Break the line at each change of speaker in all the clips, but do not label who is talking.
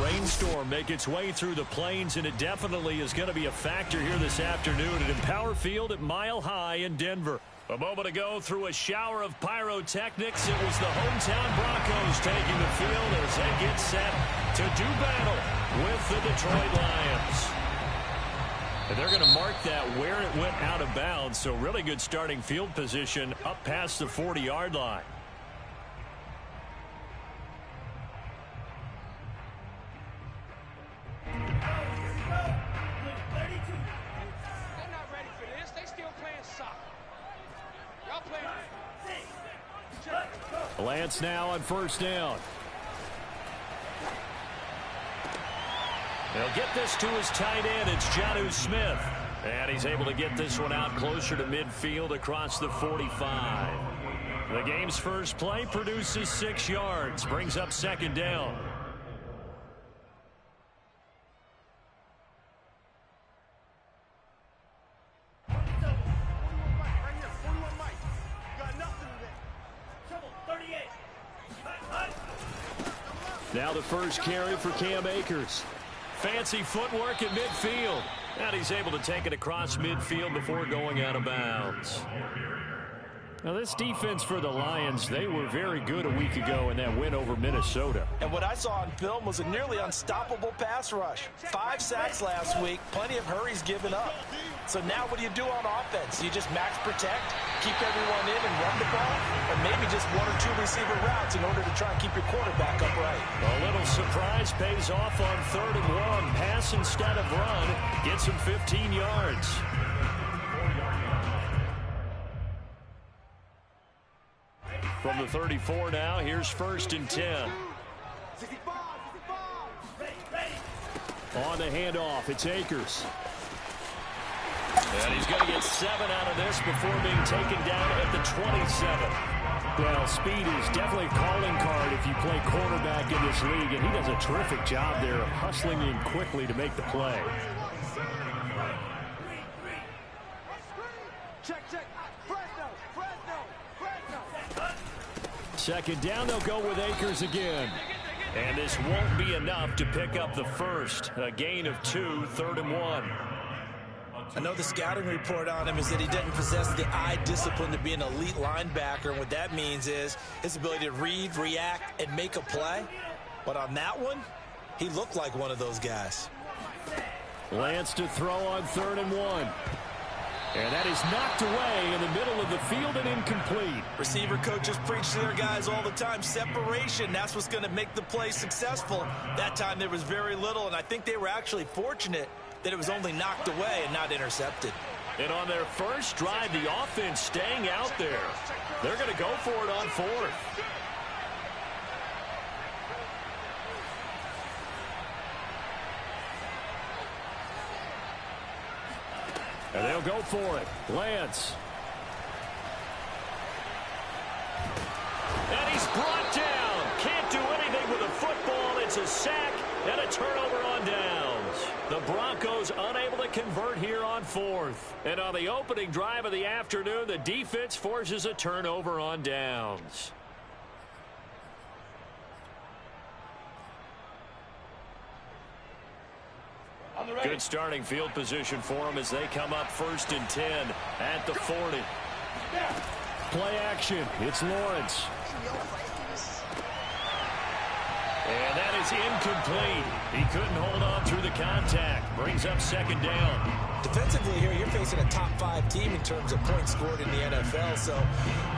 rainstorm make its way through the plains, and it definitely is going to be a factor here this afternoon at Empower Field at Mile High in Denver. A moment ago, through a shower of pyrotechnics, it was the hometown Broncos taking the field as they get set to do battle with the Detroit Lions. And they're going to mark that where it went out of bounds, so really good starting field position up past the 40-yard line. Lance now on first down. They'll get this to his tight end. It's Jonnu Smith. And he's able to get this one out closer to midfield across the 45. The game's first play produces 6 yards. Brings up second down. Now the first carry for Cam Akers. Fancy footwork at midfield. And he's able to take it across midfield before going out of bounds. Now this defense for the Lions, they were very good a week ago in that win over Minnesota.
And what I saw on film was a nearly unstoppable pass rush. 5 sacks last week, plenty of hurries given up. So now what do you do on offense? You just max protect, keep everyone in and run the ball, or maybe just 1 or 2 receiver routes in order to try and keep your quarterback upright.
A little surprise pays off on 3rd and 1. Pass instead of run. Gets him 15 yards. From the 34 now, here's 1st and 10. On the handoff, it's Akers. And he's going to get 7 out of this before being taken down at the 27. Well, speed is definitely a calling card if you play quarterback in this league, and he does a terrific job there of hustling in quickly to make the play. Second down, they'll go with Akers again. And this won't be enough to pick up the first. A gain of 2, 3rd and 1.
I know the scouting report on him is that he doesn't possess the eye discipline to be an elite linebacker. And what that means is his ability to read, react, and make a play. But on that one, he looked like one of those guys.
Lance to throw on 3rd and 1. And that is knocked away in the middle of the field and incomplete.
Receiver coaches preach to their guys all the time. Separation, that's what's going to make the play successful. That time there was very little, and I think they were actually fortunate that it was only knocked away and not intercepted.
And on their first drive, the offense staying out there. They're going to go for it on 4th. And they'll go for it. Lance. And he's brought down. Can't do anything with a football. It's a sack and a turnover on downs. The Broncos unable to convert here on 4th. And on the opening drive of the afternoon, the defense forces a turnover on downs. Good starting field position for them as they come up 1st and 10 at the 40. Play action. It's Lawrence. And that is incomplete. He couldn't hold on through the contact. Brings up 2nd down.
Defensively here, you're facing a top 5 team in terms of points scored in the NFL. So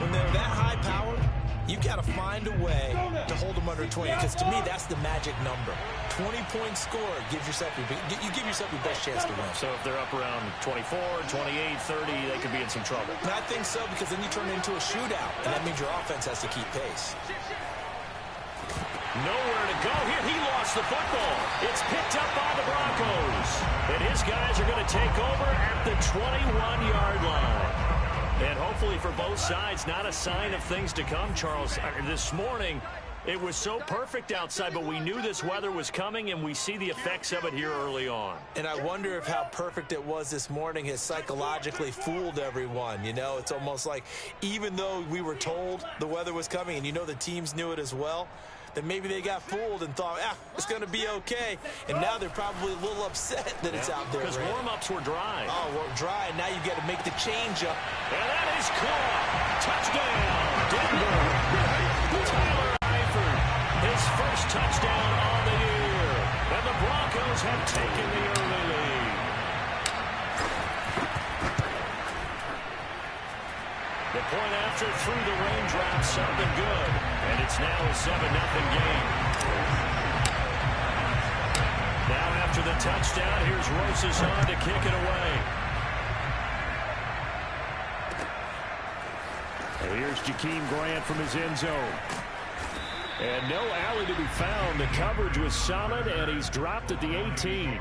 when they're that high powered, you've got to find a way to hold them under 20, because to me, that's the magic number. 20 points scored gives yourself you give yourself your best chance to win.
So if they're up around 24, 28, 30, they could be in some trouble.
And I think so, because then you turn it into a shootout, and that means your offense has to keep pace.
Nowhere to go here. He lost the football. It's picked up by the Broncos. And his guys are going to take over at the 21-yard line. And hopefully for both sides, not a sign of things to come, Charles. This morning, it was so perfect outside, but we knew this weather was coming, and we see the effects of it here early on.
And I wonder if how perfect it was this morning has psychologically fooled everyone. You know, it's almost like even though we were told the weather was coming, and you know the teams knew it as well, then maybe they got fooled and thought, it's going to be okay. And now they're probably a little upset that it's out there.
Because warm-ups were dry.
Oh, well, dry, and now you got to make the change-up.
And that is caught. Touchdown, Denver. Tyler Eifert, his first touchdown on the year. And the Broncos have taken the early lead. The point after through the raindrops, something good. And it's now a 7-0 game. Now after the touchdown, here's Rosas to kick it away. And here's Jakeem Grant from his end zone. And no alley to be found. The coverage was solid, and he's dropped at the 18.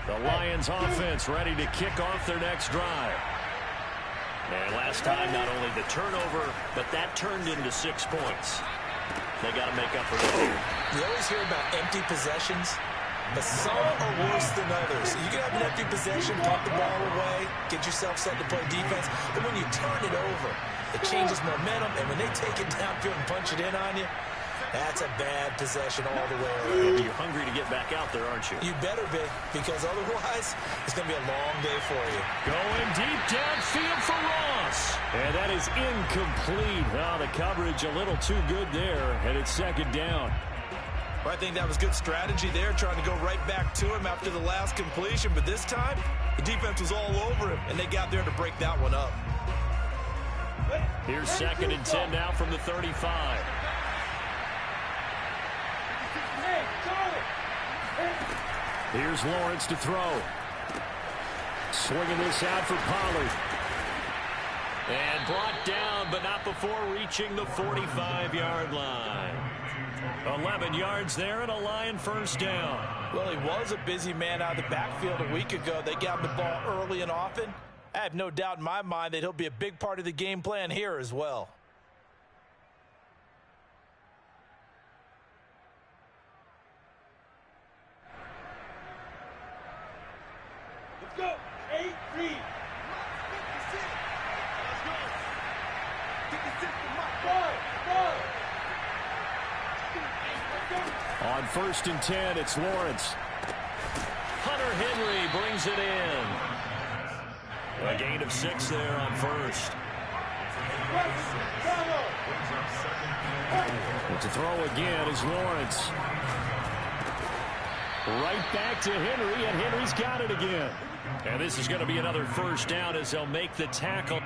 The Lions offense ready to kick off their next drive. And last time, not only the turnover, but that turned into 6 points. They got to make up for that here.
You always hear about empty possessions, but some are worse than others. You can have an empty possession, pump the ball away, get yourself set to play defense, but when you turn it over, it changes momentum, and when they take it downfield and punch it in on you, that's a bad possession all the way around.
You're hungry to get back out there, aren't you?
You better be, because otherwise, it's going to be a long day for you.
Going deep downfield for Ross. And that is incomplete. Oh, the coverage a little too good there, and it's second down.
Well, I think that was good strategy there, trying to go right back to him after the last completion. But this time, the defense was all over him, and they got there to break that one up.
Here's 2nd and 10 now from the 35. Here's Lawrence to throw. Swinging this out for Pollard. And brought down, but not before reaching the 45-yard line. 11 yards there and a Lion first down.
Well, he was a busy man out of the backfield a week ago. They got him the ball early and often. I have no doubt in my mind that he'll be a big part of the game plan here as well.
Let's go. 8-3. Let's go. Get the system
On 1st and 10, it's Lawrence. Hunter Henry brings it in. A gain of 6 there on first. And to throw again is Lawrence. Right back to Henry, and Henry's got it again. And this is going to be another first down as they'll make the tackle.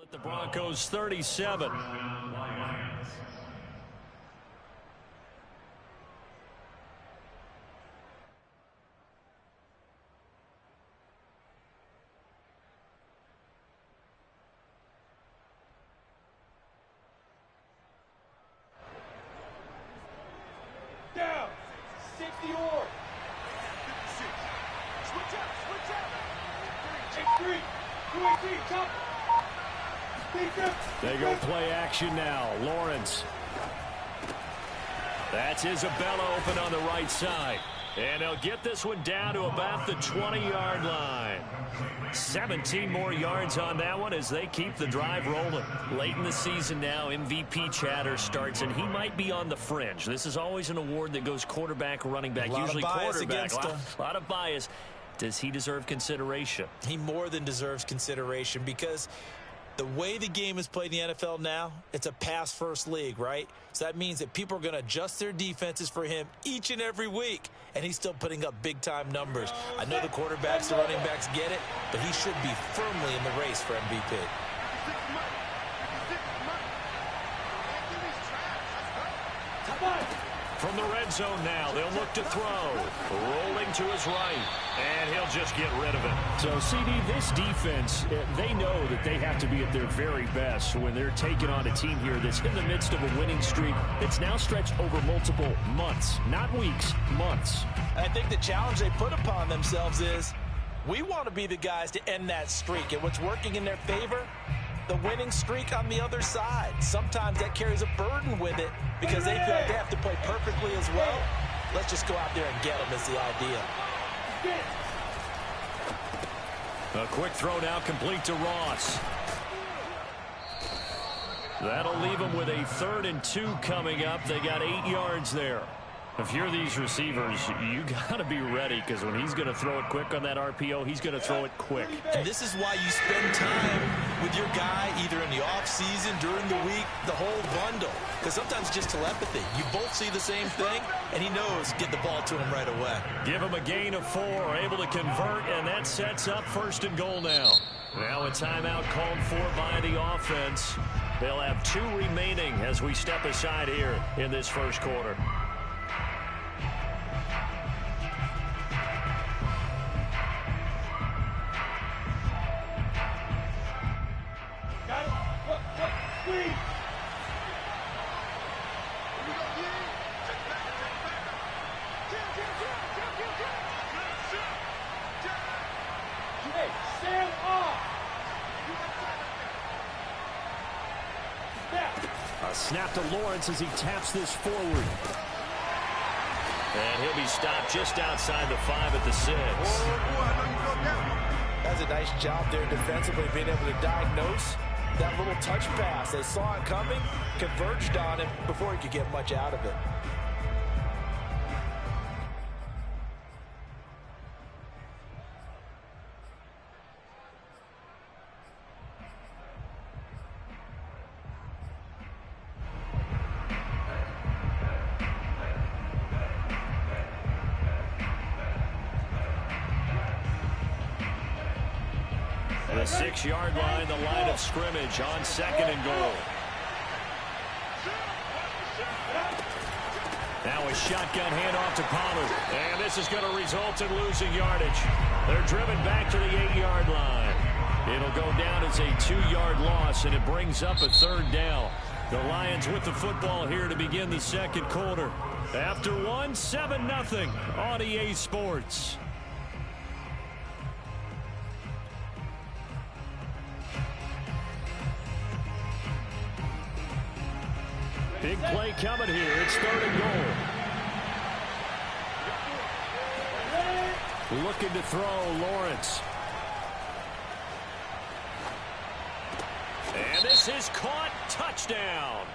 At the Broncos 37.
Down. 60 or. 56. Switch out. 8-3. 2-8-3. Top.
They go play action now. Lawrence. That's Isabella open on the right side. And they'll get this one down to about the 20-yard line. 17 more yards on that one as they keep the drive rolling. Late in the season now, MVP chatter starts, and he might be on the fringe. This is always an award that goes quarterback, running back, usually quarterback. A lot of bias. Does he deserve consideration?
He more than deserves consideration because the way the game is played in the NFL now, it's a pass-first league, right? So that means that people are going to adjust their defenses for him each and every week, and he's still putting up big-time numbers. I know the quarterbacks, the running backs get it, but he should be firmly in the race for MVP.
From the red zone now, they'll look to throw. Rolling to his right, and he'll just get rid of it.
So, CD, this defense, they know that they have to be at their very best when they're taking on a team here that's in the midst of a winning streak that's now stretched over multiple months, not weeks, months.
I think the challenge they put upon themselves is we want to be the guys to end that streak, and what's working in their favor, the winning streak on the other side. Sometimes that carries a burden with it because they feel like they have to play perfectly as well. Let's just go out there and get them is the idea.
A quick throw now complete to Ross. That'll leave them with a 3rd and 2 coming up. They got 8 yards there. If you're these receivers, you got to be ready because when he's going to throw it quick on that RPO, he's going to throw it quick.
And this is why you spend time with your guy either in the offseason, during the week, the whole bundle. Because sometimes it's just telepathy. You both see the same thing, and he knows get the ball to him right away.
Give him a gain of 4, able to convert, and that sets up 1st and goal now. Now a timeout called for by the offense. They'll have 2 remaining as we step aside here in this first quarter.
A snap to Lawrence as he taps this forward.
And he'll be stopped just outside the 5 at the 6.
That's a nice job there defensively, being able to diagnose that little touch pass. They saw it coming, converged on him before he could get much out of it.
The 6-yard line, the line of scrimmage on 2nd and goal. Now a shotgun handoff to Pollard. And this is going to result in losing yardage. They're driven back to the 8-yard line. It'll go down as a 2-yard loss, and it brings up a 3rd down. The Lions with the football here to begin the second quarter. After 1, 7-0 on EA Sports. Big play coming here. It's 3rd and goal. Looking to throw, Lawrence. And this is caught. Touchdown.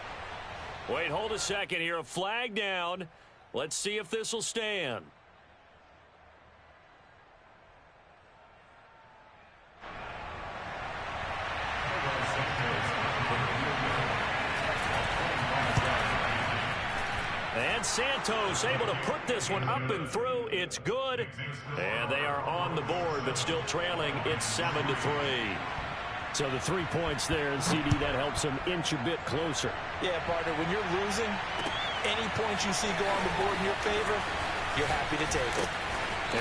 Wait, hold a second here. A flag down. Let's see if this will stand. And Santos able to put this one up and through. It's good. And they are on the board, but still trailing. It's 7-3.
So the 3 points there, and CD, that helps them inch a bit closer.
Yeah, partner, when you're losing, any points you see go on the board in your favor, you're happy to take it.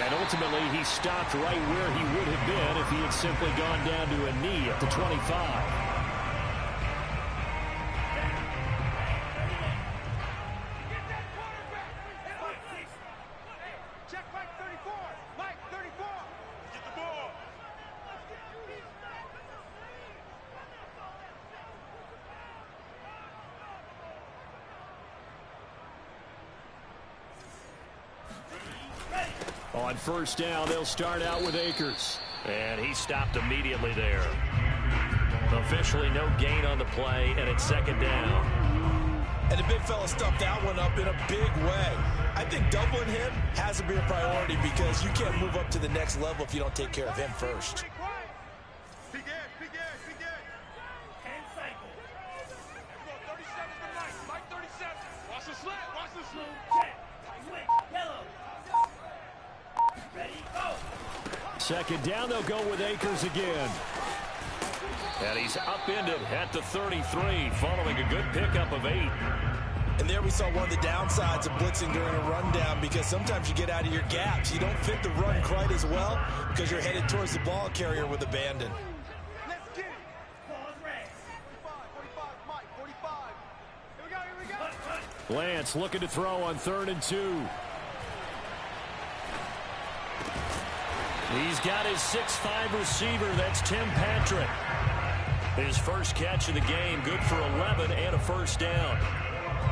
And ultimately, he stopped right where he would have been if he had simply gone down to a knee at the 25. On 1st down, they'll start out with Akers.
And he stopped immediately there. Officially no gain on the play, and it's 2nd down.
And the big fella stuffed that one up in a big way. I think doubling him has to be a priority because you can't move up to the next level if you don't take care of him first.
Second down, they'll go with Akers again.
And he's upended at the 33 following a good pickup of 8.
And there we saw one of the downsides of blitzing during a rundown, because sometimes you get out of your gaps. You don't fit the run quite as well because you're headed towards the ball carrier with abandon.
Let's get it. Pause, rest. 45, Mike, 45. Here we go.
Lance looking to throw on 3rd and 2.
He's got his 6'5" receiver. That's Tim Patrick. His first catch of the game, good for 11 and a first down.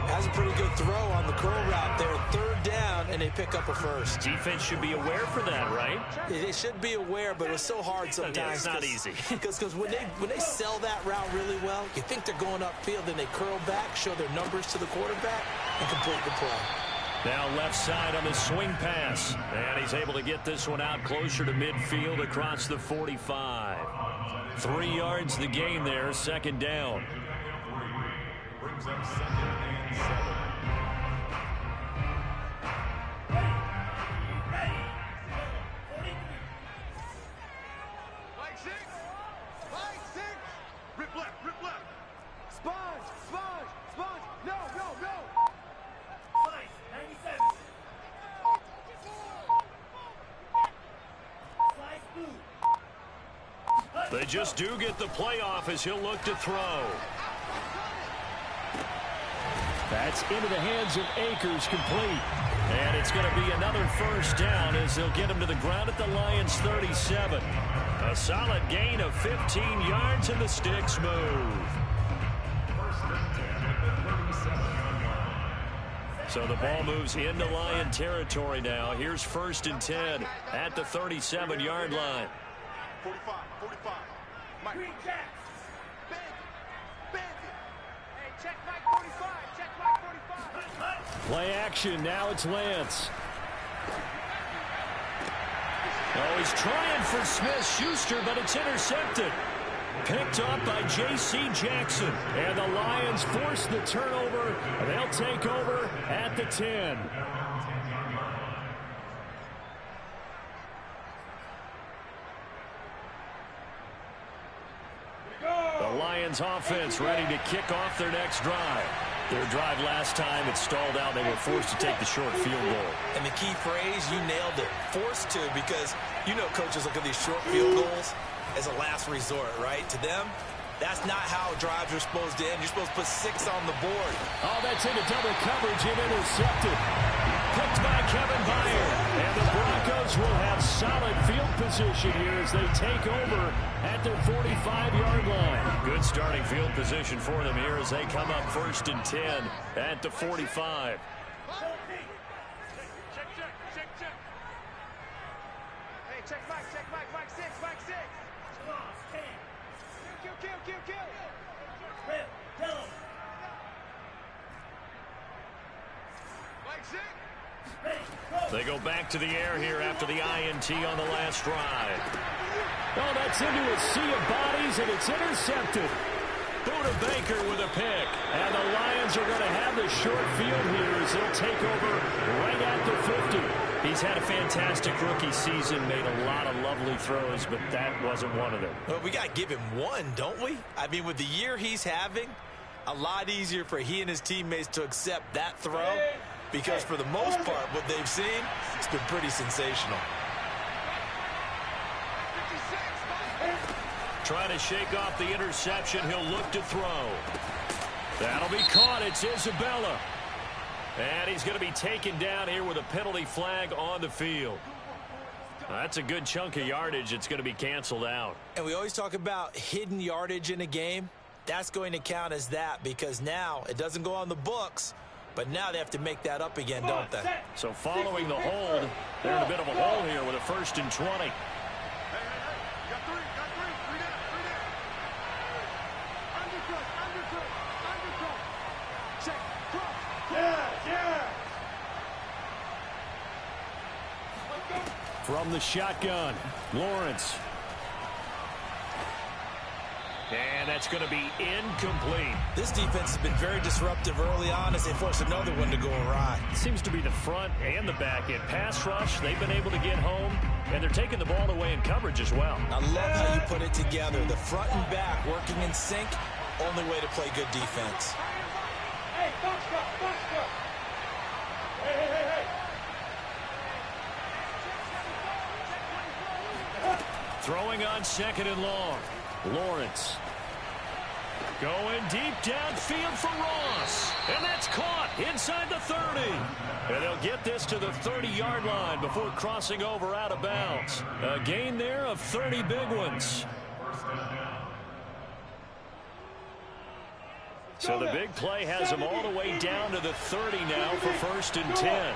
Has a pretty good throw on the curl route there. 3rd down, and they pick up a first.
Defense should be aware for that, right?
They should be aware, but it's so hard sometimes.
Yeah, it's not easy.
Because when they sell that route really well, you think they're going upfield, then they curl back, show their numbers to the quarterback, and complete the play.
Now left side on the swing pass. And he's able to get this one out closer to midfield across the 45. 3 yards the gain there, 2nd down.
Brings up 2nd and 7. Mike 6. Mike 6. Rip left, rip left. Sponge, sponge, sponge. No, no, no. Mike 97. Slice blue.
They just do get the playoff as he'll look to throw.
That's into the hands of Akers, complete.
And it's going to be another first down as they'll get him to the ground at the Lions' 37. A solid gain of 15 yards, and the sticks move. So the ball moves into Lion territory now. Here's 1st and 10 at the 37-yard line.
45, 45. Mike. Green Jacks. Bandit. Bandit. Hey, check Mike 45. Check Mike 45.
Play action. Now it's Lance.
Oh, he's trying for Smith-Schuster, but it's intercepted. Picked up by J.C. Jackson. And the Lions force the turnover. They'll take over at the 10. The Lions offense ready to kick off their next drive. Their drive last time, it stalled out. They were forced to take the short field goal.
And the key phrase, you nailed it. Forced to, because you know coaches look at these short field goals as a last resort, right? To them, that's not how drives are supposed to end. You're supposed to put 6 on the board.
Oh, that's into double coverage and intercepted. Picked by Kevin Byard. And the Broncos will have solid field position here as they take over at their 45-yard line.
Good starting field position for them here as they come up 1st and 10 at the 45.
Hey, check Mike, Mike 6, Mike 6. Come on, 10. Kill. Rip, kill him. Mike 6.
They go back to the air here after the INT on the last drive.
Oh, that's into a sea of bodies, and it's intercepted.
Buda Baker with a pick.
And the Lions are going to have the short field here as they'll take over right at the 50.
He's had a fantastic rookie season, made a lot of lovely throws, but that wasn't one of them.
Well, we got to give him one, don't we? I mean, with the year he's having, a lot easier for he and his teammates to accept that throw, because for the most part, what they've seen, it's been pretty sensational.
Trying to shake off the interception. He'll look to throw. That'll be caught. It's Isabella. And he's going to be taken down here with a penalty flag on the field. That's a good chunk of yardage. It's going to be canceled out.
And we always talk about hidden yardage in a game. That's going to count as that, because now it doesn't go on the books, but now they have to make that up again, don't they?
So following the hold, they're in a bit of a hole here with a 1st and 20.
Got three down. Undercut. Check, cross. Yeah.
From the shotgun, Lawrence.
And that's going to be incomplete.
This defense has been very disruptive early on as they force another one to go awry.
Seems to be the front and the back end. Pass rush, they've been able to get home, and they're taking the ball away in coverage as well.
I love how you put it together. The front and back working in sync, only way to play good defense.
Hey,
Throwing on second and long. Lawrence. Going deep downfield for Ross. And that's caught inside the 30. And they'll get this to the 30-yard line before crossing over out of bounds. A gain there of 30 big ones. So the big play has them all the way down to the 30 now for 1st and 10.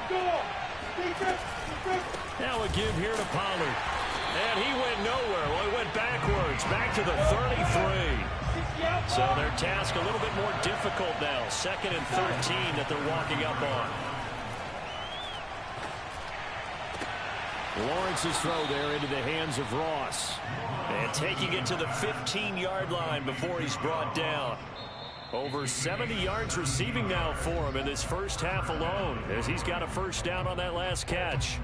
Now a give here to Pollard. And he went nowhere. Well, he went backwards, back to the 33. So their task a little bit more difficult now. 2nd and 13 that they're walking up on. Lawrence's throw there into the hands of Ross. And taking it to the 15-yard line before he's brought down. Over 70 yards receiving now for him in this first half alone, as he's got a first down on that last catch.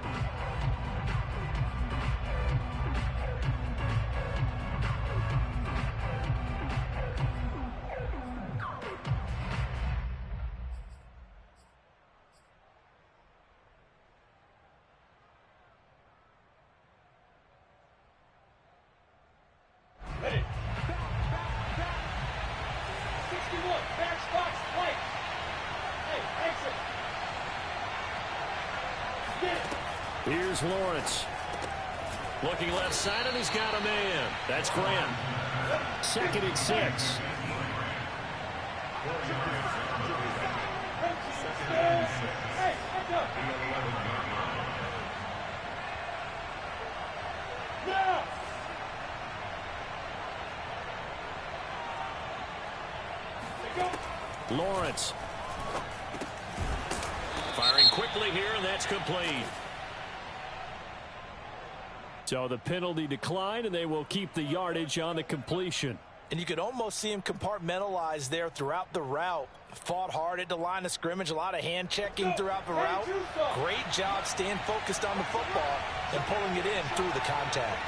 Here's Lawrence. Looking left side, and he's got a man. That's Grant. 2nd and 6. Lawrence. Firing quickly here, and that's complete. So the penalty declined, and they will keep the yardage on the completion.
And you could almost see him compartmentalize there throughout the route. Fought hard at the line of scrimmage, a lot of hand checking throughout the route. Great job staying focused on the football and pulling it in through the contact.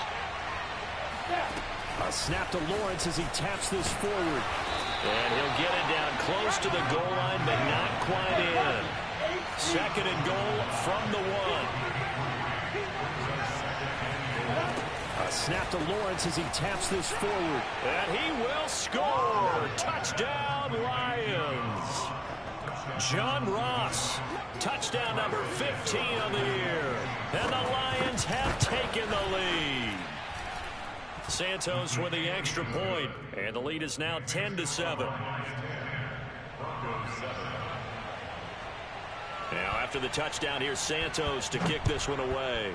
A snap to Lawrence as he taps this forward. And he'll get it down close to the goal line, but not quite in. 2nd and goal from the 1. A snap to Lawrence as he taps this forward. And he will score. Touchdown, Lions. John Ross. Touchdown number 15 on the year. And the Lions have taken the lead. Santos with the extra point. And the lead is now 10-7. Now after the touchdown, here's Santos to kick this one away.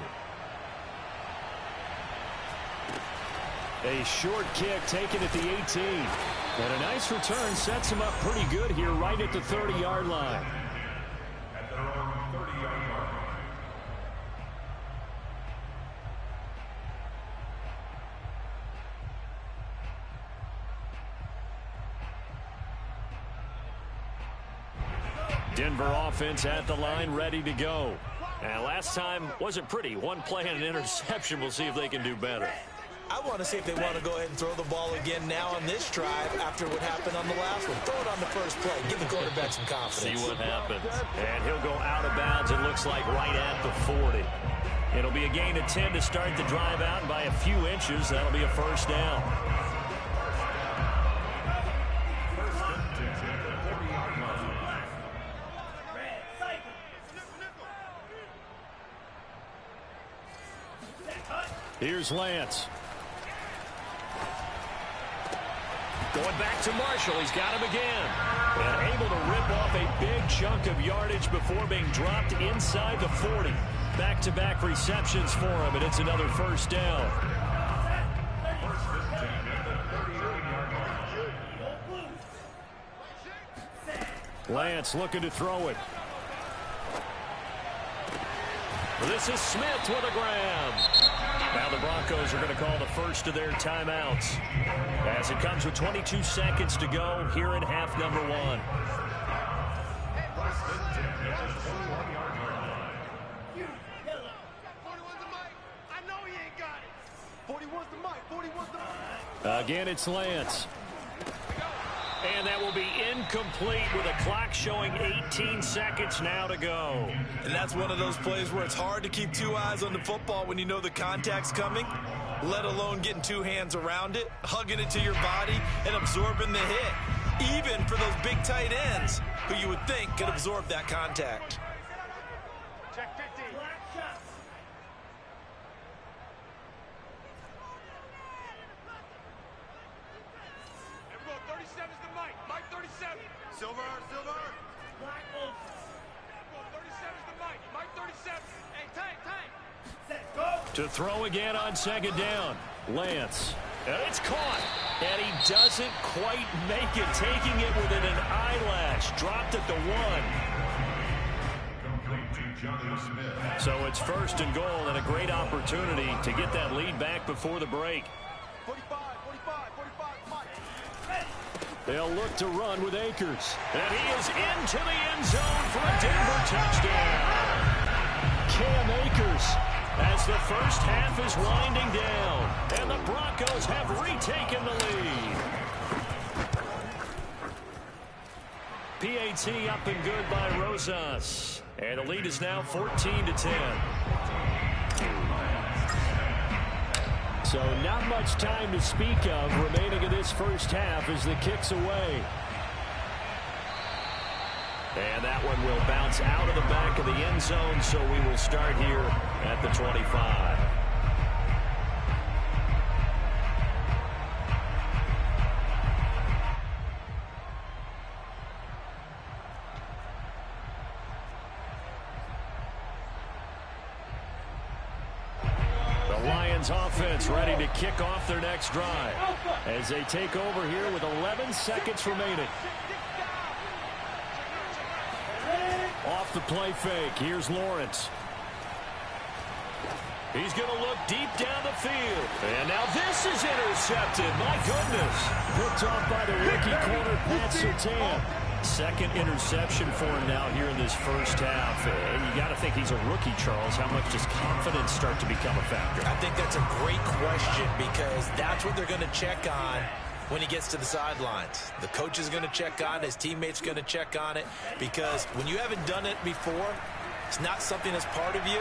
A short kick taken at the 18. And a nice return sets him up pretty good here right at the 30-yard line. Denver offense at the line, ready to go. And last time wasn't pretty. One play and an interception. We'll see if they can do better.
I want to see if they want to go ahead and throw the ball again now on this drive after what happened on the last one. Throw it on the first play. Give the quarterback some confidence.
See what happens. And he'll go out of bounds, it looks like, right at the 40. It'll be a gain of 10 to start the drive out, and by a few inches, that'll be a first down. Here's Lance. Going back to Marshall. He's got him again. And able to rip off a big chunk of yardage before being dropped inside the 40. Back-to-back receptions for him, and it's another first down. Lance looking to throw it. This is Smith with a grab. Now the Broncos are going to call the first of their timeouts as it comes with 22 seconds to go here in half number 1. Again, it's Lance. And that will be incomplete with a clock showing 18 seconds now to go.
And that's one of those plays where it's hard to keep two eyes on the football when you know the contact's coming, let alone getting two hands around it, hugging it to your body, and absorbing the hit. Even for those big tight ends who you would think could absorb that contact.
Check 50. Everyone, 37 is the mic. Mic 37. Silver. Everyone, 37 is the mic. Mic 37. Hey, time. Let's go.
To throw again on second down. Lance. And it's caught. And he doesn't quite make it, taking it within an eyelash. Dropped at the 1. So it's first and goal and a great opportunity to get that lead back before the break.
45, Mike.
They'll look to run with Akers. And he is into the end zone for a Denver touchdown. Cam Akers as the first half is winding down. And the Broncos have retaken the lead. PAT up and good by Rosas. And the lead is now 14-10. So not much time to speak of remaining in this first half as the kick's away. And that one will bounce out of the back of the end zone, so we will start here at the 25. Lions offense ready to kick off their next drive as they take over here with 11 seconds remaining. Off the play fake, here's Lawrence. He's going to look deep down the field. And now this is intercepted. My goodness. Picked off by the rookie corner, Pat Surtain. Second interception for him now here in this first half. And you got to think he's a rookie, Charles. How much does confidence start to become a factor?
I think that's a great question because that's what they're going to check on when he gets to the sidelines. The coach is going to check on it. His teammates going to check on it because when you haven't done it before, it's not something that's part of you.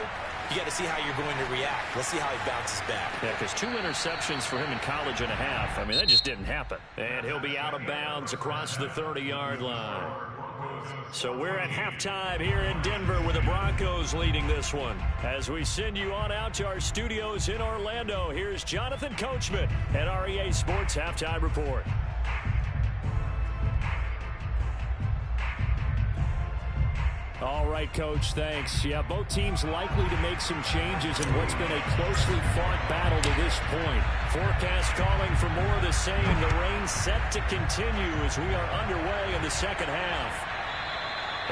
You got to see how you're going to react. Let's see how he bounces back.
Yeah, because 2 interceptions for him in college and a half. I mean, that just didn't happen. And he'll be out of bounds across the 30-yard line. So we're at halftime here in Denver with the Broncos leading this one. As we send you on out to our studios in Orlando, here's Jonathan Coachman at REA Sports Halftime Report. All right, Coach, thanks. Yeah, both teams likely to make some changes in what's been a closely fought battle to this point. Forecast calling for more of the same. The rain set to continue as we are underway in the second half.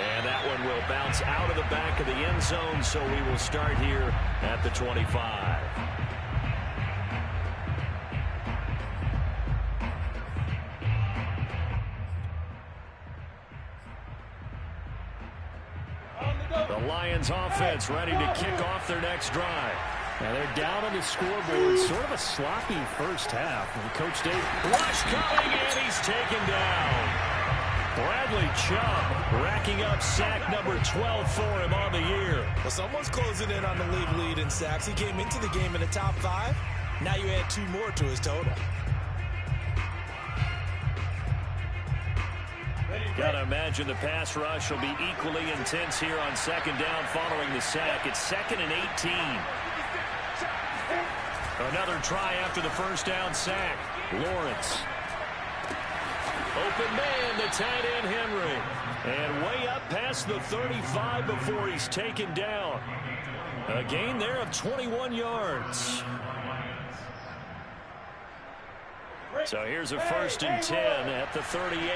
And that one will bounce out of the back of the end zone, so we will start here at the 25. The Lions offense ready to kick off their next drive. And they're down on the scoreboard. Sort of a sloppy first half. And Coach Dave, rush coming, and he's taken down. Bradley Chubb racking up sack number 12 for him on the year.
Well, someone's closing in on the league lead in sacks. He came into the game in the top 5. Now you add 2 more to his total.
Gotta imagine the pass rush will be equally intense here on second down following the sack. It's 2nd and 18. Another try after the first down sack. Lawrence. Open man, the tight end Henry. And way up past the 35 before he's taken down. A gain there of 21 yards. So here's a 1st and 10 at the 38.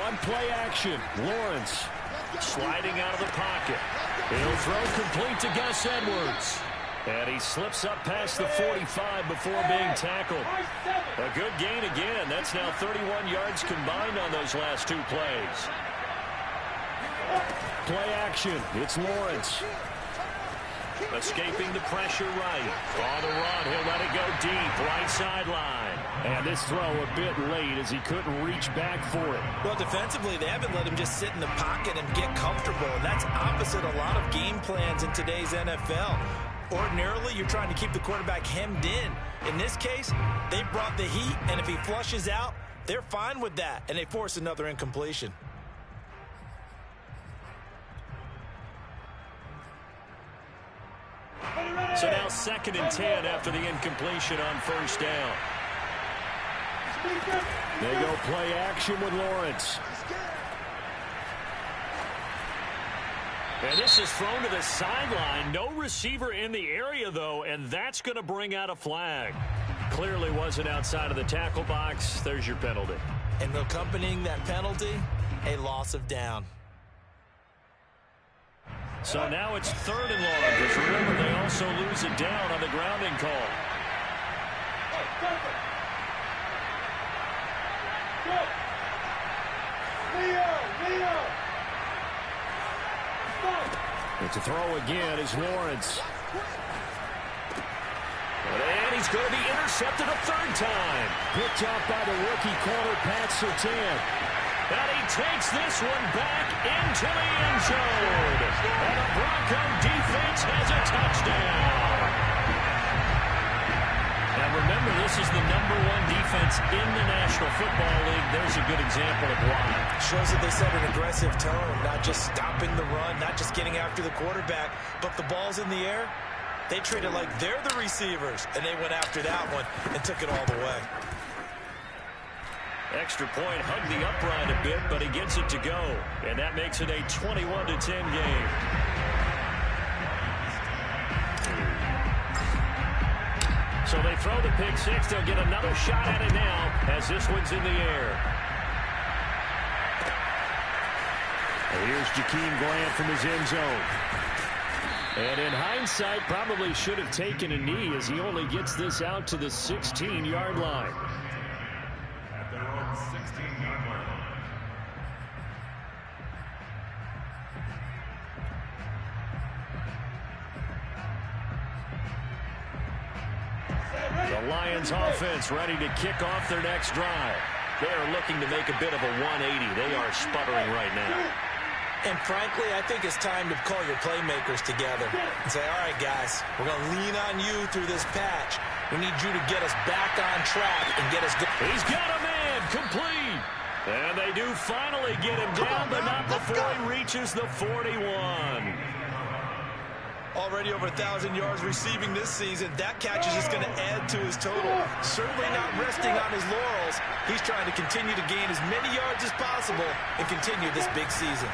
On play action, Lawrence sliding out of the pocket. He'll throw complete to Gus Edwards. And he slips up past the 45 before being tackled. A good gain again. That's now 31 yards combined on those last 2 plays. Play action, it's Lawrence. Escaping the pressure right. On the run, he'll let it go deep, right sideline.
And this throw a bit late as he couldn't reach back for it.
Well, defensively, they haven't let him just sit in the pocket and get comfortable, and that's opposite a lot of game plans in today's NFL. Ordinarily, you're trying to keep the quarterback hemmed in. In this case, they brought the heat, and if he flushes out, they're fine with that, and they force another incompletion.
So now 2nd and 10 after the incompletion on first down.
They go play action with Lawrence.
And this is thrown to the sideline. No receiver in the area, though, and that's going to bring out a flag. Clearly wasn't outside of the tackle box. There's your penalty.
And accompanying that penalty, a loss of down.
So now it's 3rd and long, because remember, they also lose it down on the grounding call.
It's a throw again is Lawrence.
And he's going to be intercepted a 3rd time.
Picked off by the rookie corner, Pat Surtain.
And he takes this one back into the end zone. And the Bronco defense has a touchdown. Now remember, this is the #1 defense in the National Football League. There's a good example of why.
Shows that they set an aggressive tone, not just stopping the run, not just getting after the quarterback, but the ball's in the air. They treat it like they're the receivers, and they went after that one and took it all the way.
Extra point, hugged the upright a bit, but he gets it to go. And that makes it a 21-10 game. So they throw the pick six. They'll get another shot at it now as this one's in the air.
And here's Jakeem Grant from his end zone. And in hindsight, probably should have taken a knee as he only gets this out to the 16-yard line.
The Lions offense ready to kick off their next drive. They are looking to make a bit of a 180. They are sputtering right now.
And frankly, I think it's time to call your playmakers together and say, all right, guys, we're going to lean on you through this patch. We need you to get us back on track and get us good.
He's got a man complete. And they do finally get him down, but not before he reaches the 41.
Already over 1,000 yards receiving this season. That catch is just going to add to his total. Certainly not resting on his laurels. He's trying to continue to gain as many yards as possible and continue this big season.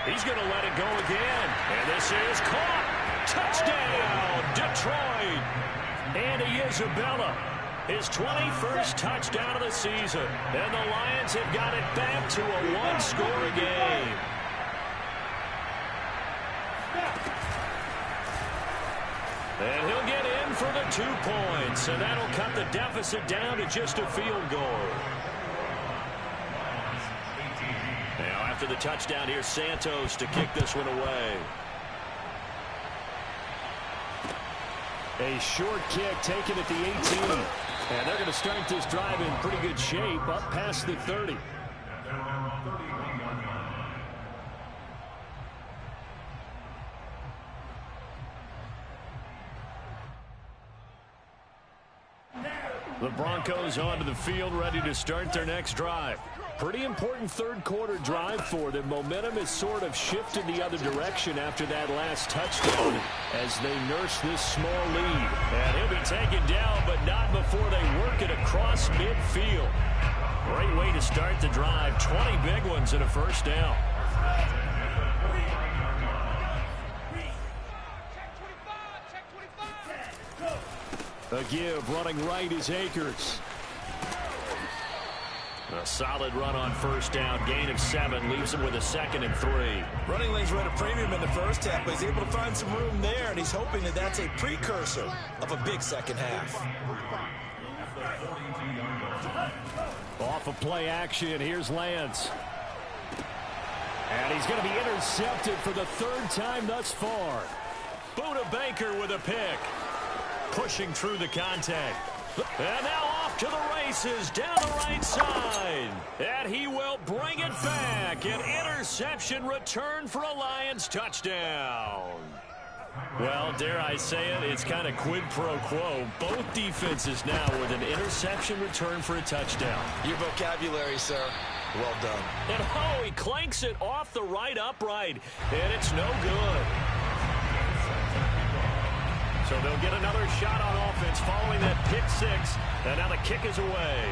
He's going to let it go again. And this is caught. Touchdown, Detroit. Andy Isabella, his 21st touchdown of the season. And the Lions have got it back to a one-score game. And he'll get in for the 2 points. And that'll cut the deficit down to just a field goal. Now after the touchdown, here's Santos to kick this one away.
A short kick taken at the 18. And they're going to start this drive in pretty good shape up past the 30. The Broncos onto the field, ready to start their next drive. Pretty important third quarter drive for them. Momentum has sort of shifted the other direction after that last touchdown as they nurse this small lead.
And he'll be taken down, but not before they work it across midfield. Great way to start the drive. 20 big ones and a first down.
A give, running right is Akers.
A solid run on first down. Gain of 7 leaves him with a 2nd and 3.
Running lanes were at a premium in the first half, but he's able to find some room there, and he's hoping that that's a precursor of a big second half.
Off of play action, here's Lance. And he's going to be intercepted for the third time thus far.
Buda Baker with a pick. Pushing through the contact. And now off to the races down the right side. And he will bring it back. An interception return for a Lions touchdown. Well, dare I say it, it's kind of quid pro quo. Both defenses now with an interception return for a touchdown.
Your vocabulary, sir. Well done.
And oh, he clanks it off the right upright. And it's no good. So they'll get another shot on offense following that pick six. And now the kick is away.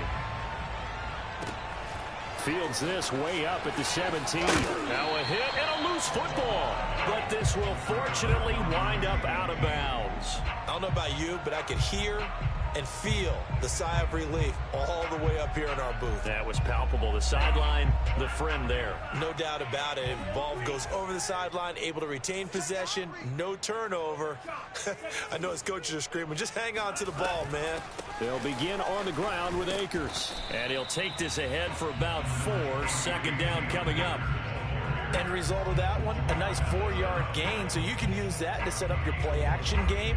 Fields this way up at the 17.
Now a hit and a loose football. But this will fortunately wind up out of bounds.
I don't know about you, but I could hear and feel the sigh of relief all the way up here in our booth.
That was palpable. The sideline, the friend there.
No doubt about it. Ball goes over the sideline, able to retain possession, no turnover. I know his coaches are screaming, just hang on to the ball, man.
They'll begin on the ground with Akers.
And he'll take this ahead for about 4. Second down coming up.
End result of that one, a nice 4-yard gain, so you can use that to set up your play-action game,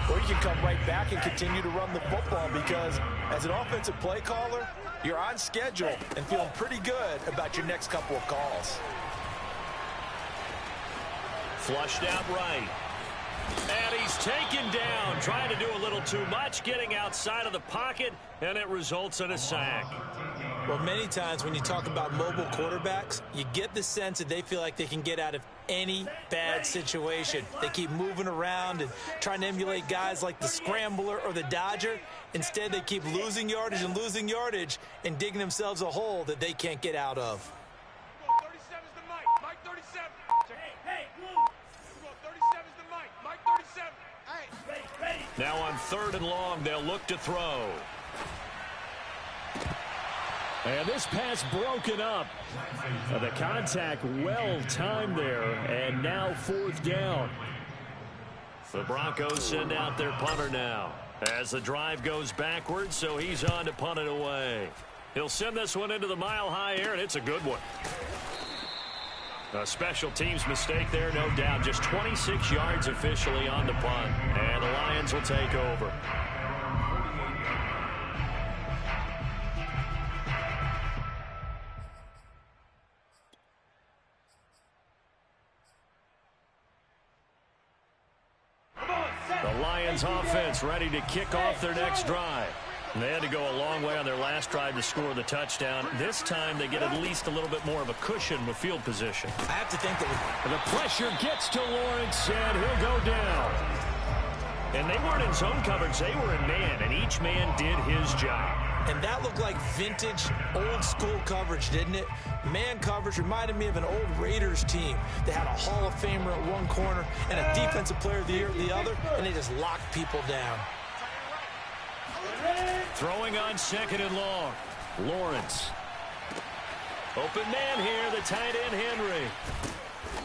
or you can come right back and continue to run the football because as an offensive play caller, you're on schedule and feeling pretty good about your next couple of calls.
Flushed out right. And he's taken down, trying to do a little too much, getting outside of the pocket, and it results in a sack.
Well, many times when you talk about mobile quarterbacks, you get the sense that they feel like they can get out of any bad situation. They keep moving around and trying to emulate guys like the Scrambler or the Dodger. Instead, they keep losing yardage and digging themselves a hole that they can't get out of.
37's the Mike. Mike 37. Hey, Blue. 37's the Mike. Mike 37. Hey. Ready.
Now on 3rd and long, they'll look to throw.
And this pass broken up. The contact well timed there, and now 4th down.
The Broncos send out their punter now as the drive goes backwards, so he's on to punt it away. He'll send this one into the mile-high air, and it's a good one. A special teams mistake there, no doubt. Just 26 yards officially on the punt, and the Lions will take over. The Lions offense ready to kick off their next drive. They had to go a long way on their last drive to score the touchdown. This time they get at least a little bit more of a cushion with field position.
I have to think that
the pressure gets to Lawrence, and he'll go down.
And they weren't in zone coverage. They were in man, and each man did his job.
And that looked like vintage, old-school coverage, didn't it? Man coverage reminded me of an old Raiders team. They had a Hall of Famer at one corner and a Defensive Player of the Year at the other, and they just locked people down.
Throwing on 2nd and long. Lawrence. Open man here, the tight end Henry.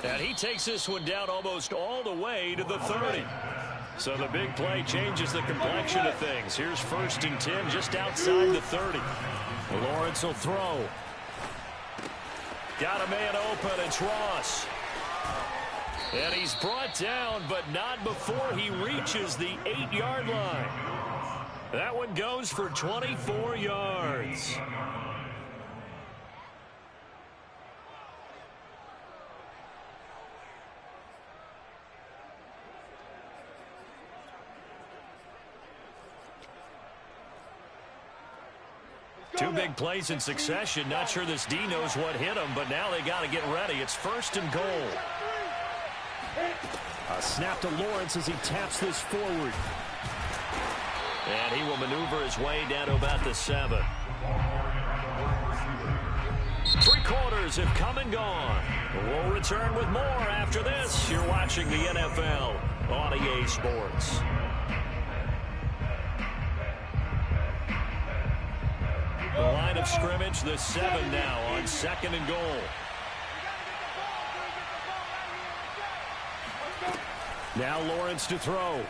And he takes this one down almost all the way to the 30. So the big play changes the complexion of things. Here's 1st and 10 just outside the 30. Lawrence will throw. Got a man open. It's Ross. And he's brought down, but not before he reaches the 8-yard line. That one goes for 24 yards. Two big plays in succession. Not sure this D knows what hit him, but now they got to get ready. It's 1st and goal.
A snap to Lawrence as he taps this forward.
And he will maneuver his way down to about the 7. 3 quarters have come and gone. We'll return with more after this. You're watching the NFL on EA Sports. The line of scrimmage, the 7 now on 2nd and goal.
Now Lawrence to throw.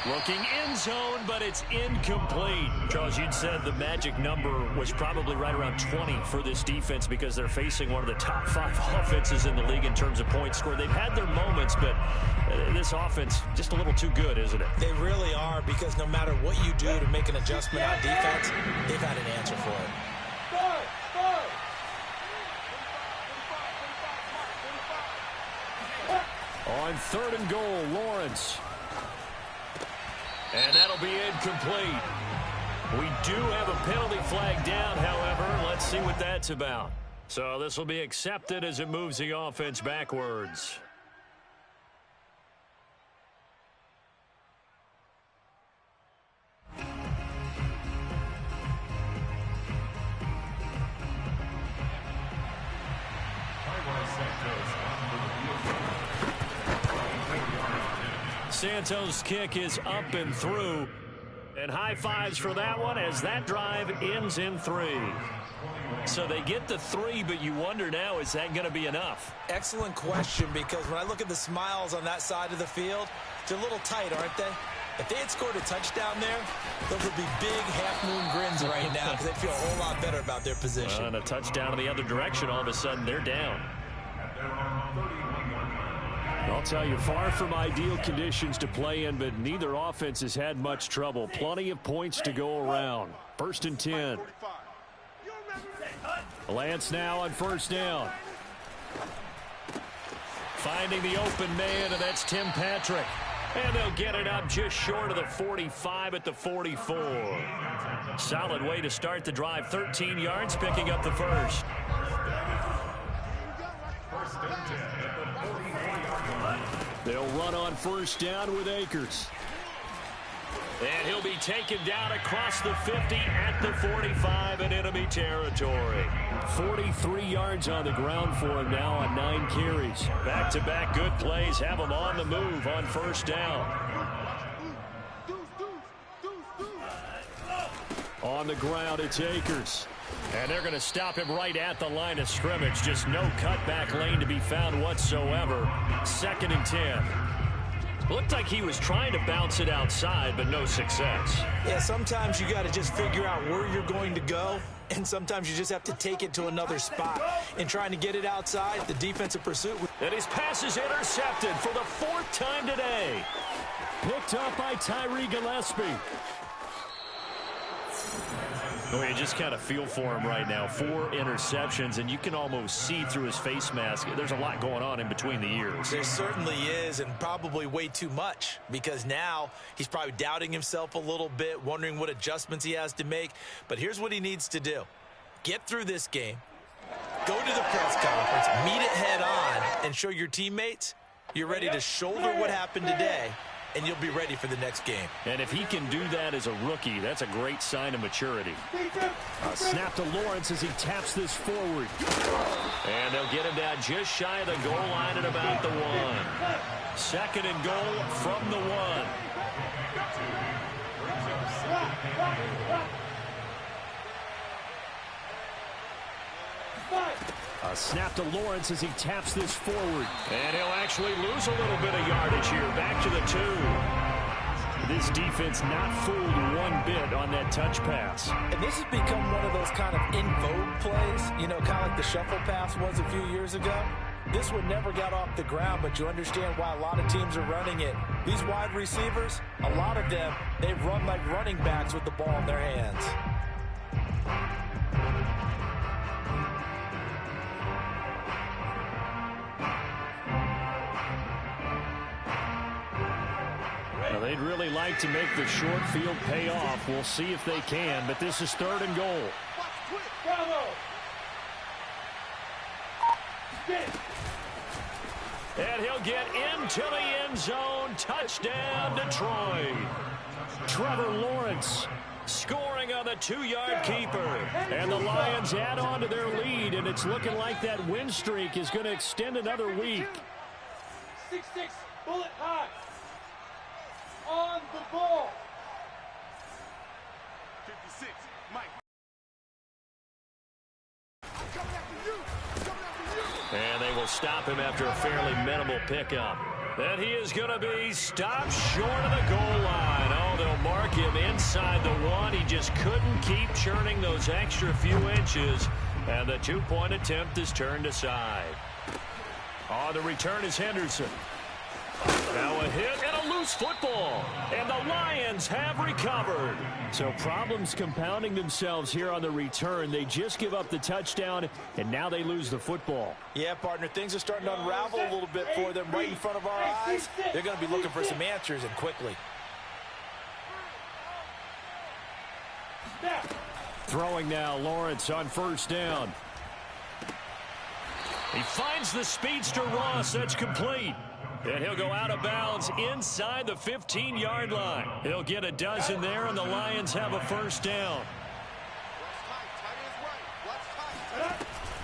Looking end zone, but it's incomplete. Charles, you'd said the magic number was probably right around 20 for this defense because they're facing one of the top 5 offenses in the league in terms of points scored. They've had their moments, but this offense just a little too good, isn't it?
They really are, because no matter what you do to make an adjustment on defense, they've had an answer for it.
On 3rd and goal, Lawrence. And that'll be incomplete. We do have a penalty flag down, however. Let's see what that's about. So this will be accepted as it moves the offense backwards. Santos' kick is up and through. And high fives for that one as that drive ends in 3. So they get the 3, but you wonder now, is that going to be enough?
Excellent question, because when I look at the smiles on that side of the field, they're a little tight, aren't they? If they had scored a touchdown there, those would be big half-moon grins right now because they feel a whole lot better about their position.
And a touchdown in the other direction, all of a sudden they're down. I'll tell you, far from ideal conditions to play in, but neither offense has had much trouble. Plenty of points to go around. 1st and 10. Lance now on 1st down. Finding the open man, and that's Tim Patrick. And they'll get it up just short of the 45 at the 44. Solid way to start the drive. 13 yards, picking up the first. They'll run on 1st down with Akers. And he'll be taken down across the 50 at the 45 in enemy territory. 43 yards on the ground for him now on 9 carries. Back-to-back good plays have him on the move on 1st down. On the ground, it's Akers. And they're going to stop him right at the line of scrimmage. Just no cutback lane to be found whatsoever. 2nd and 10. Looked like he was trying to bounce it outside, but no success.
Yeah, sometimes you got to just figure out where you're going to go, and sometimes you just have to take it to another spot. In trying to get it outside, the defensive pursuit.
And his pass is intercepted for the 4th time today. Picked up by Tyree Gillespie. Oh, you just kind of feel for him right now. 4 interceptions, and you can almost see through his face mask. There's a lot going on in between the ears.
There certainly is, and probably way too much, because now he's probably doubting himself a little bit, wondering what adjustments he has to make. But here's what he needs to do. Get through this game, go to the press conference, meet it head on, and show your teammates you're ready to shoulder what happened today, and you'll be ready for the next game.
And if he can do that as a rookie, that's a great sign of maturity. A snap to Lawrence as he taps this forward. And they'll get him down just shy of the goal line at about the 1. 2nd and goal from the 1. A snap to Lawrence as he taps this forward. And he'll actually lose a little bit of yardage here. Back to the 2. This defense not fooled one bit on that touch pass.
And this has become one of those kind of in vogue plays, you know, kind of like the shuffle pass was a few years ago. This one never got off the ground, but you understand why a lot of teams are running it. These wide receivers, a lot of them, they run like running backs with the ball in their hands.
They'd really like to make the short field pay off. We'll see if they can, but this is 3rd and goal. And he'll get into the end zone. Touchdown, Detroit. Trevor Lawrence scoring on the 2-yard keeper. And the Lions add on to their lead, and it's looking like that win streak is going to extend another week.
6-6, bullet high. On the ball. 56, Mike.
And they will stop him after a fairly minimal pickup. And he is going to be stopped short of the goal line. Oh, they'll mark him inside the one. He just couldn't keep churning those extra few inches. And the two-point attempt is turned aside. On the return is Henderson. Now a hit and a loose football. And the Lions have recovered. So problems compounding themselves here on the return. They just give up the touchdown, and now they lose the football.
Yeah, partner, things are starting to unravel a little bit for them right in front of our eyes. They're going to be looking for some answers, and quickly.
Throwing now, Lawrence on first down. He finds the speedster Ross. That's complete. And he'll go out of bounds inside the 15-yard line. He'll get a dozen there, and the Lions have a first down.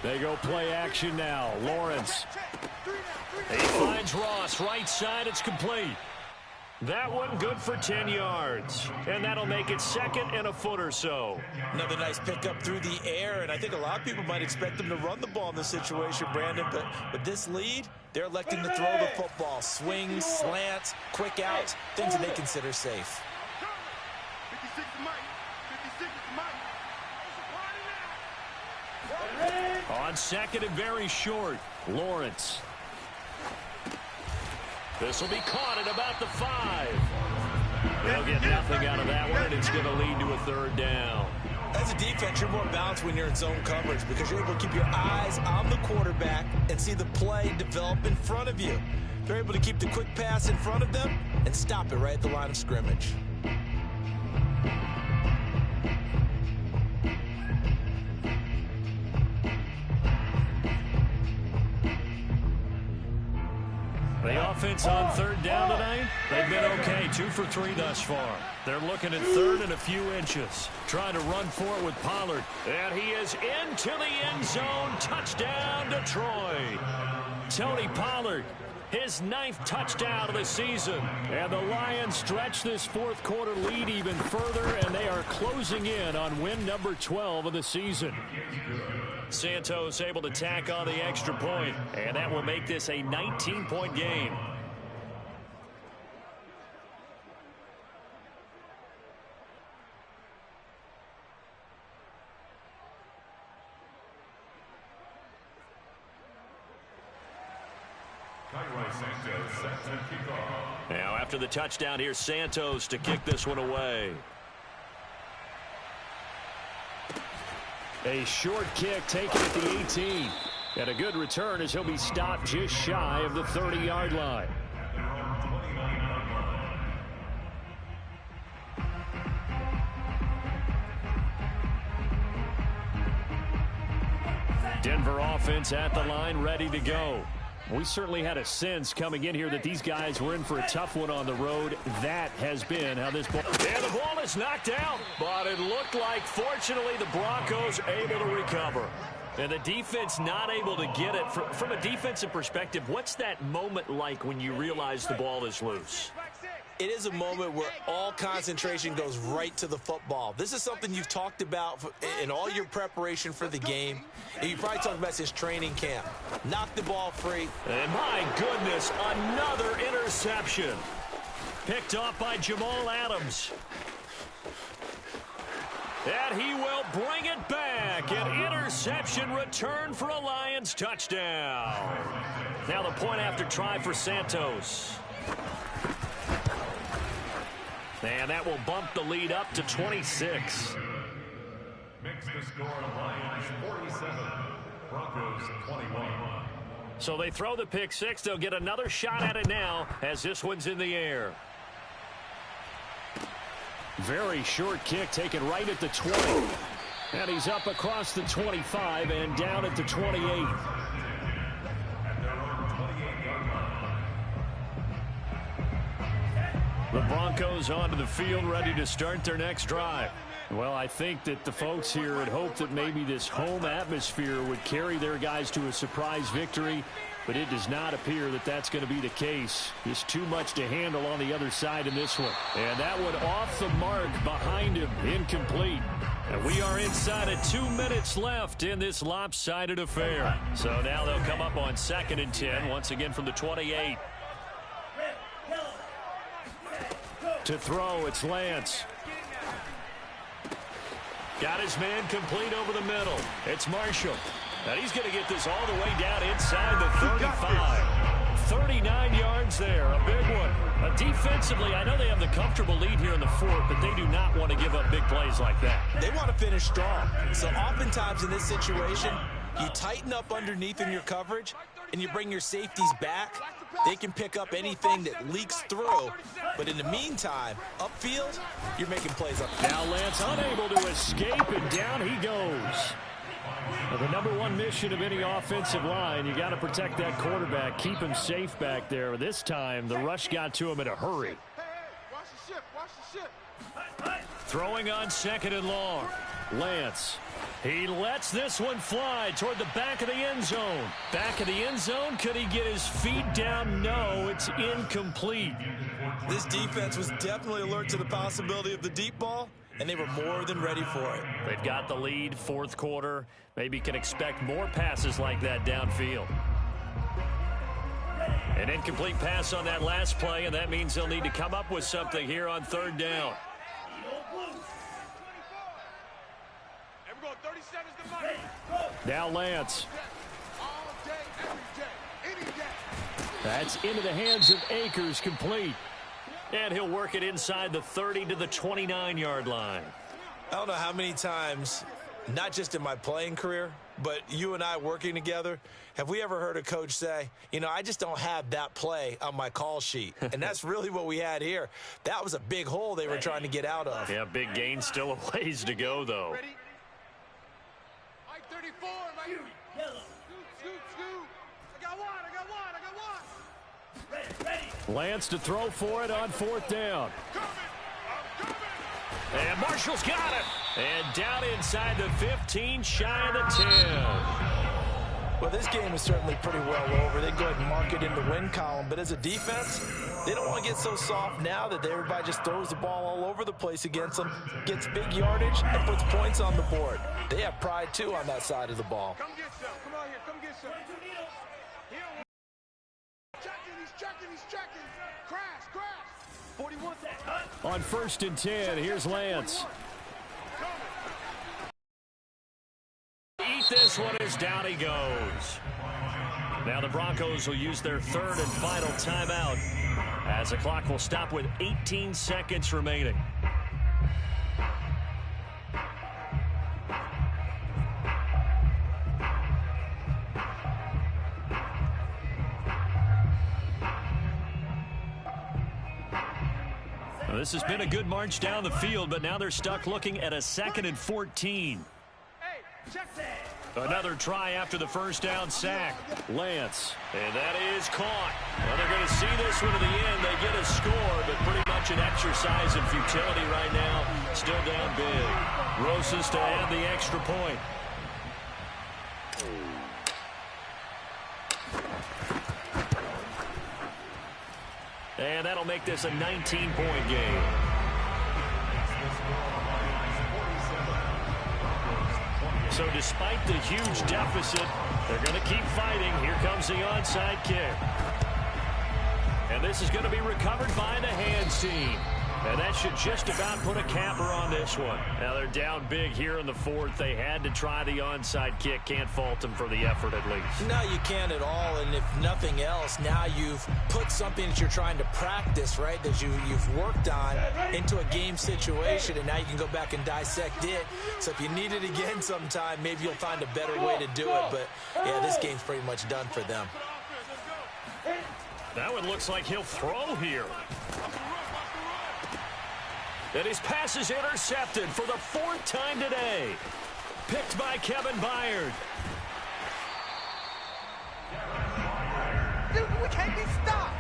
They go play action now. Lawrence. He finds Ross right side. It's complete. That one good for 10 yards. And that'll make it second and a foot or so.
Another nice pickup through the air, and I think a lot of people might expect them to run the ball in this situation, Brandon. But with this lead, they're electing to throw the football. Swings, slants, quick outs, things that they consider safe.
56 to Mike. 56 to Mike.
On second and very short, Lawrence. This will be caught at about the 5. They'll get nothing out of that one, and it's going to lead to a third down.
As a defense, you're more balanced when you're in zone coverage because you're able to keep your eyes on the quarterback and see the play develop in front of you. They're able to keep the quick pass in front of them and stop it right at the line of scrimmage.
The offense on third down tonight, they've been okay, 2 for 3 thus far. They're looking at third and a few inches. Trying to run for it with Pollard. And he is into the end zone. Touchdown, Detroit. Tony Pollard, his 9th touchdown of the season. And the Lions stretch this fourth quarter lead even further, and they are closing in on win number 12 of the season. Santos able to tack on the extra point, and that will make this a 19-point game. Now after the touchdown, here's Santos to kick this one away. A short kick taken at the 18. And a good return as he'll be stopped just shy of the 30-yard line. Denver offense at the line, ready to go. We certainly had a sense coming in here that these guys were in for a tough one on the road. That has been how this ball... And the ball is knocked out, but it looked like, fortunately, the Broncos able to recover. And the defense not able to get it. From a defensive perspective, what's that moment like when you realize the ball is loose?
It is a moment where all concentration goes right to the football. This is something you've talked about in all your preparation for the game. And you probably talked about since training camp. Knock the ball free.
And my goodness, another interception. Picked off by Jamal Adams. And he will bring it back. An interception return for a Lions touchdown. Now the point after try for Santos. And that will bump the lead up to 26.
Makes the score Lions 47, Broncos 21.
So they throw the pick six. They'll get another shot at it now as this one's in the air. Very short kick taken right at the 20. And he's up across the 25 and down at the 28. The Broncos onto the field, ready to start their next drive. Well, I think that the folks here had hoped that maybe this home atmosphere would carry their guys to a surprise victory, but it does not appear that that's going to be the case. Just too much to handle on the other side in this one. And that one off the mark behind him, incomplete. And we are inside of 2 minutes left in this lopsided affair. So now they'll come up on 2nd and 10, once again from the 28.
To throw, it's Lance. Got his man complete over the middle. It's Marshall. And he's going to get this all the way down inside the 35. 39 yards there, a big one. Defensively, I know they have the comfortable lead here in the fourth, but they do not want to give up big plays like that.
They want to finish strong. So oftentimes in this situation, you tighten up underneath in your coverage, and you bring your safeties back. They can pick up anything that leaks through. But in the meantime, upfield, you're making plays up.
Now Lance unable to escape, and down he goes. Now, the number one mission of any offensive line, you got to protect that quarterback, keep him safe back there. This time, the rush got to him in a hurry.
Watch the ship, watch the ship.
Throwing on 2nd and long. Lance. He lets this one fly toward the back of the end zone. Back of the end zone. Could he get his feet down? No, it's incomplete.
This defense was definitely alert to the possibility of the deep ball, and they were more than ready for it.
They've got the lead, fourth quarter. Maybe can expect more passes like that downfield. An incomplete pass on that last play, and that means they'll need to come up with something here on 3rd down.
And we're going 37 is the money.
Now Lance.
All day, every day, any day.
That's into the hands of Akers, complete. And he'll work it inside the 30 to the 29-yard line.
I don't know how many times, not just in my playing career, but you and I working together, have we ever heard a coach say, you know, I just don't have that play on my call sheet. And that's really what we had here. That was a big hole they were trying to get out of.
Yeah, big gain, still a ways to go, though.
Ready? Mike 34, Mike. Scoot, scoot, scoot. I got one.
Lance to throw for it on 4th down. And Marshall's got it. And down inside the 15, shy of the 10.
Well, this game is certainly pretty well over. They go ahead and mark it in the win column. But as a defense, they don't want to get so soft now that everybody just throws the ball all over the place against them, gets big yardage, and puts points on the board. They have pride, too, on that side of the ball.
Come get some. Come on here. Come get some. He's checking. Crash. 41.
On 1st and 10, here's Lance. Eat this one as down he goes. Now the Broncos will use their 3rd and final timeout as the clock will stop with 18 seconds remaining. Well, this has been a good march down the field, but now they're stuck looking at a 2nd and 14.
Hey, check that.
Another try after the first down sack. Lance. And that is caught. Well, they're going to see this one to the end. They get a score, but pretty much an exercise in futility right now. Still down big. Rosas to add the extra point. And that'll make this a 19-point game. So despite the huge deficit, they're going to keep fighting. Here comes the onside kick. And this is going to be recovered by the hands team. And that should just about put a capper on this one. Now they're down big here in the 4th. They had to try the onside kick. Can't fault them for the effort at least.
No, you can't at all. And if nothing else, now you've put something that you're trying to practice, right, that you've worked on into a game situation, and now you can go back and dissect it. So if you need it again sometime, maybe you'll find a better way to do it. But, yeah, this game's pretty much done for them.
That one looks like he'll throw here. And his pass is intercepted for the 4th time today. Picked by Kevin Byard.
Dude, we can't be stopped.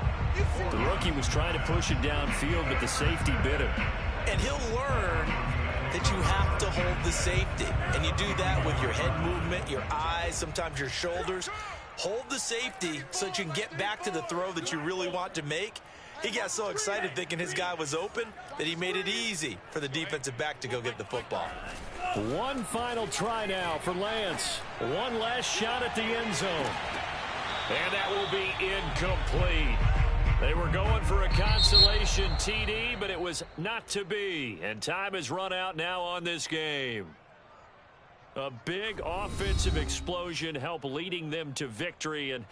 The rookie was trying to push it downfield, but the safety bit him.
And he'll learn that you have to hold the safety. And you do that with your head movement, your eyes, sometimes your shoulders. Hold the safety so that you can get back to the throw that you really want to make. He got so excited thinking his guy was open that he made it easy for the defensive back to go get the football.
One final try now for Lance. One last shot at the end zone. And that will be incomplete.
They were going for a consolation TD, but it was not to be. And time has run out now on this game. A big offensive explosion helped leading them to victory. And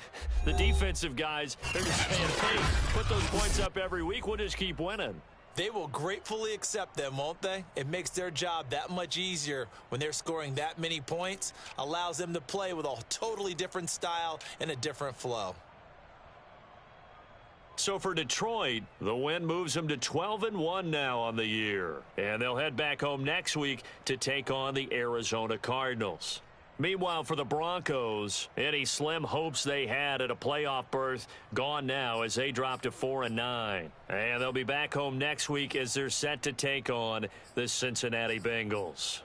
the defensive guys, they're just saying, hey, put those points up every week. We'll just keep winning.
They will gratefully accept them, won't they? It makes their job that much easier when they're scoring that many points. Allows them to play with a totally different style and a different flow.
So for Detroit, the win moves them to 12-1 now on the year. And they'll head back home next week to take on the Arizona Cardinals. Meanwhile, for the Broncos, any slim hopes they had at a playoff berth gone now as they drop to 4-9. And they'll be back home next week as they're set to take on the Cincinnati Bengals.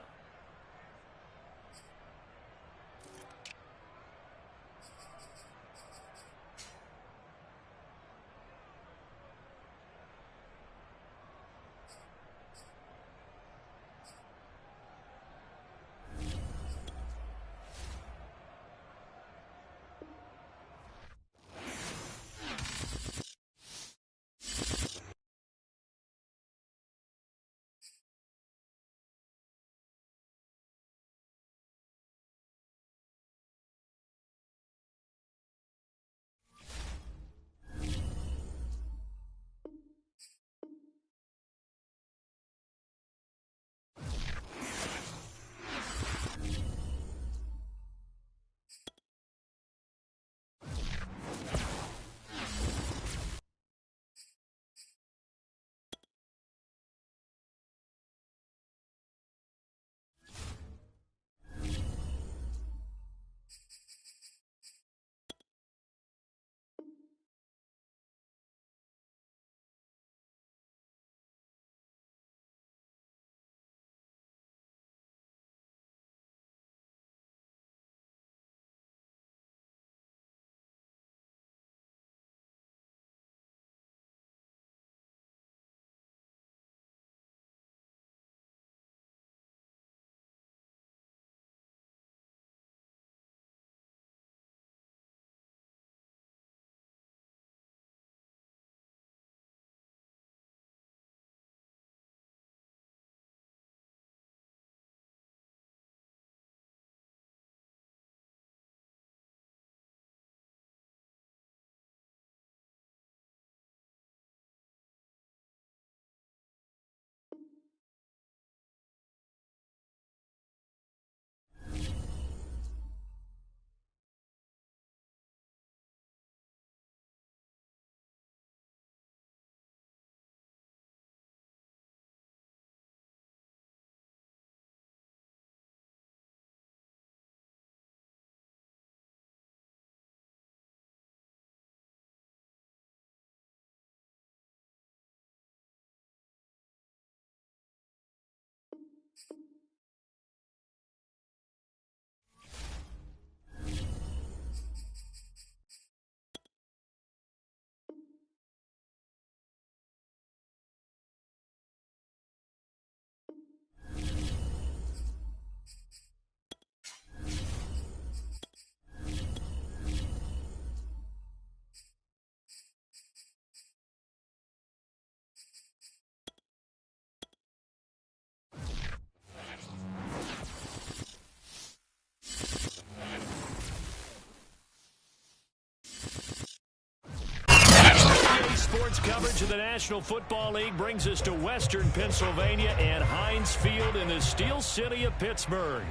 Sports coverage of the National Football League brings us to Western Pennsylvania and Heinz Field in the Steel City of Pittsburgh.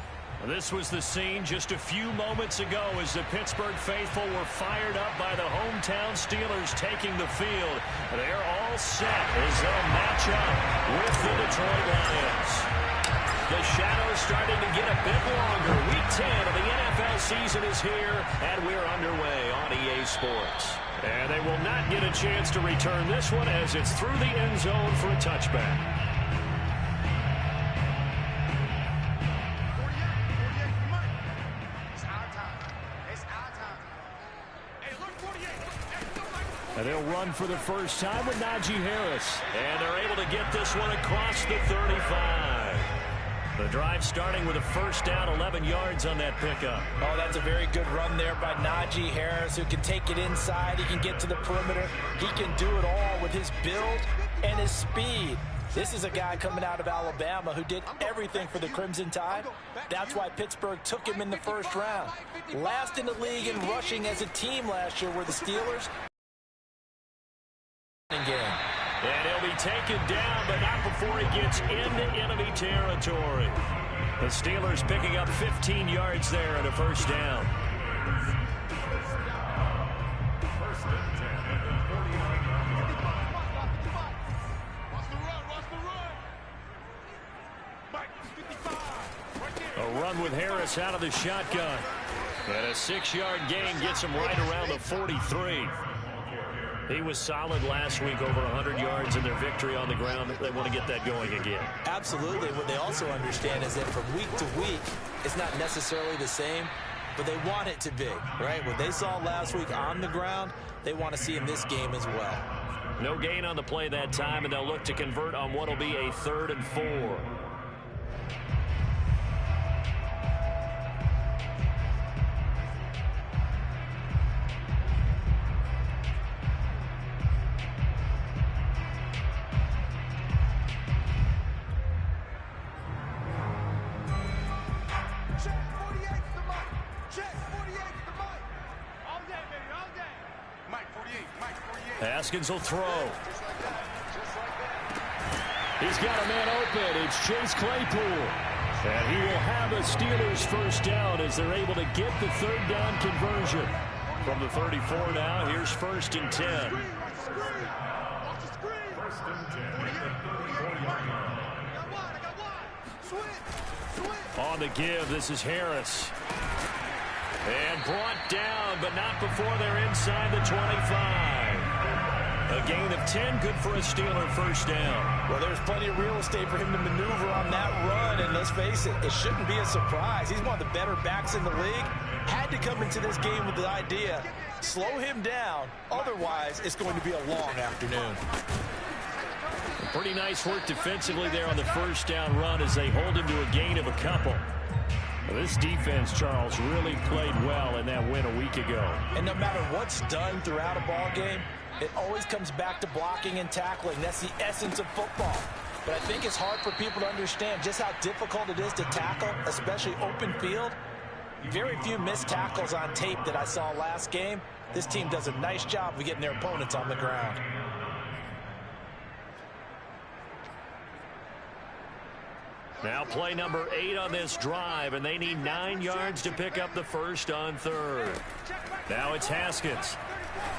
This was the scene just a few moments ago as the Pittsburgh faithful were fired up by the hometown Steelers taking the field. They're all set as they'll match up with the Detroit Lions. The shadow's starting to get a bit longer. Week 10 of the NFL season is here, and we're underway on EA Sports. And they will not get a chance to return this one as it's through the end zone for a touchback.
48, it's our time. It's our time. Hey, look, 48.
And they'll run for the first time with Najee Harris. And they're able to get this one across the 35. The drive starting with a first down, 11 yards on that pickup.
Oh, that's a very good run there by Najee Harris, who can take it inside. He can get to the perimeter. He can do it all with his build and his speed. This is a guy coming out of Alabama who did everything for the Crimson Tide. That's why Pittsburgh took him in the first round. Last in the league in rushing as a team last year were the Steelers. Game.
And he'll be taken down, but not before he gets into enemy territory. The Steelers picking up 15 yards there and a first down.
First and 10 at the 49-yard line.
A run with Harris out of the shotgun. And a 6-yard gain gets him right around the 43. He was solid last week, over 100 yards in their victory on the ground. They want to get that going again.
Absolutely. What they also understand is that from week to week, it's not necessarily the same, but they want it to be, right? What they saw last week on the ground, they want to see in this game as well.
No gain on the play that time, and they'll look to convert on what will be a 3rd and 4. Haskins will throw. He's got a man open. It's Chase Claypool. And he will have a Steelers first down as they're able to get the 3rd down conversion. From the 34 now, here's 1st and 10.
First and 10 at the 34-yard line.
On the give, this is Harris. And brought down, but not before they're inside the 25. A gain of 10, good for a Steeler first down.
Well, there's plenty of real estate for him to maneuver on that run, and let's face it, it shouldn't be a surprise. He's one of the better backs in the league. Had to come into this game with the idea, slow him down, otherwise it's going to be a long afternoon.
Pretty nice work defensively there on the first down run as they hold him to a gain of a couple. Well, this defense, Charles, really played well in that win a week ago.
And no matter what's done throughout a ball game, it always comes back to blocking and tackling. That's the essence of football. But I think it's hard for people to understand just how difficult it is to tackle, especially open field. Very few missed tackles on tape that I saw last game. This team does a nice job of getting their opponents on the ground.
Now play number 8 on this drive, and they need 9 yards to pick up the first on 3rd. Now it's Haskins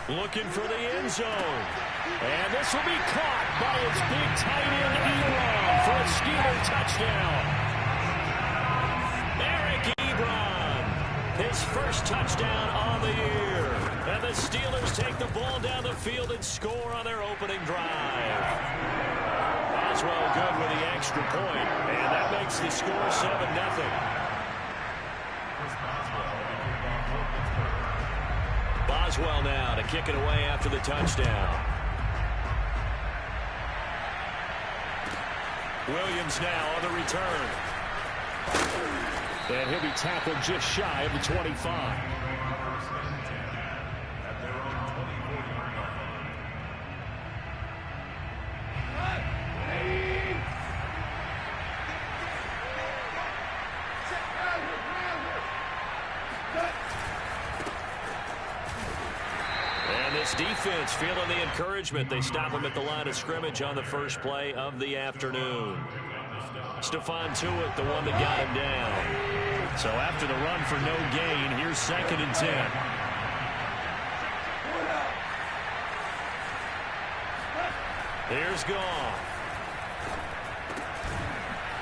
looking for the end zone. And this will be caught by its big tight end, Ebron, for a Steeler touchdown. Eric Ebron, his first touchdown on the year. And the Steelers take the ball down the field and score on their opening drive. Boswell good with the extra point, and that makes the score 7-0. Boswell now to kick it away after the touchdown. Williams now on the return. And he'll be tackled just shy of the 25. Defense feeling the encouragement. They stop him at the line of scrimmage on the first play of the afternoon. Stephon Tuitt, the one that got him down. So after the run for no gain, here's 2nd and 10. Here's Goff.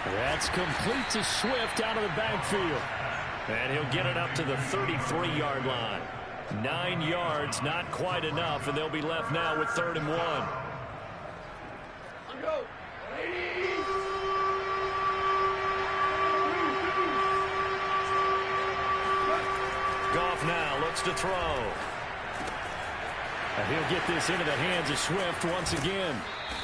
That's complete to Swift out of the backfield. And he'll get it up to the 33-yard line. 9 yards, not quite enough, and they'll be left now with 3rd and 1. Goff now looks to throw. And he'll get this into the hands of Swift once again.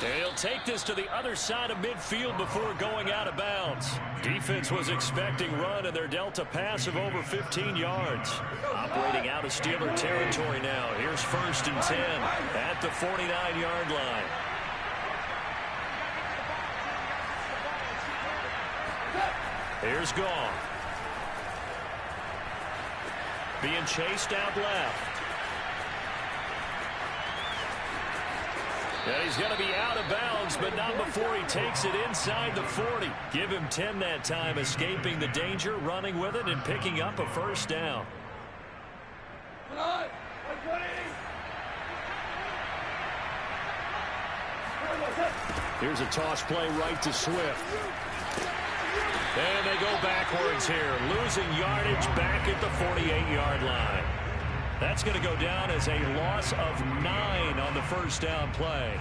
And he'll take this to the other side of midfield before going out of bounds. Defense was expecting run, and they're dealt a pass of over 15 yards. Operating out of Steeler territory now. Here's 1st and 10 at the 49-yard line. Here's Goff. Being chased out left. And he's going to be out of bounds, but not before he takes it inside the 40. Give him 10 that time, escaping the danger, running with it, and picking up a 1st down.
Here's a toss play right to Swift.
And they go backwards here, losing yardage back at the 48-yard line. That's going to go down as a loss of 9 on the 1st down play.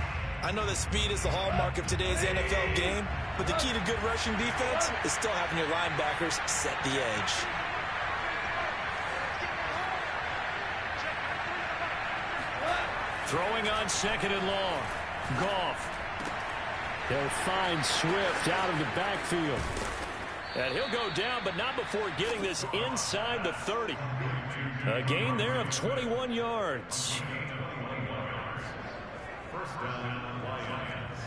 I know that speed is the hallmark of today's NFL game, but the key to good rushing defense is still having your linebackers set the edge.
Throwing on 2nd and long. Goff.
He'll find Swift out of the backfield.
And he'll go down, but not before getting this inside the 30. A gain there of 21 yards.
1st down, Lions.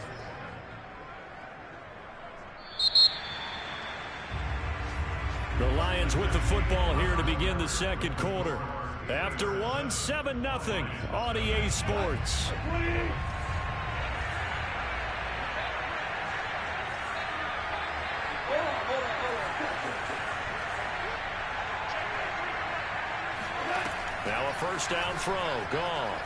The Lions with the football here to begin the 2nd quarter. After one, 7-0 on EA Sports. Now a 1st down throw. Gone.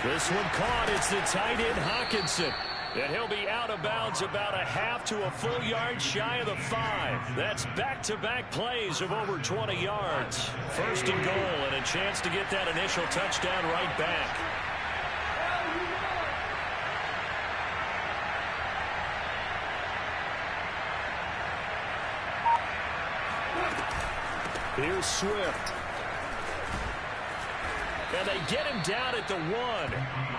This one caught. It's the tight end Hockenson. And he'll be out of bounds about a half to a full yard shy of the 5. That's back-to-back plays of over 20 yards. 1st and goal, and a chance to get that initial touchdown right back.
Here's Swift.
And they get him down at the 1.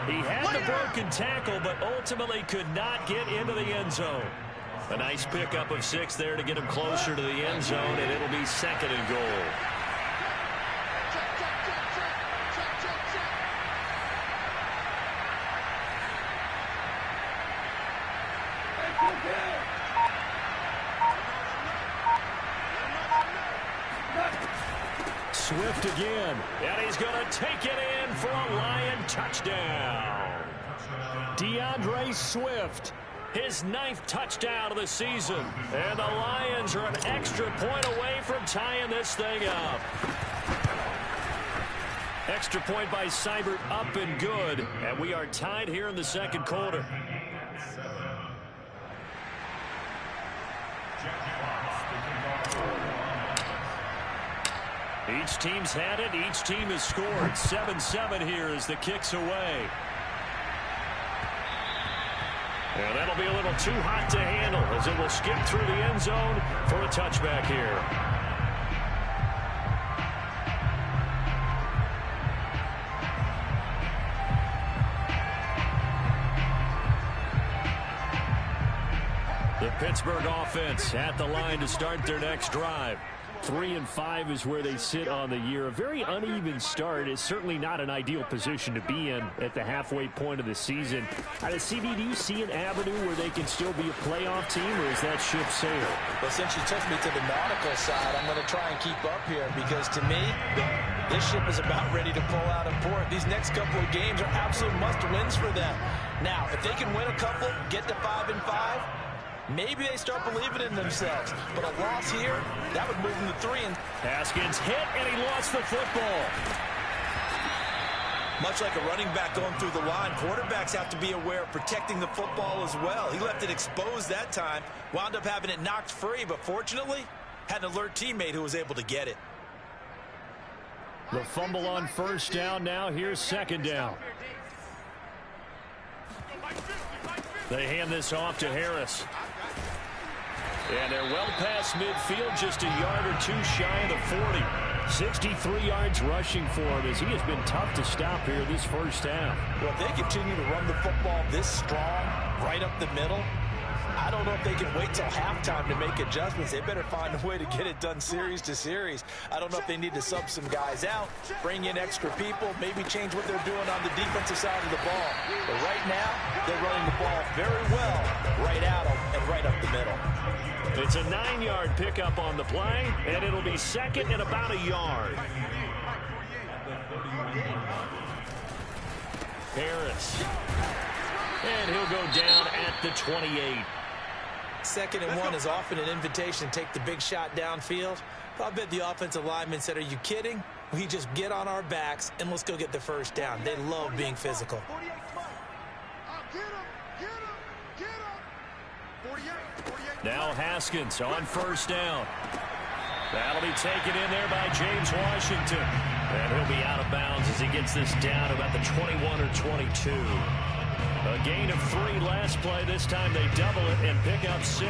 He had the broken tackle, but ultimately could not get into the end zone. A nice pickup of 6 there to get him closer to the end zone, and it'll be 2nd and goal. Swift again, and he's going to take it in for a Lion touchdown. DeAndre Swift, his 9th touchdown of the season, and the Lions are an extra point away from tying this thing up. Extra point by Seibert, up and good, and we are tied here in the 2nd quarter. Each team's had it. Each team has scored. 7-7 here as the kick's away. And that'll be a little too hot to handle as it will skip through the end zone for a touchback here. The Pittsburgh offense at the line to start their next drive.
3-5 is where they sit on the year. A very uneven start is certainly not an ideal position to be in at the halfway point of the season. Out of CD, do you see an avenue where they can still be a playoff team, or is that ship sailed?
Well, since you took me to the nautical side, I'm going to try and keep up here because, to me, this ship is about ready to pull out of port. These next couple of games are absolute must-wins for them. Now, if they can win a couple, get to 5-5, maybe they start believing in themselves. But a loss here, that would move them to 3.
Haskins hit, and he lost the football.
Much like a running back going through the line, quarterbacks have to be aware of protecting the football as well. He left it exposed that time, wound up having it knocked free, but fortunately, had an alert teammate who was able to get it.
The fumble on 1st down now. Here's 2nd down.
They hand this off to Harris. And they're well past midfield, just a yard or two shy of the 40.
63 yards rushing for him as he has been tough to stop here this 1st half.
Well, if they continue to run the football this strong, right up the middle, I don't know if they can wait till halftime to make adjustments. They better find a way to get it done series to series. I don't know if they need to sub some guys out, bring in extra people, maybe change what they're doing on the defensive side of the ball. But right now, they're running the ball very well right at them and right up the middle.
It's a 9-yard pickup on the play, and it'll be second and about a yard. Harris. And he'll go down at the 28.
2nd and 1 is often an invitation to take the big shot downfield. But I bet the offensive lineman said, are you kidding? We just get on our backs and let's go get the first down. They love being physical.
Now Haskins on first down. That'll be taken in there by James Washington. And he'll be out of bounds as he gets this down about the 21 or 22. A gain of 3 last play. This time they double it and pick up 6.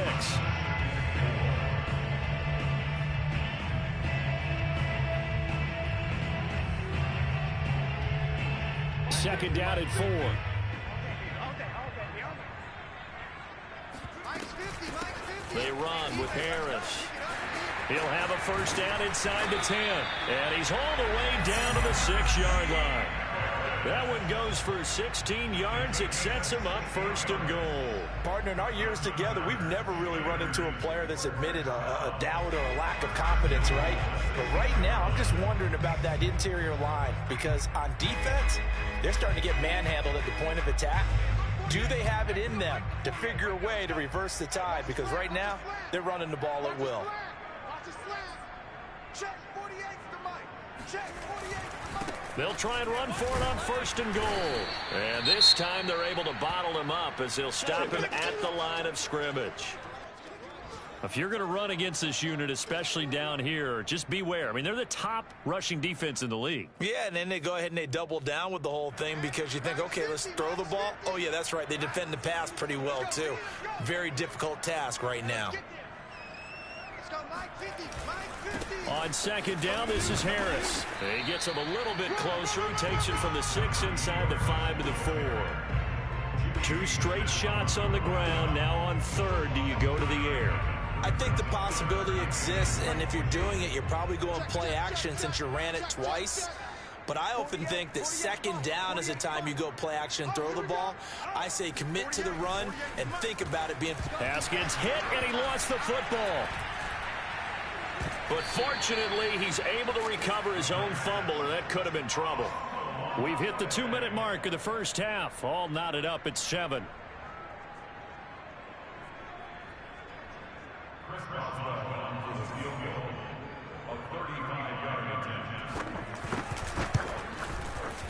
Second down at 4. They run with Harris. He'll have a first down inside the 10. And he's hauled away down to the 6-yard line. That one goes for 16 yards. It sets him up first and goal.
Partner, in our years together, we've never really run into a player that's admitted a doubt or a lack of confidence, right? But right now, I'm just wondering about that interior line because on defense, they're starting to get manhandled at the point of attack. Do they have it in them to figure a way to reverse the tide? Because right now, they're running the ball at will.
They'll try and run for it on first and goal. And this time they're able to bottle him up as they'll stop him at the line of scrimmage. If you're going to run against this unit, especially down here, just beware. I mean, they're the top rushing defense in the league.
Yeah, and then they go ahead and they double down with the whole thing because you think, okay, let's throw the ball. Oh, yeah, that's right. They defend the pass pretty well, too. Very difficult task right now.
On second down, this is Harris. He gets him a little bit closer. He takes it from the 6 inside the 5 to the 4. 2 straight shots on the ground. Now on third, do you go to the air?
I think the possibility exists, and if you're doing it, you're probably going play action since you ran it twice. But I often think that second down is the time you go play action and throw the ball. I say commit to the run and think about it being...
Haskins hit, and he lost the football. But fortunately, he's able to recover his own fumble, or that could have been trouble. We've hit the 2-minute mark of the first half. All knotted up at 7.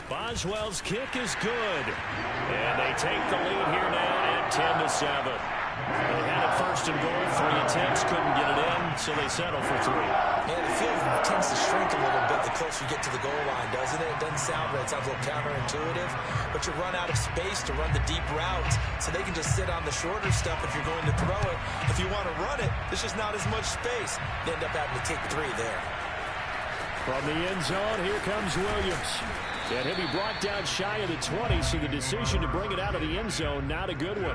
Boswell's kick is good. And they take the lead here now at 10-7. They had it first and goal, 3 attempts, couldn't get it in, so they settle for 3.
Yeah, the field tends to shrink a little bit the closer you get to the goal line, doesn't it? It doesn't sound right. It sounds a little counterintuitive, but you run out of space to run the deep routes, so they can just sit on the shorter stuff if you're going to throw it. If you want to run it, there's just not as much space. They end up having to take 3 there.
From the end zone, here comes Williams. And he'll be brought down shy of the 20, so the decision to bring it out of the end zone, not a good one.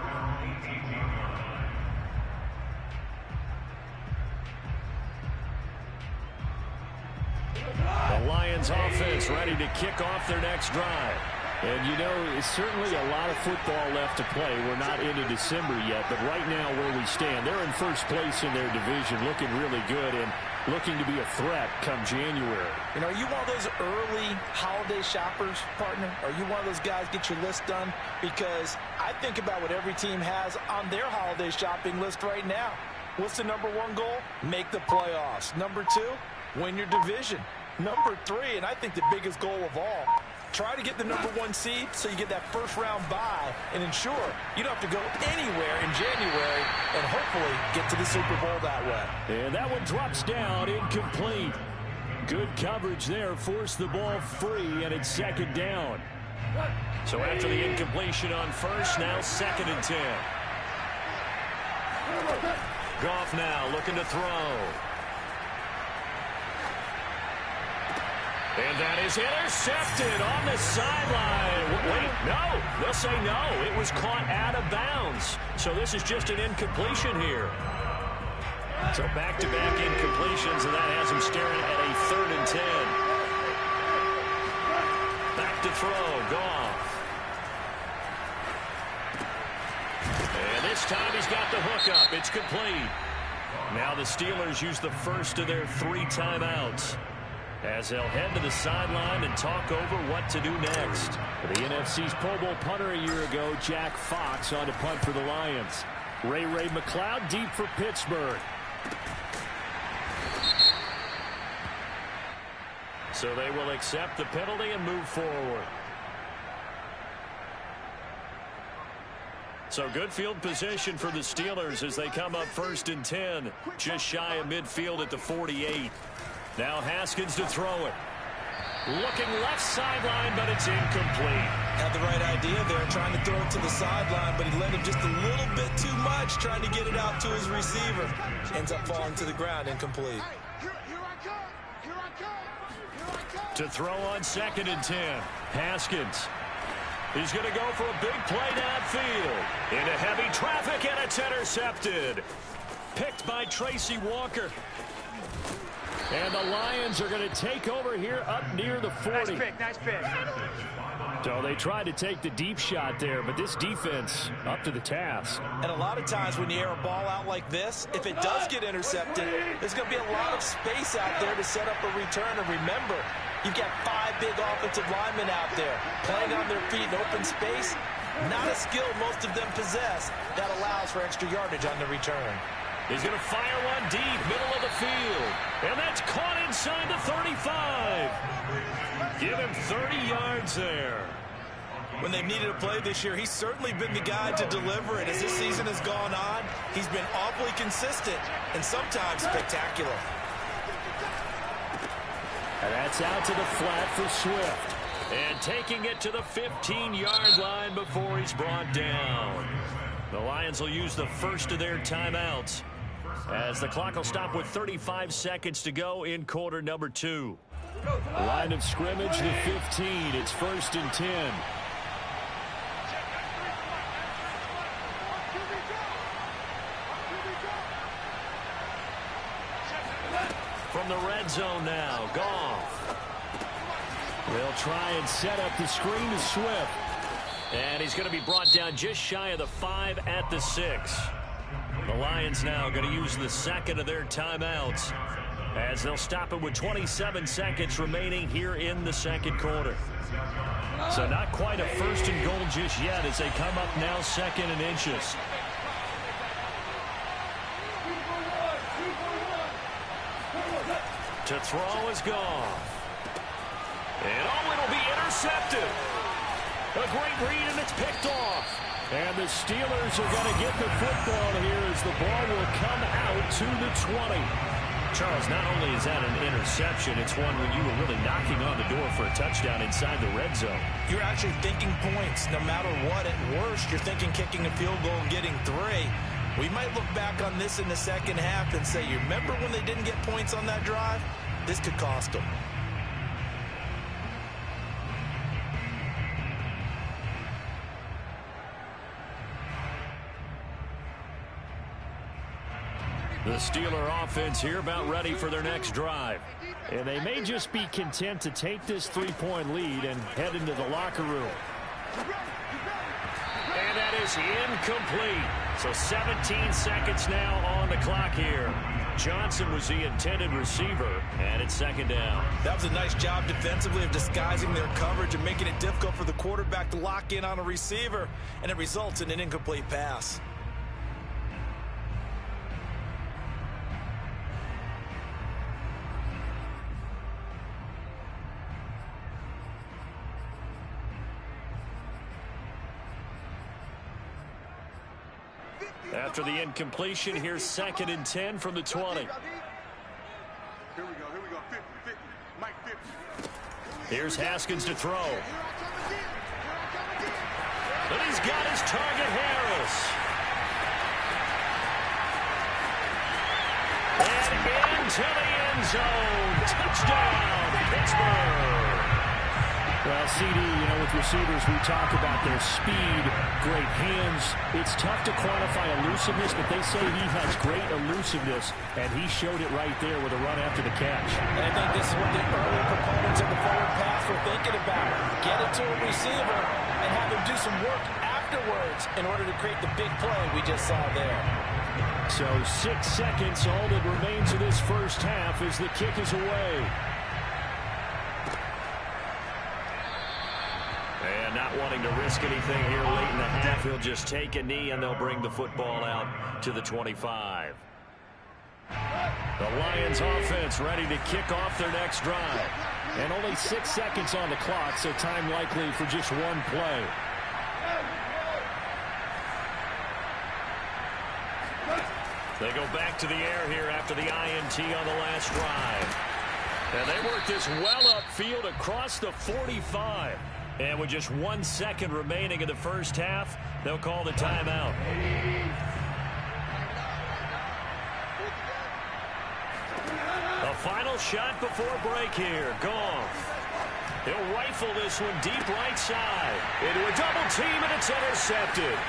The Lions offense ready to kick off their next drive. And, you know, it's certainly a lot of football left to play. We're not into December yet, but right now where we stand, they're in first place in their division, looking really good and looking to be a threat come January.
You know, are you one of those early holiday shoppers, partner? Are you one of those guys get your list done? Because I think about what every team has on their holiday shopping list right now. What's the number 1 goal? Make the playoffs. Number 2, win your division. Number 3, and I think the biggest goal of all, try to get the number 1 seed so you get that first-round bye and ensure you don't have to go anywhere in January and hopefully get to the Super Bowl that way.
And that one drops down, incomplete. Good coverage there, forced the ball free, and it's second down.
So after the incompletion on first, now 2nd and 10. Goff now looking to throw. And that is intercepted on the sideline. Wait, no. They'll say no. It was caught out of bounds. So this is just an incompletion here. So back-to-back incompletions, and that has him staring at a 3rd and 10. Back to throw. Goff. And this time he's got the hook up. It's complete. Now the Steelers use the first of their 3 timeouts, as they'll head to the sideline and talk over what to do next.
The NFC's Pro Bowl punter a year ago, Jack Fox, on to punt for the Lions. Ray McCloud deep for Pittsburgh.
So they will accept the penalty and move forward. So good field position for the Steelers as they come up 1st and 10. Just shy of midfield at the 48. Now Haskins to throw it. Looking left sideline, but it's incomplete.
Had the right idea there, trying to throw it to the sideline, but he led him just a little bit too much, trying to get it out to his receiver. Ends up falling to the ground, incomplete.
To throw on 2nd and 10. Haskins. He's going to go for a big play downfield. Into heavy traffic, and it's intercepted. Picked by Tracy Walker.
And the Lions are going to take over here up near the 40.
Nice pick.
So they tried to take the deep shot there, but this defense up to the task.
And a lot of times when you air a ball out like this, if it does get intercepted, there's going to be a lot of space out there to set up a return. And remember, you've got 5 big offensive linemen out there playing on their feet in open space. Not a skill most of them possess that allows for extra yardage on the return.
He's going to fire one deep, middle of the field. And that's caught inside the 35. Give him 30 yards there.
When they've needed a play this year, he's certainly been the guy to deliver it. As this season has gone on, he's been awfully consistent and sometimes spectacular.
And that's out to the flat for Swift.
And taking it to the 15-yard line before he's brought down. The Lions will use the first of their timeouts, as the clock will stop with 35 seconds to go in quarter number 2.
Line of scrimmage, the 15. It's 1st and 10.
From the red zone now, Goff.
They'll try and set up the screen to Swift.
And he's going to be brought down just shy of the 5 at the 6. The Lions now going to use the second of their timeouts, as they'll stop it with 27 seconds remaining here in the second quarter. So not quite a 1st and goal just yet as they come up now 2nd and inches. To throw is Goff. And it'll be intercepted. A great read, and it's picked off.
And the Steelers are going to get the football here as the ball will come out to the 20.
Charles, not only is that an interception, it's one when you were really knocking on the door for a touchdown inside the red zone.
You're actually thinking points no matter what. At worst, you're thinking kicking a field goal and getting 3. We might look back on this in the second half and say, you remember when they didn't get points on that drive? This could cost them.
The Steeler offense here about ready for their next drive.
And they may just be content to take this 3-point lead and head into the locker room.
And that is incomplete. So 17 seconds now on the clock here. Johnson was the intended receiver, and it's 2nd down.
That was a nice job defensively of disguising their coverage and making it difficult for the quarterback to lock in on a receiver, and it results in an incomplete pass.
After the incompletion, here's 2nd and 10 from the 20.
Here we go. 50, 50. Mike, 50.
Here's Haskins to throw. And he's got his target, Harris. And into the end zone. Touchdown, Pittsburgh.
Well, CD, with receivers, we talk about their speed, great hands. It's tough to quantify elusiveness, but they say he has great elusiveness, and he showed it right there with a run after the catch.
And I think this is what the early proponents of the forward pass were thinking about. Get it to a receiver and have him do some work afterwards in order to create the big play we just saw there.
So 6 seconds, all that remains of this first half as the kick is away.
And not wanting to risk anything here late in the half, he'll just take a knee and they'll bring the football out to the 25. The Lions offense ready to kick off their next drive.
And only 6 seconds on the clock, so time likely for just one play.
They go back to the air here after the INT on the last drive. And they work this well upfield across the 45. And with just 1 second remaining in the first half, they'll call the timeout. A final shot before break here. Goff. He'll rifle this one deep right side. Into a double team, and it's intercepted.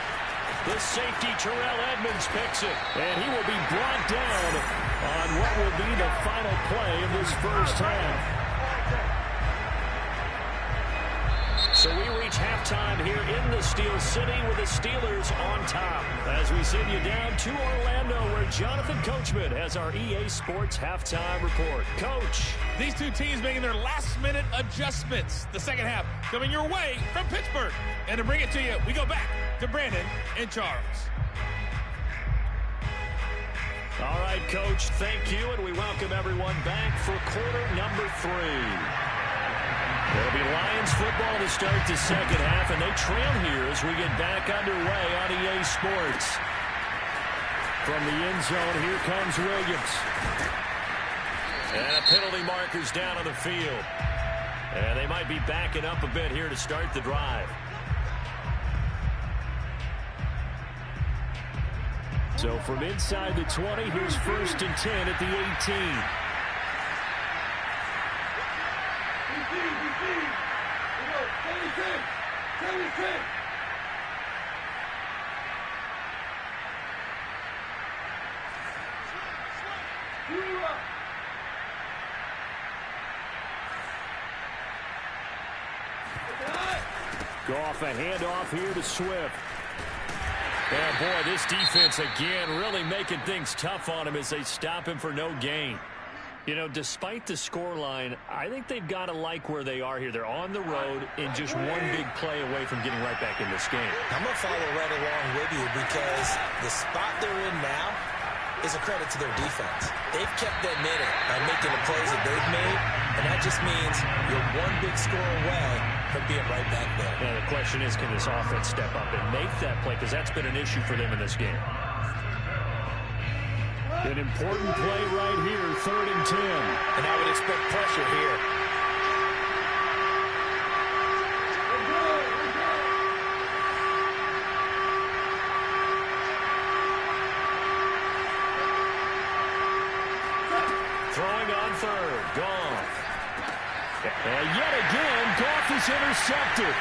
The safety, Terrell Edmonds, picks it.
And he will be brought down on what will be the final play of this first half.
So we reach halftime here in the Steel City with the Steelers on top. As we send you down to Orlando, where Jonathan Coachman has our EA Sports halftime report. Coach.
These two teams making their last-minute adjustments. The second half coming your way from Pittsburgh. And to bring it to you, we go back to Brandon and Charles.
All right, Coach, thank you, and we welcome everyone back for quarter number 3. It'll be Lions football to start the second half, and they trail here as we get back underway on EA Sports.
From the end zone, here comes Williams.
And a penalty marker's down on the field. And they might be backing up a bit here to start the drive.
So from inside the 20, here's 1st and 10 at the 18. Goff, a handoff here to Swift.
And boy, this defense again really making things tough on him as they stop him for no gain. Despite the scoreline, I think they've got to like where they are here. They're on the road and just one big play away from getting right back in this game.
I'm going to follow right along with you because the spot they're in now is a credit to their defense. They've kept them in it by making the plays that they've made, and that just means you're one big score away from being right back there.
Now the question is, can this offense step up and make that play? Because that's been an issue for them in this game. An important play right here, 3rd and 10.
And I would expect pressure here.
Throwing on 3rd, Goff.
And yet again, Goff is intercepted.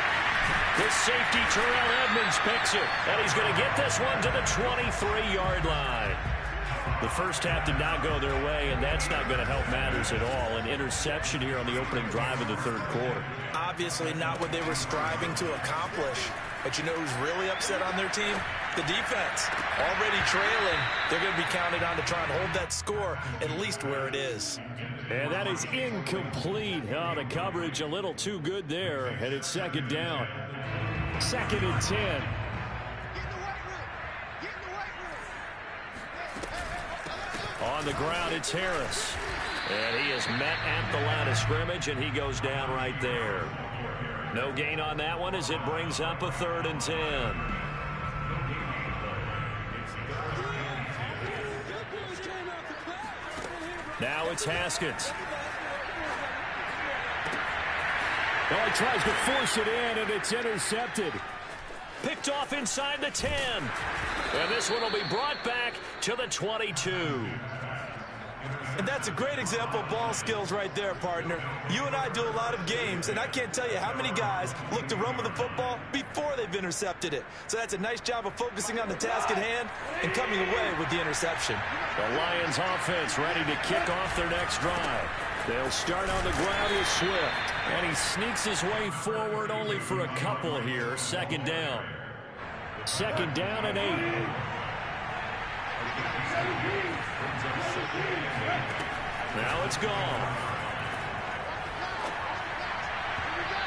The safety, Terrell Edmonds, picks it. And he's going to get this one to the 23-yard line. The first half did not go their way, and that's not going to help matters at all. An interception here on the opening drive of the 3rd quarter.
Obviously not what they were striving to accomplish. But you know who's really upset on their team? The defense. Already trailing. They're going to be counted on to try and hold that score at least where it is.
And that is incomplete. Oh, the coverage a little too good there, and it's 2nd down. 2nd and 10.
On the ground, it's Harris. And he is met at the line of scrimmage, and he goes down right there. No gain on that one as it brings up a 3rd and 10. Now it's Haskins.
Oh, he tries to force it in, and it's intercepted.
Picked off inside the 10. And this one will be brought back to the 22.
And that's a great example of ball skills right there, partner. You and I do a lot of games, and I can't tell you how many guys look to run with the football before they've intercepted it. So that's a nice job of focusing on the task at hand and coming away with the interception.
The Lions offense ready to kick off their next drive. They'll start on the ground with Swift. And he sneaks his way forward only for a couple here. Second down. Second down and 8. Now it's gone.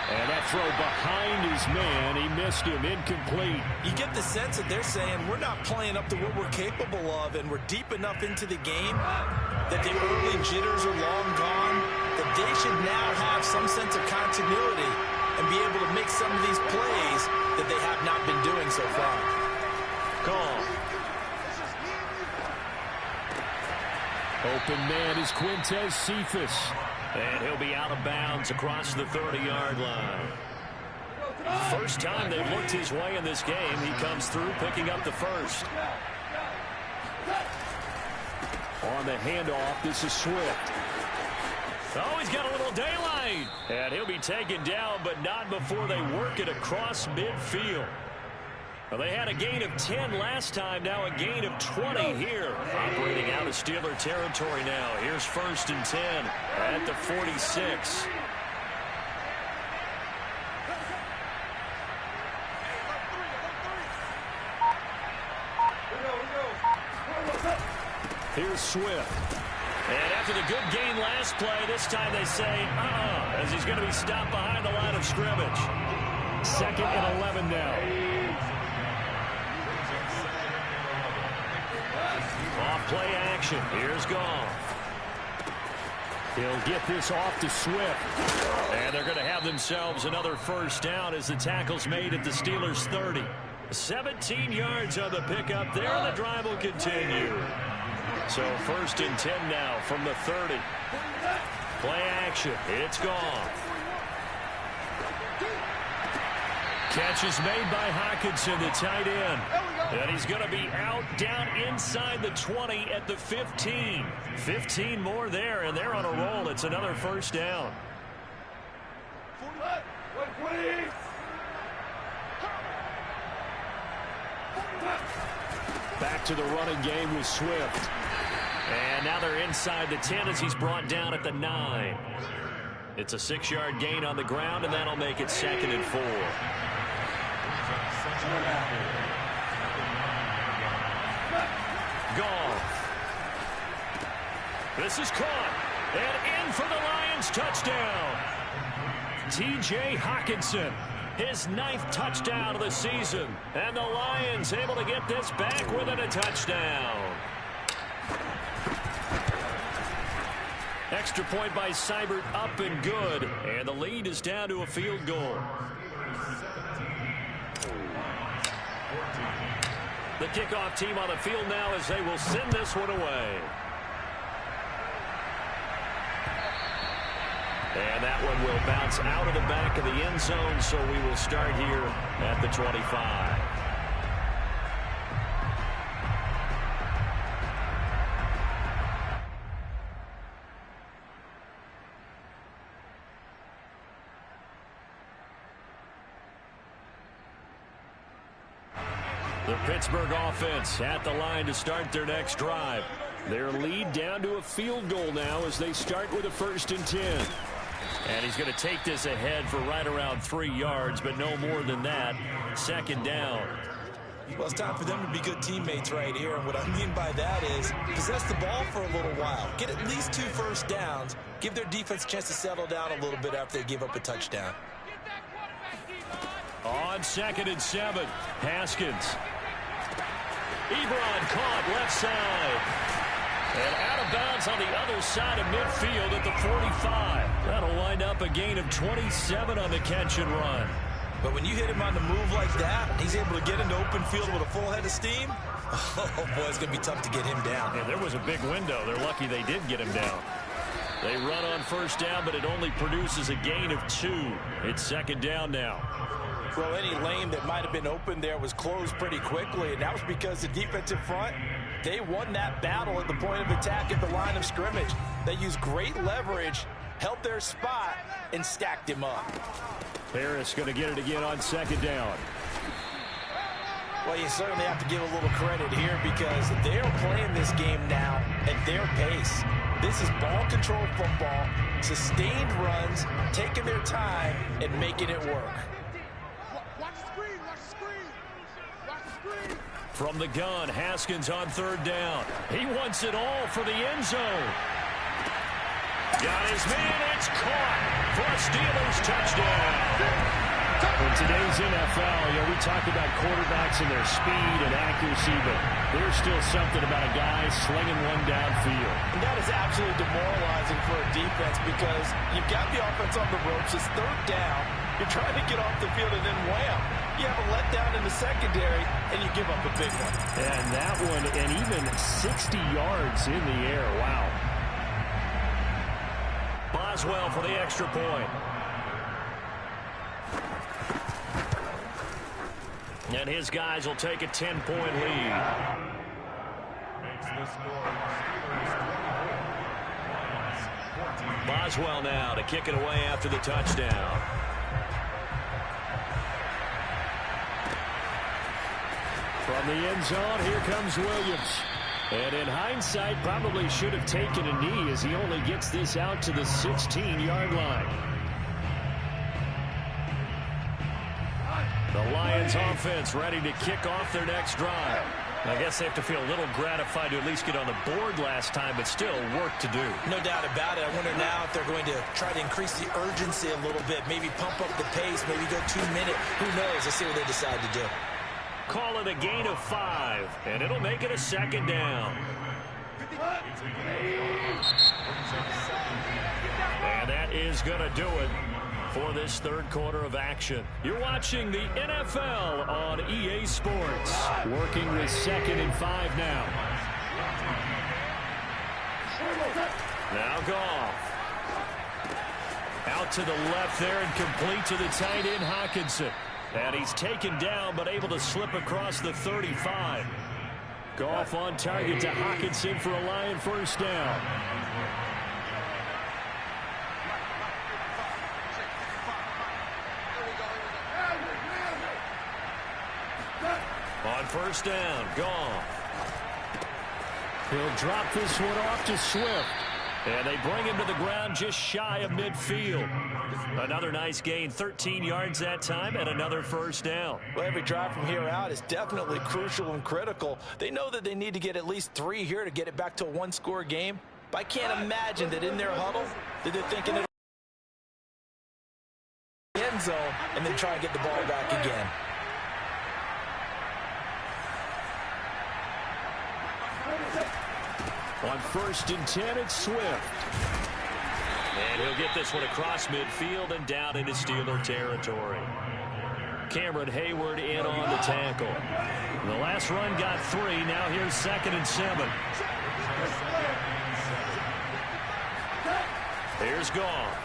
And that throw behind his man. He missed him. Incomplete.
You get the sense that they're saying we're not playing up to what we're capable of, and we're deep enough into the game that the early jitters are long gone, that they should now have some sense of continuity and be able to make some of these plays that they have not been doing so far.
Call.
Open man is Quintez Cephus.
And he'll be out of bounds across the 30-yard line. First time they've looked his way in this game. He comes through picking up the first.
On the handoff, this is Swift.
Oh, he's got a little daylight. And he'll be taken down, but not before they work it across midfield. Well, they had a gain of 10 last time, now a gain of 20 here. Operating out of Steeler territory now. Here's first and 10 at the 46.
Here's Swift.
And after the good gain last play, this time they say, as he's going to be stopped behind the line of scrimmage.
Second and 11 now.
Off play action. Here's Goff.
He'll get this off to Swift.
And they're going to have themselves another first down as the tackle's made at the Steelers' 30. 17 yards on the pickup there, and the drive will continue. So first and 10 now from the 30. Play action. It's gone. Catch is made by Hockenson, the tight end. And he's going to be out down inside the 20 at the 15. 15 more there, and they're on a roll. It's another first down.
Back to the running game with Swift.
And now they're inside the 10 as he's brought down at the 9. It's a 6-yard gain on the ground, and that'll make it second and 4. Goff. This is caught. And in for the Lions touchdown. T.J. Hockenson. His 9th touchdown of the season. And the Lions able to get this back within a touchdown. Extra point by Seibert up and good. And the lead is down to a field goal. The kickoff team on the field now as they will send this one away. And that one will bounce out of the back of the end zone, so we will start here at the 25. The Pittsburgh offense at the line to start their next drive. Their lead down to a field goal now as they start with a first and 10. And he's going to take this ahead for right around 3 yards, but no more than that. Second down.
Well, it's time for them to be good teammates right here. And what I mean by that is possess the ball for a little while. Get at least 2 first downs. Give their defense a chance to settle down a little bit after they give up a touchdown.
On second and 7, Haskins. Ebron caught left side. And out of bounds on the other side of midfield at the 45. That'll wind up a gain of 27 on the catch and run.
But when you hit him on the move like that, he's able to get into open field with a full head of steam. Oh, boy, it's going to be tough to get him down.
Yeah, there was a big window. They're lucky they did get him down. They run on first down, but it only produces a gain of 2. It's second down now.
Well, any lane that might have been open there was closed pretty quickly, and that was because the defensive front they won that battle at the point of attack at the line of scrimmage. They used great leverage, held their spot, and stacked him up.
Harris going to get it again on second down.
Well, you certainly have to give a little credit here because they are playing this game now at their pace. This is ball control football, sustained runs, taking their time, and making it work.
Watch the screen, watch the screen. Watch the screen.
From the gun, Haskins on third down. He wants it all for the end zone. Got his man, it's caught for a Steelers touchdown. In today's NFL, we talk about quarterbacks and their speed and accuracy, but there's still something about a guy slinging one downfield.
And that is absolutely demoralizing for a defense because you've got the offense on the ropes. It's third down. You're trying to get off the field, and then wham, you have a letdown in the secondary, and you give up a big one.
And that one, and even 60 yards in the air. Wow.
Boswell for the extra point. And his guys will take a 10-point lead.
Makes the score Steelers 24.
Boswell now to kick it away after the touchdown.
From the end zone, here comes Williams. And in hindsight, probably should have taken a knee as he only gets this out to the 16-yard line. The Lions offense ready to kick off their next drive. I guess they have to feel a little gratified to at least get on the board last time, but still work to do.
No doubt about it. I wonder now if they're going to try to increase the urgency a little bit, maybe pump up the pace, maybe go 2 minute. Who knows? Let's see what they decide to do.
Call it a gain of 5, and it'll make it a second down. And that is going to do it for this third quarter of action. You're watching the NFL on EA Sports.
Working with 2nd and 5 now.
Now Goff. Out to the left there and complete to the tight end Hockenson. And he's taken down but able to slip across the 35. Goff on target to Hockenson for a Lion first down. On first down, Goff.
He'll drop this one off to Swift.
And they bring him to the ground just shy of midfield. Another nice gain, 13 yards that time, and another first down.
Well, every drive from here out is definitely crucial and critical. They know that they need to get at least 3 here to get it back to a one-score game. But I can't imagine that in their huddle that they're thinking it'll be end zone and then try and get the ball back again.
On 1st and 10, it's Swift.
And he'll get this one across midfield and down into Steeler territory. Cameron Hayward in on the tackle. The last run got 3. Now here's 2nd and 7. Here's Goff.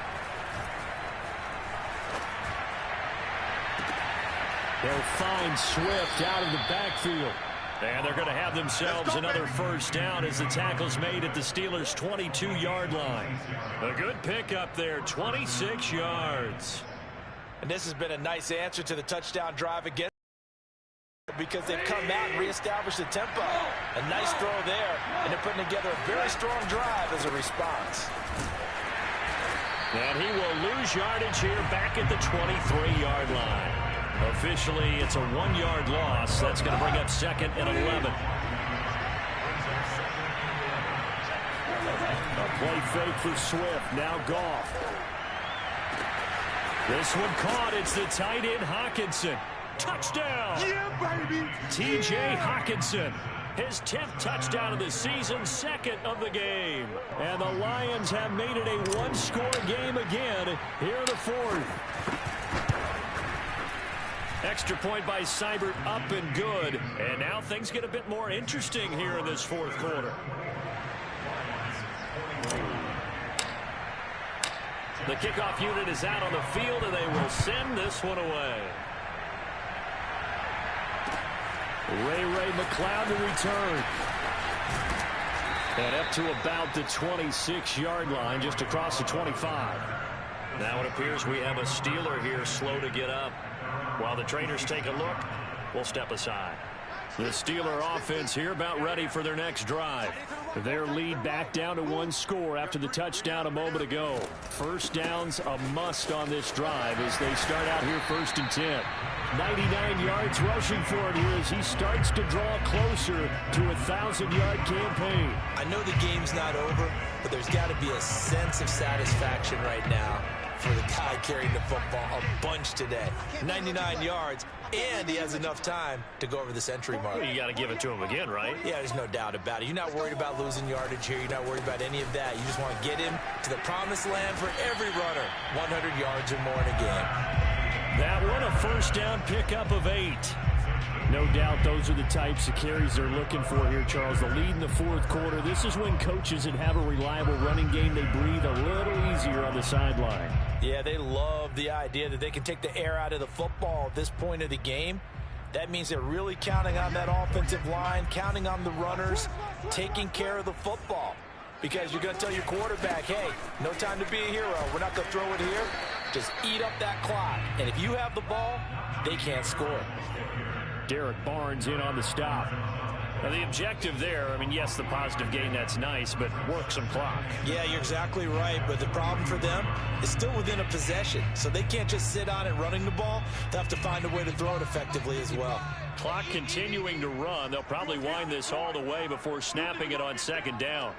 They'll find Swift out of the backfield.
And they're going to have themselves another first down as the tackle's made at the Steelers' 22-yard line. A good pickup there, 26 yards.
And this has been a nice answer to the touchdown drive again because they've come out and reestablished the tempo. A nice throw there, and they're putting together a very strong drive as a response.
And he will lose yardage here back at the 23-yard line. Officially, it's a 1-yard loss. That's going to bring up 2nd and 11.
A play fake for Swift. Now Goff.
This one caught. It's the tight end Hockenson. Touchdown!
Yeah, baby!
T.J. Hockenson. His 10th touchdown of the season, 2nd of the game.
And the Lions have made it a one-score game again here in the 4th.
Extra point by Seibert, up and good. And now things get a bit more interesting here in this 4th quarter. The kickoff unit is out on the field, and they will send this one away.
Ray McCloud to return. And up to about the 26-yard line, just across the 25.
Now it appears we have a Steeler here slow to get up. While the trainers take a look, we'll step aside. The Steeler offense here about ready for their next drive.
Their lead back down to 1 score after the touchdown a moment ago. First down's a must on this drive as they start out here 1st and 10. 99 yards rushing for him here as he starts to draw closer to a 1,000-yard campaign.
I know the game's not over, but there's got to be a sense of satisfaction right now for the guy carrying the football a bunch today. 99 yards, and he has enough time to go over the century mark.
Well, you got to give it to him again, right?
Yeah, there's no doubt about it. You're not worried about losing yardage here. You're not worried about any of that. You just want to get him to the promised land for every runner. 100 yards or more in a game.
That one, a first down pickup of 8. No doubt those are the types of carries they're looking for here, Charles. The lead in the 4th quarter. This is when coaches that have a reliable running game, they breathe a little easier on the sideline.
Yeah, they love the idea that they can take the air out of the football at this point of the game. That means they're really counting on that offensive line, counting on the runners, taking care of the football. Because you're going to tell your quarterback, hey, no time to be a hero. We're not going to throw it here. Just eat up that clock. And if you have the ball, they can't score.
Derek Barnes in on the stop.
Now the objective there, I mean, yes, the positive gain, that's nice, but work some clock.
Yeah, you're exactly right, but the problem for them is still within a possession, so they can't just sit on it running the ball. They have to find a way to throw it effectively as well.
Clock continuing to run. They'll probably wind this all the way before snapping it on 2nd down.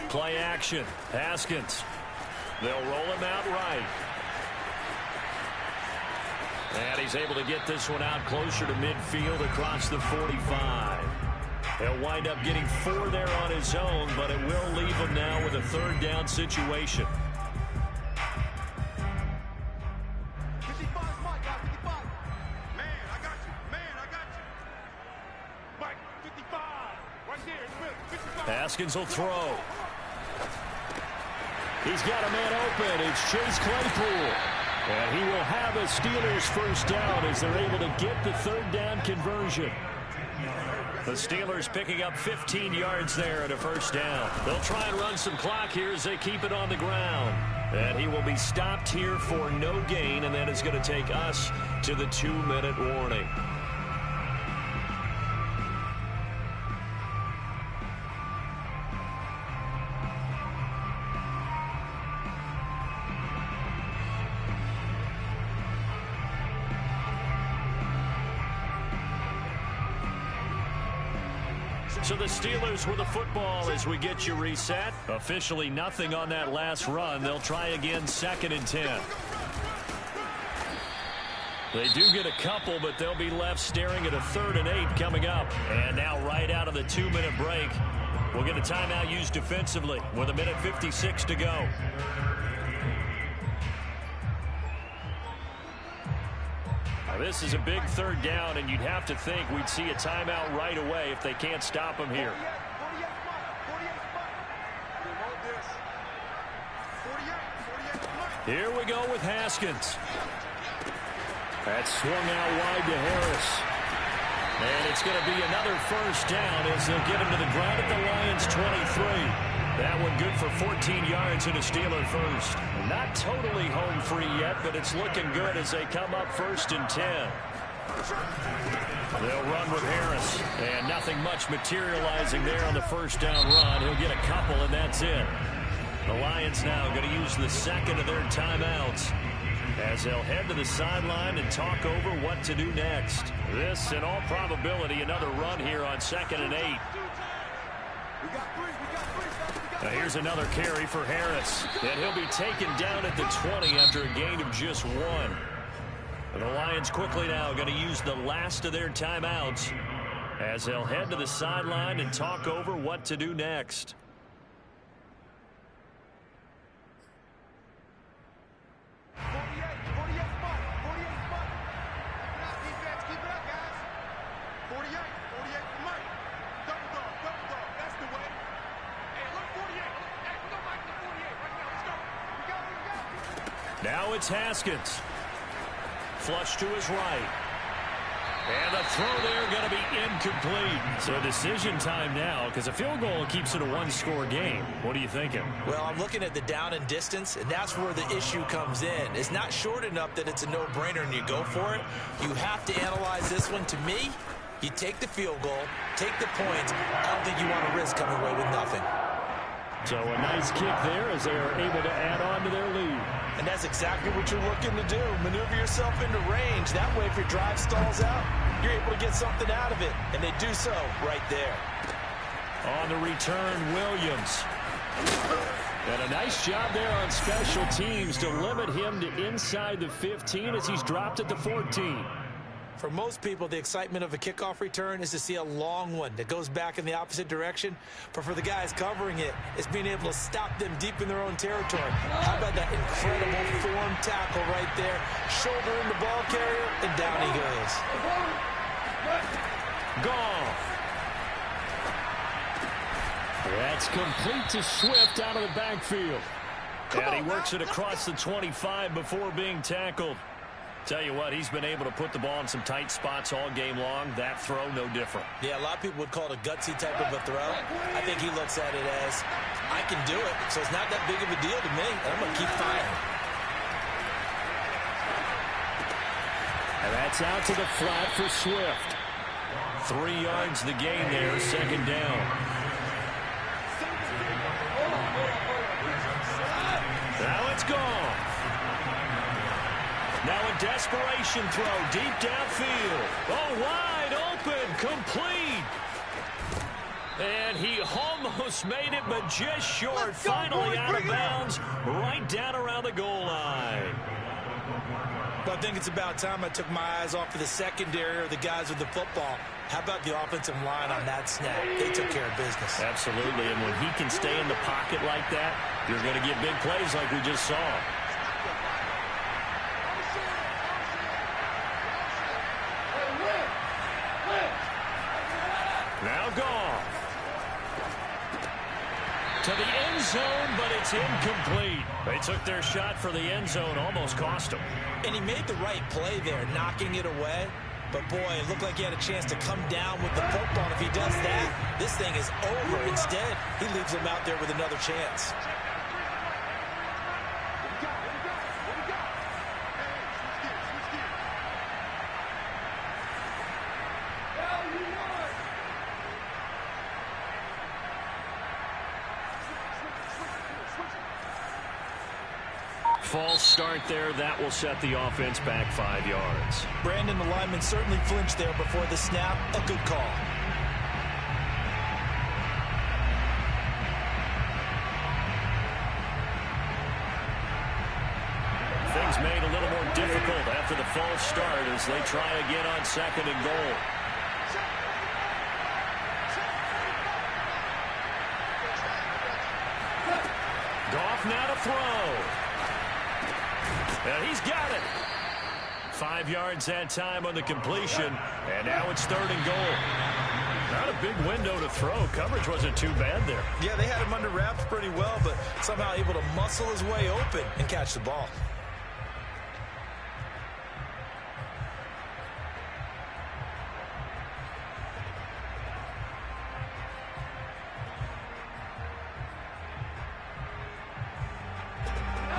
Play action. Haskins. They'll roll him out right. And he's able to get this one out closer to midfield across the 45. He'll wind up getting 4 there on his own, but it will leave him now with a 3rd down situation.
55, Mike, 55. Man, I got you. Man, I got you. Mike, 55. Right there, it's Willie. 55.
Haskins will throw.
He's got a man open. It's Chase Claypool. And he will have a Steelers first down as they're able to get the 3rd down conversion.
The Steelers picking up 15 yards there at a first down. They'll try and run some clock here as they keep it on the ground. And he will be stopped here for no gain, and that is going to take us to the 2-minute warning. So the Steelers with the football as we get you reset. Officially nothing on that last run. They'll try again 2nd and 10. They do get a couple, but they'll be left staring at a 3rd and 8 coming up. And now right out of the 2-minute break, we'll get a timeout used defensively with 1:56 to go. This is a big 3rd down, and you'd have to think we'd see a timeout right away if they can't stop him here.
48.
Here we go with Haskins.
That's swung out wide to Harris.
And it's going to be another first down as they'll get him to the ground at the Lions' 23. That one good for 14 yards and a Steeler first. Not totally home free yet, but it's looking good as they come up 1st and 10. They'll run with Harris. And nothing much materializing there on the first down run. He'll get a couple, and that's it. The Lions now going to use the 2nd of their timeouts as they'll head to the sideline and talk over what to do next. This, in all probability, another run here on 2nd and 8. Now here's another carry for Harris. And he'll be taken down at the 20 after a gain of just 1. And the Lions quickly now going to use the last of their timeouts as they'll head to the sideline and talk over what to do next. Now it's Haskins. Flush to his right. And the throw there going to be incomplete. So decision time now, because a field goal keeps it a one-score game. What are you thinking?
Well, I'm looking at the down and distance, and that's where the issue comes in. It's not short enough that it's a no-brainer and you go for it. You have to analyze this one. To me, you take the field goal, take the points. I don't think you want to risk coming away with nothing.
So a nice kick there as they are able to add on to their lead.
And that's exactly what you're looking to do. Maneuver yourself into range. That way, if your drive stalls out, you're able to get something out of it. And they do so right there.
On the return, Williams. And a nice job there on special teams to limit him to inside the 15 as he's dropped at the 14.
For most people, the excitement of a kickoff return is to see a long one that goes back in the opposite direction. But for the guys covering it, it's being able to stop them deep in their own territory. How about that incredible form tackle right there? Shoulder in the ball carrier, and down he goes.
Gone. That's complete to Swift out of the backfield. And he works it across the 25 before being tackled. Tell you what, he's been able to put the ball in some tight spots all game long. That throw, no different.
Yeah, a lot of people would call it a gutsy type of a throw. I think he looks at it as, I can do it, so it's not that big of a deal to me, and I'm going to keep firing.
And that's out to the flat for Swift.
3 yards the gain there, second down. Now it's gone. Now a desperation throw deep downfield. Oh, wide open, complete. And he almost made it, but just short. Finally out of bounds, right down around the goal line.
But I think it's about time I took my eyes off of the secondary or the guys with the football. How about the offensive line on that snap? They took care of business.
Absolutely, and when he can stay in the pocket like that, you're going to get big plays like we just saw. Now gone. To the end zone, but it's incomplete. They took their shot for the end zone, almost cost him.
And he made the right play there, knocking it away. But, boy, it looked like he had a chance to come down with the football. And if he does that, this thing is over. Instead, he leaves him out there with another chance.
False start there. That will set the offense back 5 yards.
Brandon, the lineman certainly flinched there before the snap. A good call.
Things made a little more difficult after the false start as they try again on second and goal. Goff now to throw. And he's got it. 5 yards that time on the completion. And now it's third and goal. Not a big window to throw. Coverage wasn't too bad there.
Yeah, they had him under wraps pretty well, but somehow able to muscle his way open and catch the ball.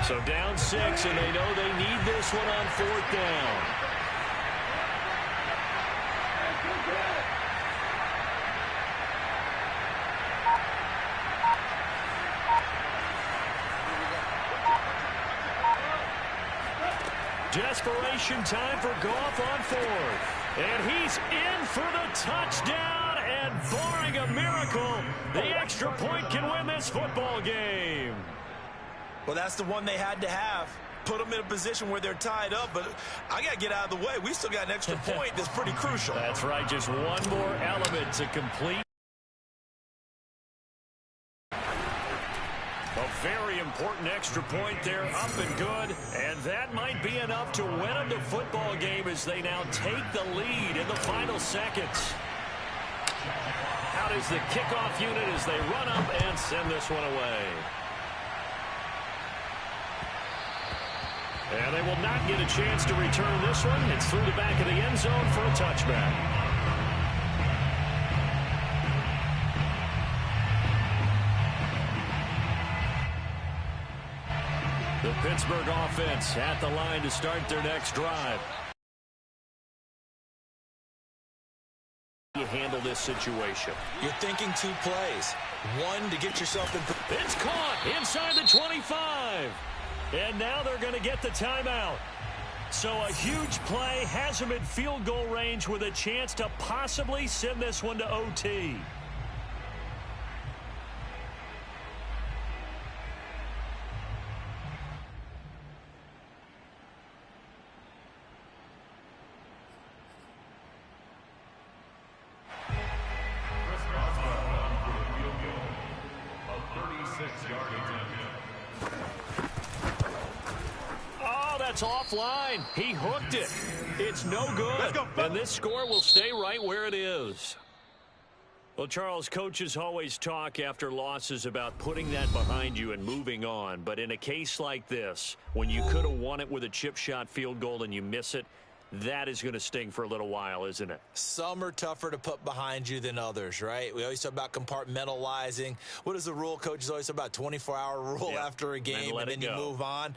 So down 6, and they know they need this one on fourth down. Desperation time for Goff on fourth. And he's in for the touchdown, and barring a miracle, the extra point can win this football game.
Well, that's the one they had to have. Put them in a position where they're tied up, but I got to get out of the way. We still got an extra point that's pretty crucial.
That's right, just one more element to complete. A very important extra point there, up and good, and that might be enough to win them the football game as they now take the lead in the final seconds. Out is the kickoff unit as they run up and send this one away. And they will not get a chance to return this one. It's through the back of the end zone for a touchback. The Pittsburgh offense at the line to start their next drive. You handle this situation.
You're thinking 2 plays. One to get yourself in.
It's caught inside the 25. And now they're going to get the timeout. So a huge play has them in field goal range with a chance to possibly send this one to OT. That's offline. He hooked it. It's no good. And this score will stay right where it is. Well, Charles, coaches always talk after losses about putting that behind you and moving on. But in a case like this, when you could have won it with a chip shot field goal and you miss it, that is going to sting for a little while, isn't it?
Some are tougher to put behind you than others, right? We always talk about compartmentalizing. What is the rule? Coaches always talk about 24-hour rule after a game, and then you move on.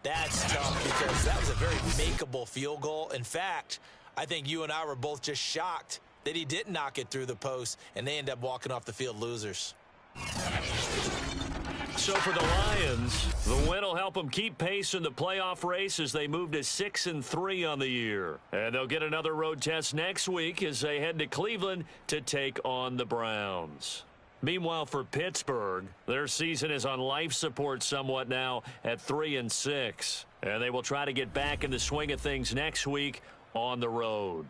That's tough because that was a very makeable field goal. In fact, I think you and I were both just shocked that he didn't knock it through the post, and they end up walking off the field losers.
So for the Lions, the win will help them keep pace in the playoff race as they move to 6-3 on the year. And they'll get another road test next week as they head to Cleveland to take on the Browns. Meanwhile, for Pittsburgh, their season is on life support somewhat now at 3-6. And they will try to get back in the swing of things next week on the road.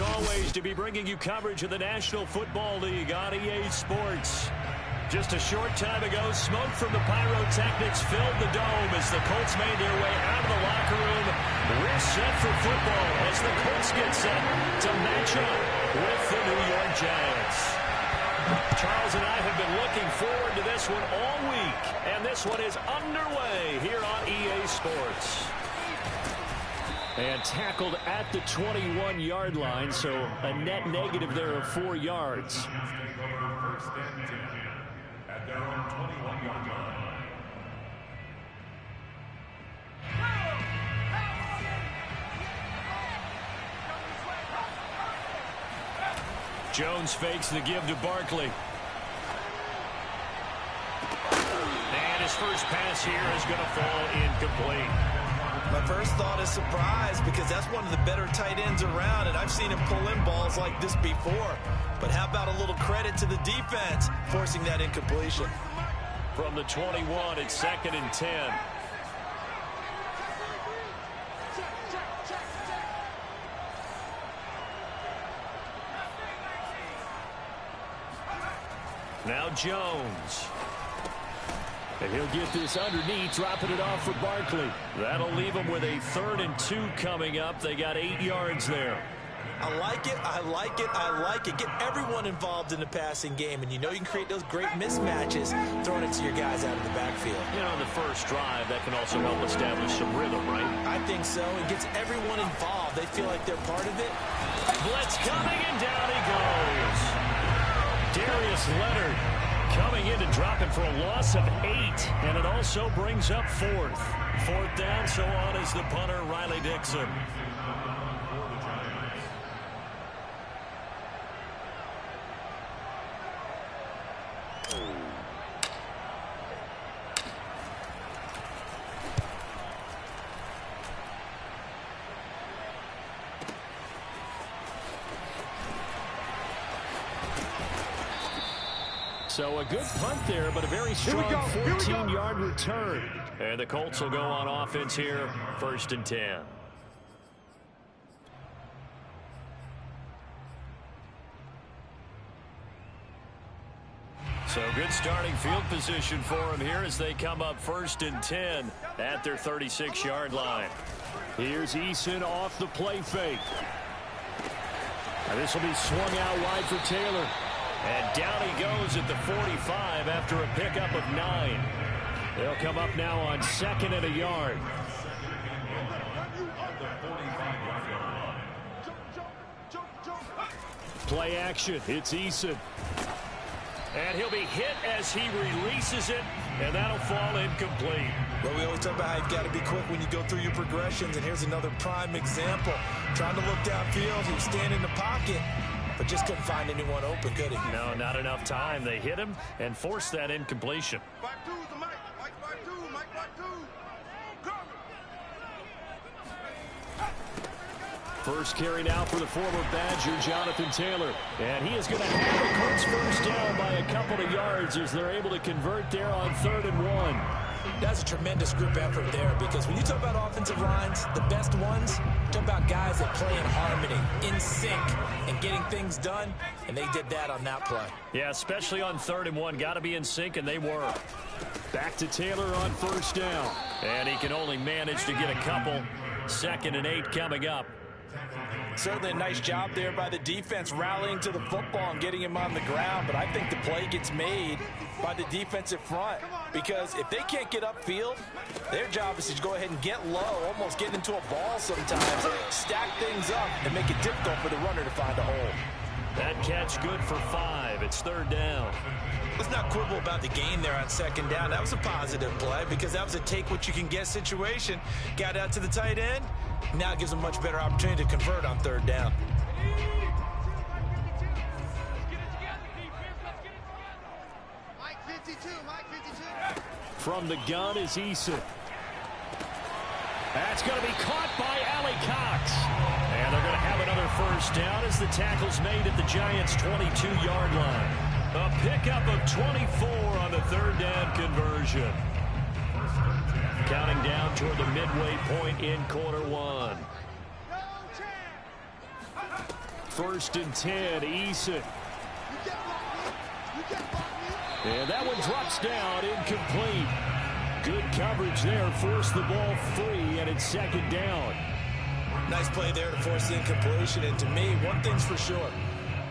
as always, to be bringing you coverage of the National Football League on EA Sports. Just a short time ago, smoke from the pyrotechnics filled the dome as the Colts made their way out of the locker room. We're set for football as the Colts get set to match up with the New York Giants. Charles and I have been looking forward to this one all week, and this one is underway here on EA Sports. And tackled at the 21-yard line, so a net negative there of 4 yards.
First and 10 at their own 21-yard line.
Jones fakes the give to Barkley. And his first pass here is going to fall incomplete.
My first thought is surprise because that's one of the better tight ends around, and I've seen him pull in balls like this before. But how about a little credit to the defense forcing that incompletion?
From the 21, it's 2nd and 10. Now Jones. And he'll get this underneath, dropping it off for Barkley. That'll leave him with a 3rd and 2 coming up. They got 8 yards there.
I like it, I like it, I like it. Get everyone involved in the passing game, and you know you can create those great mismatches throwing it to your guys out of the backfield.
You know, on the first drive, that can also help establish some rhythm, right?
I think so. It gets everyone involved. They feel like they're part of it.
Blitz coming, and down he goes. Darius Leonard coming in and dropping for a loss of 8, and it also brings up 4th. 4th down, so on is the punter, Riley Dixon. So a good punt there, but a very strong 14-yard return. And the Colts will go on offense here, 1st and 10. So good starting field position for them here as they come up 1st and 10 at their 36-yard line. Here's Eason off the play fake. And this will be swung out wide for Taylor. And down he goes at the 45 after a pickup of 9. They'll come up now on 2nd and a yard. Play action. It's Eason. And he'll be hit as he releases it, and that'll fall incomplete.
Well, we always talk about how you've got to be quick when you go through your progressions, and here's another prime example. Trying to look downfield, he was standing in the pocket, but just couldn't find anyone open, could he?
No, not enough time. They hit him and forced that incompletion.
5-2's the Mike. Mike 5-2. Mike 5-2.
First carry now for the former Badger, Jonathan Taylor. And he is going to have the Colts first down by a couple of yards as they're able to convert there on 3rd and 1.
That's a tremendous group effort there, because when you talk about offensive lines, the best ones, talk about guys that play in harmony, in sync, and getting things done, and they did that on that play.
Yeah, especially on 3rd and 1. Got to be in sync, and they were. Back to Taylor on 1st down. And he can only manage to get a couple. 2nd and 8 coming up.
Certainly a nice job there by the defense rallying to the football and getting him on the ground, but I think the play gets made by the defensive front, because if they can't get upfield, their job is to go ahead and get low, almost get into a ball sometimes, stack things up, and make it difficult for the runner to find a hole.
That catch good for 5. It's 3rd down.
Let's not quibble about the gain there on 2nd down. That was a positive play because that was a take-what-you-can-get situation. Got out to the tight end. Now it gives them a much better opportunity to convert on 3rd down.
Mike 52. Mike 52.
From the gun is Eason. That's going to be caught by Allie Cox. And they're going to have another first down as the tackle's made at the Giants' 22-yard line. A pickup of 24 on the 3rd down conversion. Counting down toward the midway point in quarter 1.
First and 10, Eason. And that one drops down, incomplete. Good coverage there, forced the ball free, and it's second down.
Nice play there to force the incompletion. And to me, one thing's for sure.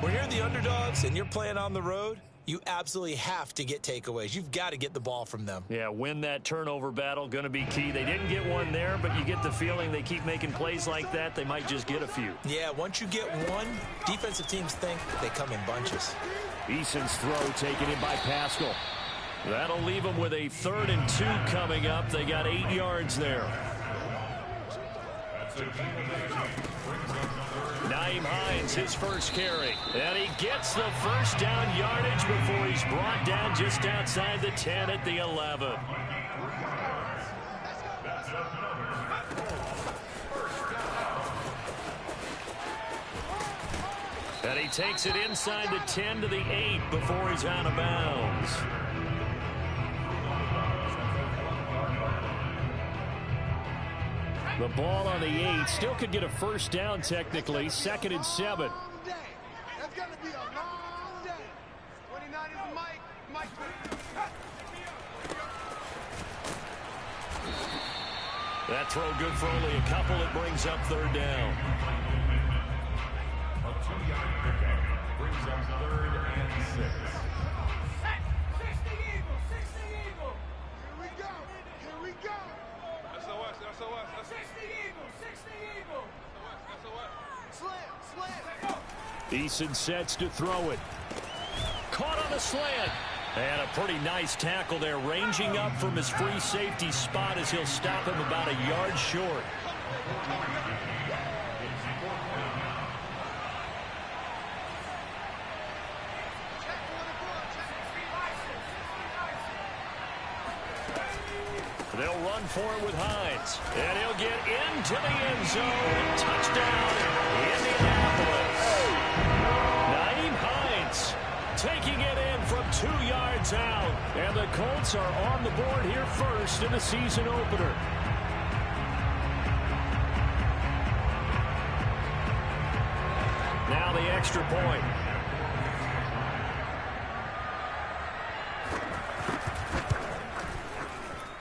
When you're the underdogs and you're playing on the road, you absolutely have to get takeaways. You've got to get the ball from them.
Yeah, win that turnover battle, going to be key. They didn't get one there, but you get the feeling they keep making plays like that, they might just get a few.
Yeah, once you get one, defensive teams think they come in bunches.
Eason's throw taken in by Pascal.
That'll leave them with a 3rd and 2 coming up. They got 8 yards there. Nyheim Hines, his first carry. And he gets the first down yardage before he's brought down just outside the 10 at the 11. And he takes it inside the 10 to the 8 before he's out of bounds.
The ball on the 8. Still could get a first down technically. 2nd and 7.
That's going to be a long day. 29 is Mike.
That throw good for only a couple. It brings up 3rd down.
A 2-yard pickup brings up 3rd and 6.
60 Eagle. Here we go. SOS. 60 Eagle. Slam.
Eason sets to throw it.
Caught on the slant. And a pretty nice tackle there, ranging up from his free safety spot as he'll stop him about a yard short. They'll run for it with Hines. And he'll get into the end zone. Touchdown, Indianapolis. Nyheim Hines taking it in from 2 yards out. And the Colts are on the board here first in the season opener. Now the extra point.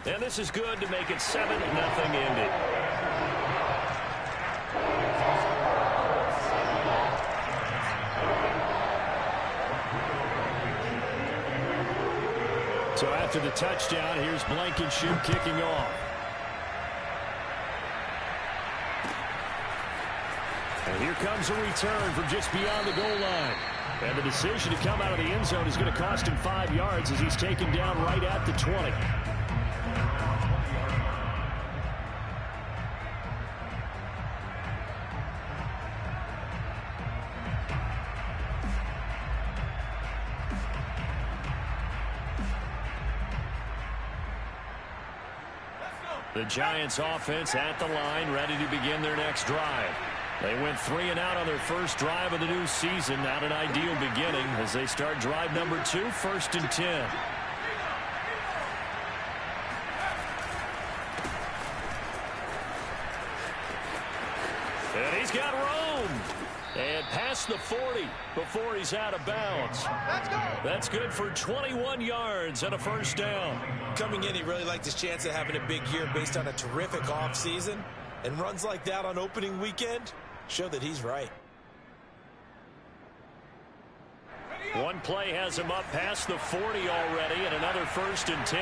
And this is good to make it 7-0 Indy.
So after the touchdown, here's Blankenship kicking off. And here comes a return from just beyond the goal line. And the decision to come out of the end zone is going to cost him 5 yards as he's taken down right at the 20.
The Giants offense at the line, ready to begin their next drive. They went 3 and out on their first drive of the new season. Not an ideal beginning as they start drive number 2, 1st and 10. And he's got room. And past the 40 before he's out of bounds.
Let's go.
That's good for 21 yards and a first down.
Coming in, he really liked his chance of having a big year based on a terrific offseason. And runs like that on opening weekend show that he's right.
One play has him up past the 40 already, and another 1st and 10.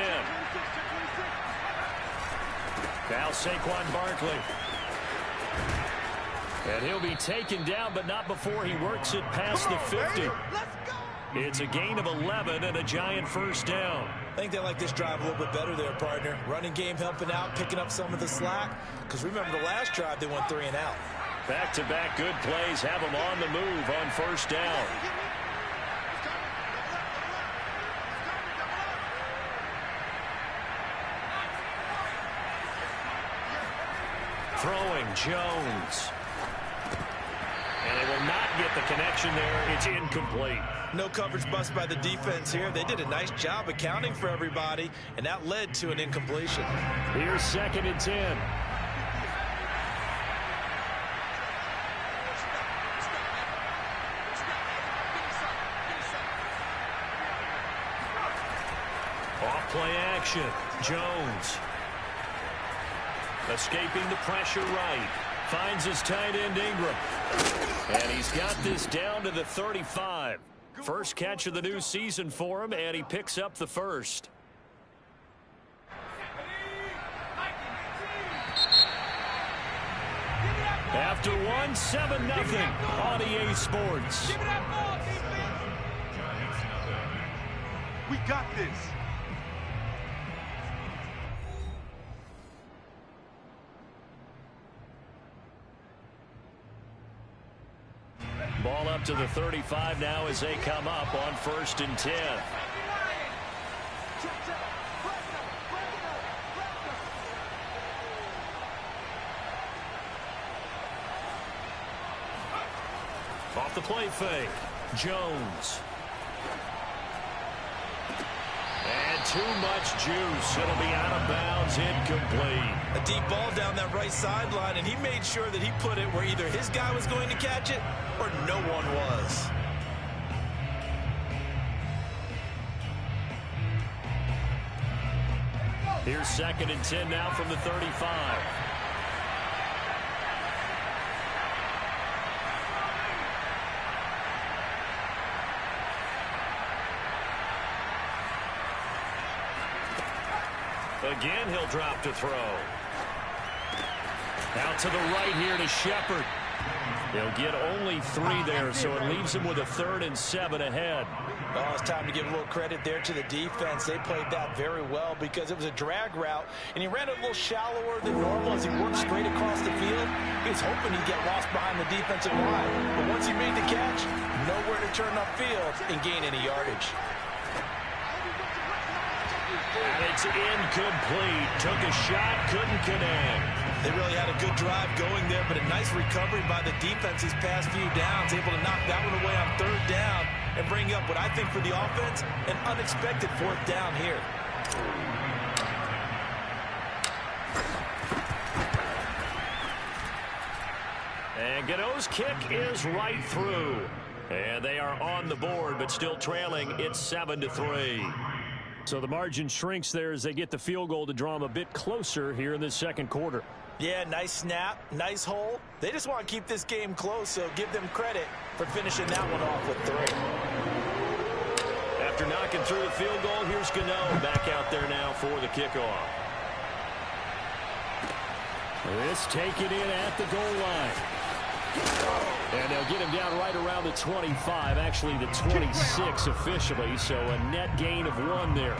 Now Saquon Barkley. And he'll be taken down, but not before he works it past the 50.
Let's go.
It's a gain of 11 and a Giant first down.
I think they like this drive a little bit better there, partner. Running game helping out, picking up some of the slack. Because remember the last drive, they went 3 and out.
Back-to-back good plays have them on the move on first down. Throwing Jones. And they will not get the connection there. It's incomplete.
No coverage bust by the defense here. They did a nice job accounting for everybody, and that led to an incompletion.
Here's 2nd and 10.
Off play action. Jones. Escaping the pressure right. Finds his tight end Ingram. And he's got this down to the 35. First catch of the new season for him, and he picks up the first. After 1, 7-0 on EA Sports.
We got this.
Ball up to the 35 now as they come up on 1st and 10. Off the play fake. Jones. And too much juice. It'll be out of bounds, incomplete.
A deep ball down that right sideline, and he made sure that he put it where either his guy was going to catch it or no one was.
Here's 2nd and 10 now from the 35. Again, he'll drop to throw. Out to the right here to Shepard. He'll get only 3 there, so it leaves him with a 3rd and 7 ahead.
Oh, it's time to give a little credit there to the defense. They played that very well because it was a drag route, and he ran a little shallower than normal as he worked straight across the field. He was hoping he'd get lost behind the defensive line, but once he made the catch, nowhere to turn upfield and gain any yardage.
And it's incomplete. Took a shot, couldn't connect.
They really had a good drive going there, but a nice recovery by the defense these past few downs, able to knock that one away on 3rd down and bring up what I think for the offense, an unexpected 4th down here.
And Gano's kick is right through. And they are on the board, but still trailing. It's 7-3. So the margin shrinks there as they get the field goal to draw them a bit closer here in this 2nd quarter.
Yeah, nice snap, nice hole. They just want to keep this game close, so give them credit for finishing that one off with 3.
After knocking through the field goal, here's Gano back out there now for the kickoff. This taken in at the goal line. And they'll get him down right around the 25, actually the 26 officially, so a net gain of 1 there.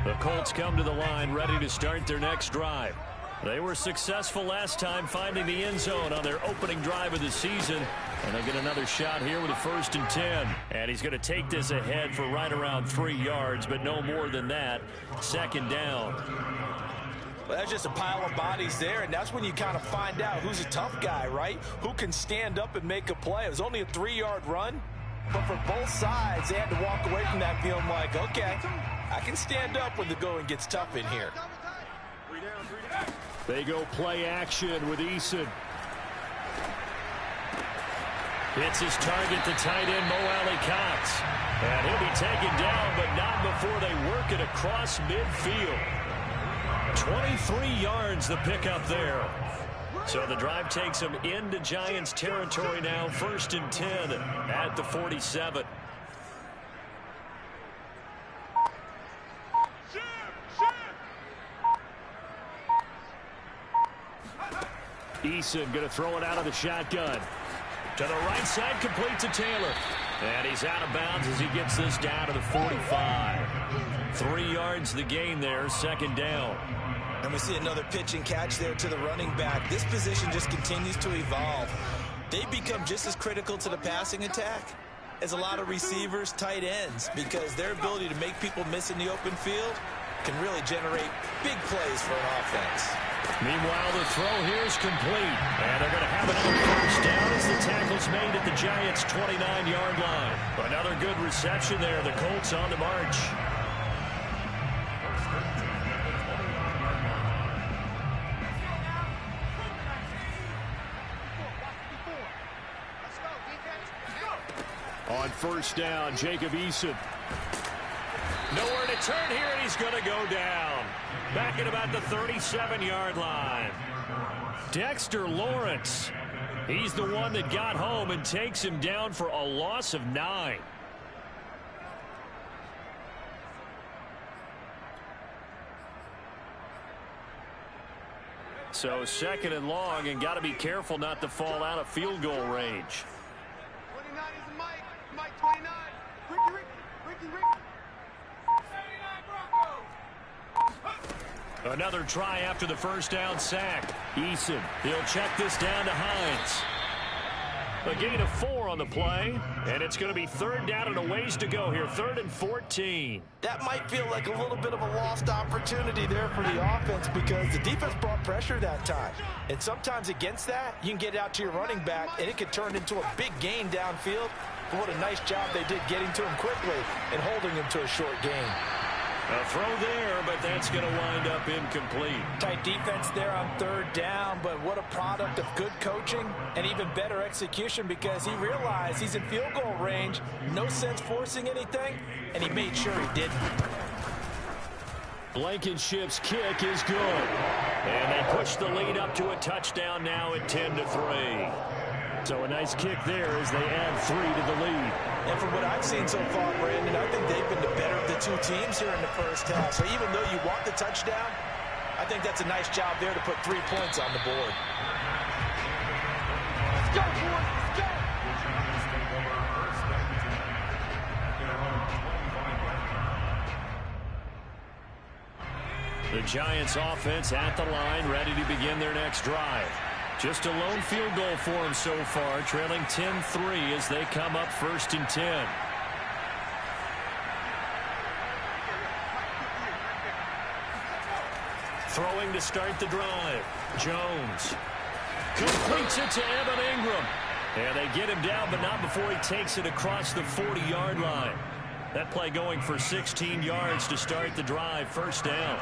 The Colts come to the line ready to start their next drive. They were successful last time finding the end zone on their opening drive of the season. And they'll get another shot here with a 1st and 10. And he's going to take this ahead for right around 3 yards, but no more than that. 2nd down.
Well, that's just a pile of bodies there, and that's when you kind of find out who's a tough guy, right? Who can stand up and make a play. It was only a 3-yard run, but for both sides, they had to walk away from that feeling like, okay, I can stand up when the going gets tough in here.
They go play action with Eason. Hits his target, the tight end, Mo Alley-Cox. And he'll be taken down, but not before they work it across midfield. 23 yards the pickup there. So the drive takes them into Giants territory now. 1st and 10 at the 47. Eason going to throw it out of the shotgun. To the right side, complete to Taylor. And he's out of bounds as he gets this down to the 45. 3 yards the gain there, 2nd down.
And we see another pitch and catch there to the running back. This position just continues to evolve. They become just as critical to the passing attack as a lot of receivers, tight ends, because their ability to make people miss in the open field can really generate big plays for an offense.
Meanwhile, the throw here is complete. And they're going to have another 1st down as the tackle's made at the Giants' 29-yard line. Another good reception there. The Colts on the march.
On first down, Jacob Eason.
Nowhere to turn here, and he's going to go down. Back at about the 37-yard line. Dexter Lawrence. He's the one that got home and takes him down for a loss of 9. So second and long, and got to be careful not to fall out of field goal range.
29 is Mike. Mike 29. Ricky.
Another try after the first down sack. Eason, he'll check this down to Hines. A gain of 4 on the play, and it's going to be third down and a ways to go here. 3rd and 14.
That might feel like a little bit of a lost opportunity there for the offense because the defense brought pressure that time. And sometimes against that, you can get out to your running back, and it could turn into a big gain downfield. But what a nice job they did getting to him quickly and holding him to a short gain.
A throw there, but that's going to wind up incomplete.
Tight defense there on 3rd down, but what a product of good coaching and even better execution because he realized he's in field goal range. No sense forcing anything, and he made sure he didn't.
Blankenship's kick is good. And they push the lead up to a touchdown now at 10-3. So a nice kick there as they add 3 to the lead.
And from what I've seen so far, Brandon, I think they've been the better of the two teams here in the first half. So even though you want the touchdown, I think that's a nice job there to put 3 points on the board.
Let's go, boys. Let's go.
The Giants offense at the line, ready to begin their next drive. Just a lone field goal for him so far, trailing 10-3 as they come up 1st and 10. Throwing to start the drive. Jones completes it to Evan Ingram. And they get him down, but not before he takes it across the 40-yard line. That play going for 16 yards to start the drive, 1st down.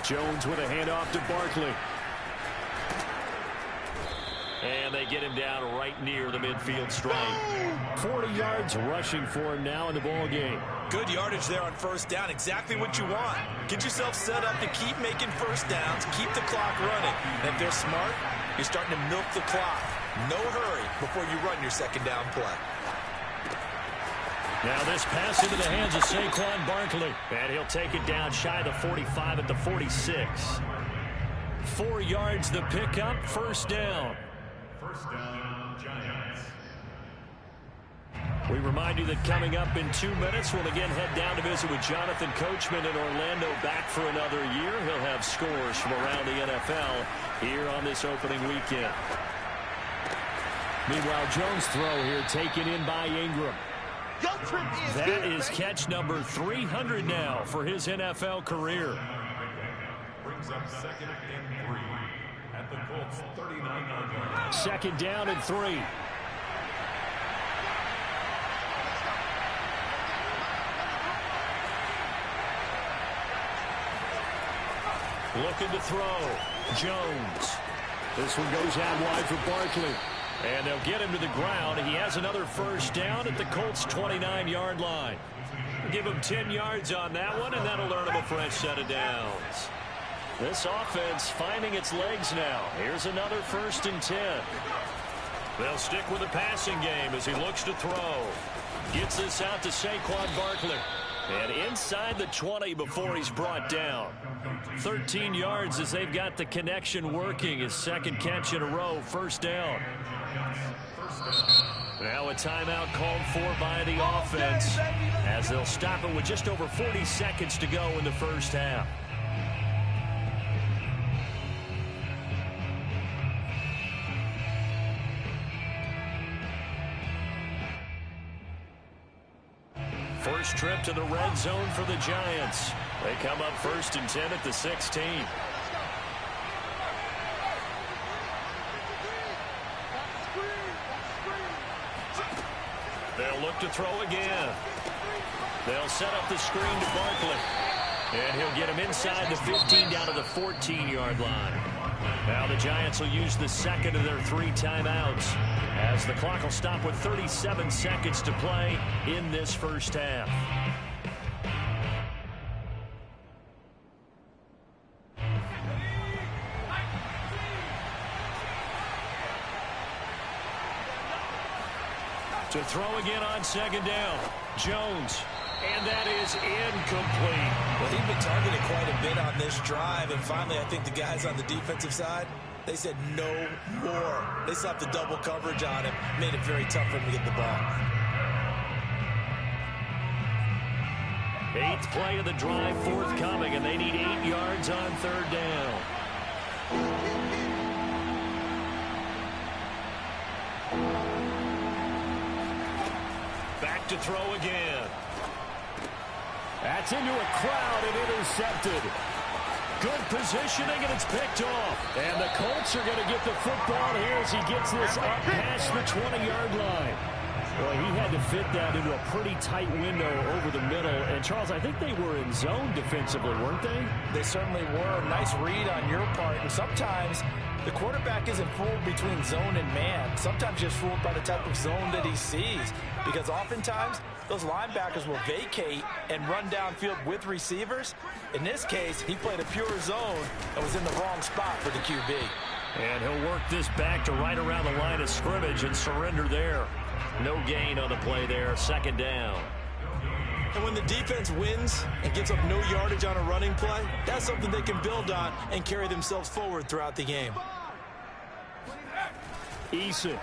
Jones with a handoff to Barkley. And they get him down right near the midfield stripe. 40 yards rushing for him now in the ball game.
Good yardage there on 1st down. Exactly what you want. Get yourself set up to keep making 1st downs, keep the clock running. And if they're smart, you're starting to milk the clock. No hurry before you run your 2nd down play.
Now this pass into the hands of Saquon Barkley. And he'll take it down shy of the 45 at the 46. 4 yards the pickup, 1st down.
1st down, Giants.
We remind you that coming up in 2 minutes, we'll again head down to visit with Jonathan Coachman in Orlando, back for another year. He'll have scores from around the NFL here on this opening weekend. Meanwhile, Jones' throw here taken in by Ingram. That is catch number 300 now for his NFL career.
Brings up 2nd and 3 at the Colts 39-yard line.
2nd down and 3. Looking to throw. Jones. This one goes out wide for Barkley. And they'll get him to the ground. He has another 1st down at the Colts' 29-yard line. Give him 10 yards on that one, and that'll earn him a fresh set of downs. This offense finding its legs now. Here's another 1st and 10. They'll stick with the passing game as he looks to throw. Gets this out to Saquon Barkley. And inside the 20 before he's brought down. 13 yards as they've got the connection working. His 2nd catch in a row, 1st down. Now a timeout called for by the offense as they'll stop it with just over 40 seconds to go in the 1st half. First trip to the red zone for the Giants. They come up 1st and 10 at the 16. They'll look to throw again. They'll set up the screen to Barkley. And he'll get him inside the 15 down to the 14-yard line. Now the Giants will use the second of their 3 timeouts as the clock will stop with 37 seconds to play in this first half. To throw again on second down. Jones. And that is incomplete.
Well, he's been targeted quite a bit on this drive, and finally I think the guys on the defensive side, they said no more. They slapped the double coverage on him, made it very tough for him to get the ball.
8th play of the drive forthcoming, and they need 8 yards on third down. Back to throw again. That's into a crowd and intercepted. Good positioning, and it's picked off. And the Colts are going to get the football here as he gets this up past the 20-yard line. Well, he had to fit that into a pretty tight window over the middle. And, Charles, I think they were in zone defensively, weren't they?
They certainly were. Nice read on your part. And sometimes the quarterback isn't fooled between zone and man. Sometimes just fooled by the type of zone that he sees. Because oftentimes those linebackers will vacate and run downfield with receivers. In this case, he played a pure zone and was in the wrong spot for the QB.
And he'll work this back to right around the line of scrimmage and surrender there. No gain on the play there. Second down.
And when the defense wins and gives up no yardage on a running play, that's something they can build on and carry themselves forward throughout the game.
Eason.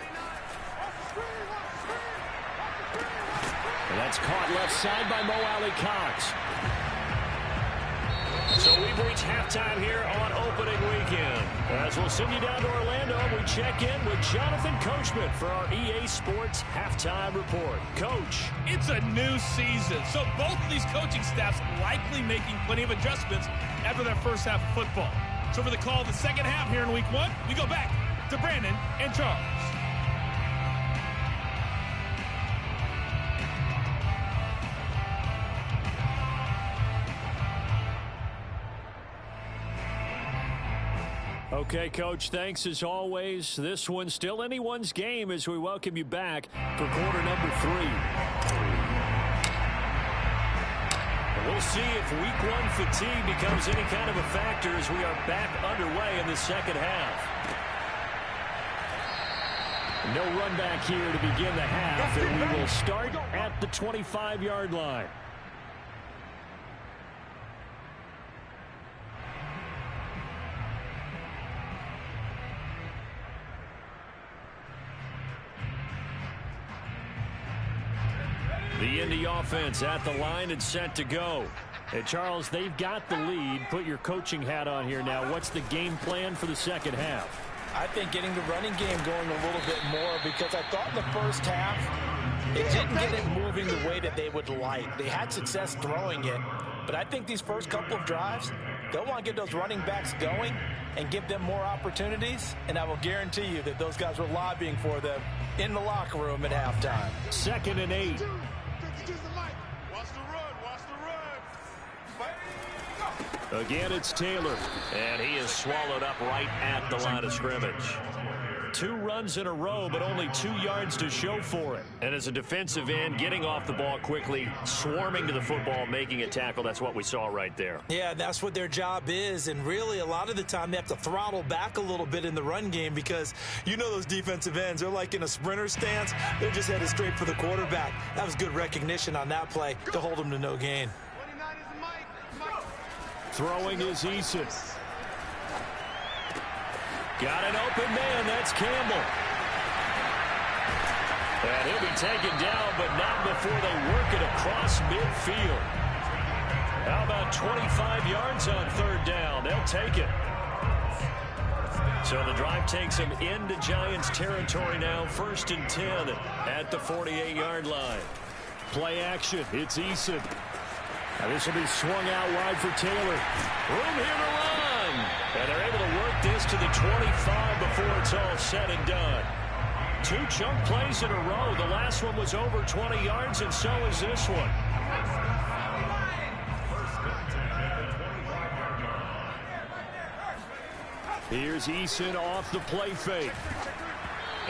And that's caught left side by Mo Alley-Cox.
So we've reached halftime here on opening weekend. As we'll send you down to Orlando, we check in with Jonathan Coachman for our EA Sports Halftime Report. Coach.
It's a new season, so both of these coaching staffs likely making plenty of adjustments after their first half of football. So for the call of the second half here in week 1, we go back to Brandon and Charles.
Okay, Coach, thanks as always. This one's still anyone's game as we welcome you back for quarter number 3.
We'll see if week 1 fatigue becomes any kind of a factor as we are back underway in the second half.
No run back here to begin the half, and we will start at the 25-yard line.
The Indy offense at the line and set to go.
Hey, Charles, they've got the lead. Put your coaching hat on here now. What's the game plan for the second half?
I think getting the running game going a little bit more, because I thought in the first half it didn't get it moving the way that they would like. They had success throwing it, but I think these first couple of drives, they'll want to get those running backs going and give them more opportunities, and I will guarantee you that those guys were lobbying for them in the locker room at halftime.
2nd and 8.
Watch the run, watch the run.
Again, it's Taylor.
And he is swallowed up right at the line of scrimmage. 2 runs in a row, but only 2 yards to show for it. And as a defensive end, getting off the ball quickly, swarming to the football, making a tackle, that's what we saw right there.
Yeah, that's what their job is, and really a lot of the time they have to throttle back a little bit in the run game because you know those defensive ends, they're like in a sprinter stance. They're just headed straight for the quarterback. That was good recognition on that play to hold them to no gain.
29 is Mike.
Throwing is Eason.
Got an open man. That's Campbell. And he'll be taken down, but not before they work it across midfield. How about 25 yards on third down? They'll take it. So the drive takes them into Giants territory now. 1st and 10 at the 48-yard line.
Play action. It's Eason. Now this will be swung out wide for Taylor.
Room here to run. And they're able to work this to the 25 before it's all said and done. 2 chunk plays in a row. The last one was over 20 yards, and so is this one.
Here's Eason off the play fake.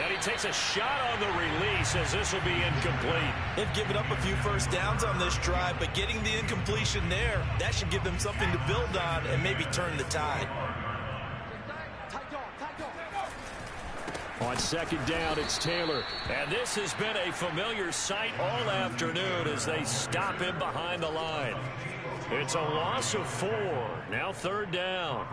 And he takes a shot on the release as this will be incomplete.
They've given up a few first downs on this drive, but getting the incompletion there, that should give them something to build on and maybe turn the tide.
On second down, it's Taylor.
And this has been a familiar sight all afternoon as they stop him behind the line. It's a loss of 4. Now third down.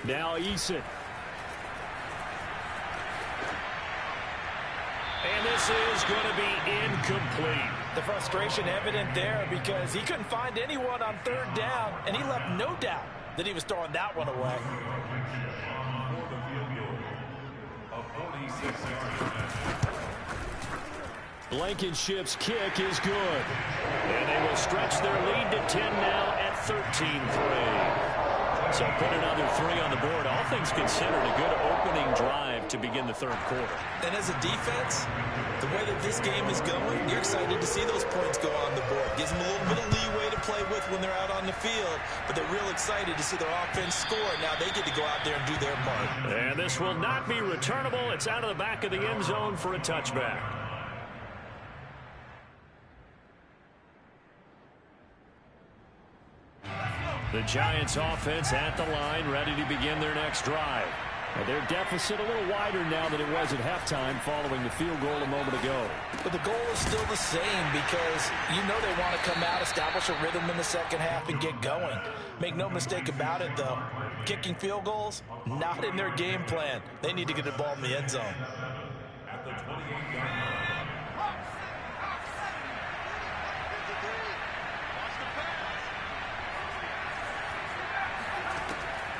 Now Eason.
And this is going to be incomplete.
The frustration evident there because he couldn't find anyone on third down, and he left no doubt that he was throwing that one away.
Blankenship's kick is good.
And they will stretch their lead to 10 now at 13-3. So put another 3 on the board. All things considered, a good opening drive to begin the third quarter.
And as a defense, the way that this game is going, you're excited to see those points go on the board. Gives them a little bit of leeway to play with when they're out on the field, but they're real excited to see their offense score. Now they get to go out there and do their part.
And this will not be returnable. It's out of the back of the end zone for a touchback. The Giants offense at the line, ready to begin their next drive.
Well, their deficit a little wider now than it was at halftime following the field goal a moment ago.
But the goal is still the same because you know they want to come out, establish a rhythm in the second half, and get going. Make no mistake about it, though. Kicking field goals, not in their game plan. They need to get the ball in the end zone.
At the 28-yard line.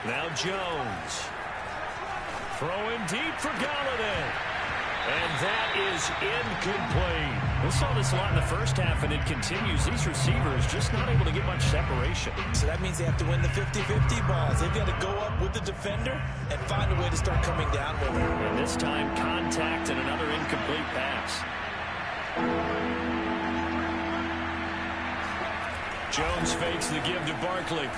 Now Jones. Throwing deep for Galladay. And that is incomplete. We saw this a lot in the first half, and it continues. These receivers just not able to get much separation.
So that means they have to win the 50-50 balls. They've got to go up with the defender and find a way to start coming down with him.
And this time, contact and another incomplete pass. Jones fakes the give to Barkley.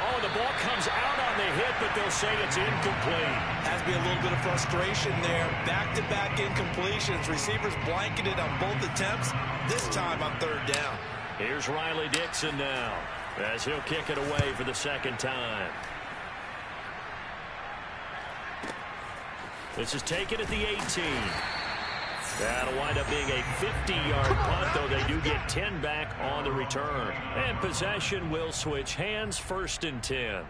Oh, the ball comes out on the hit, but they'll say it's incomplete.
Has to be a little bit of frustration there. Back-to-back incompletions. Receivers blanketed on both attempts, this time on third down.
Here's Riley Dixon now as he'll kick it away for the second time. This is taken at the 18. That'll wind up being a 50-yard punt, though they do get 10 back on the return. And possession will switch hands, 1st and 10.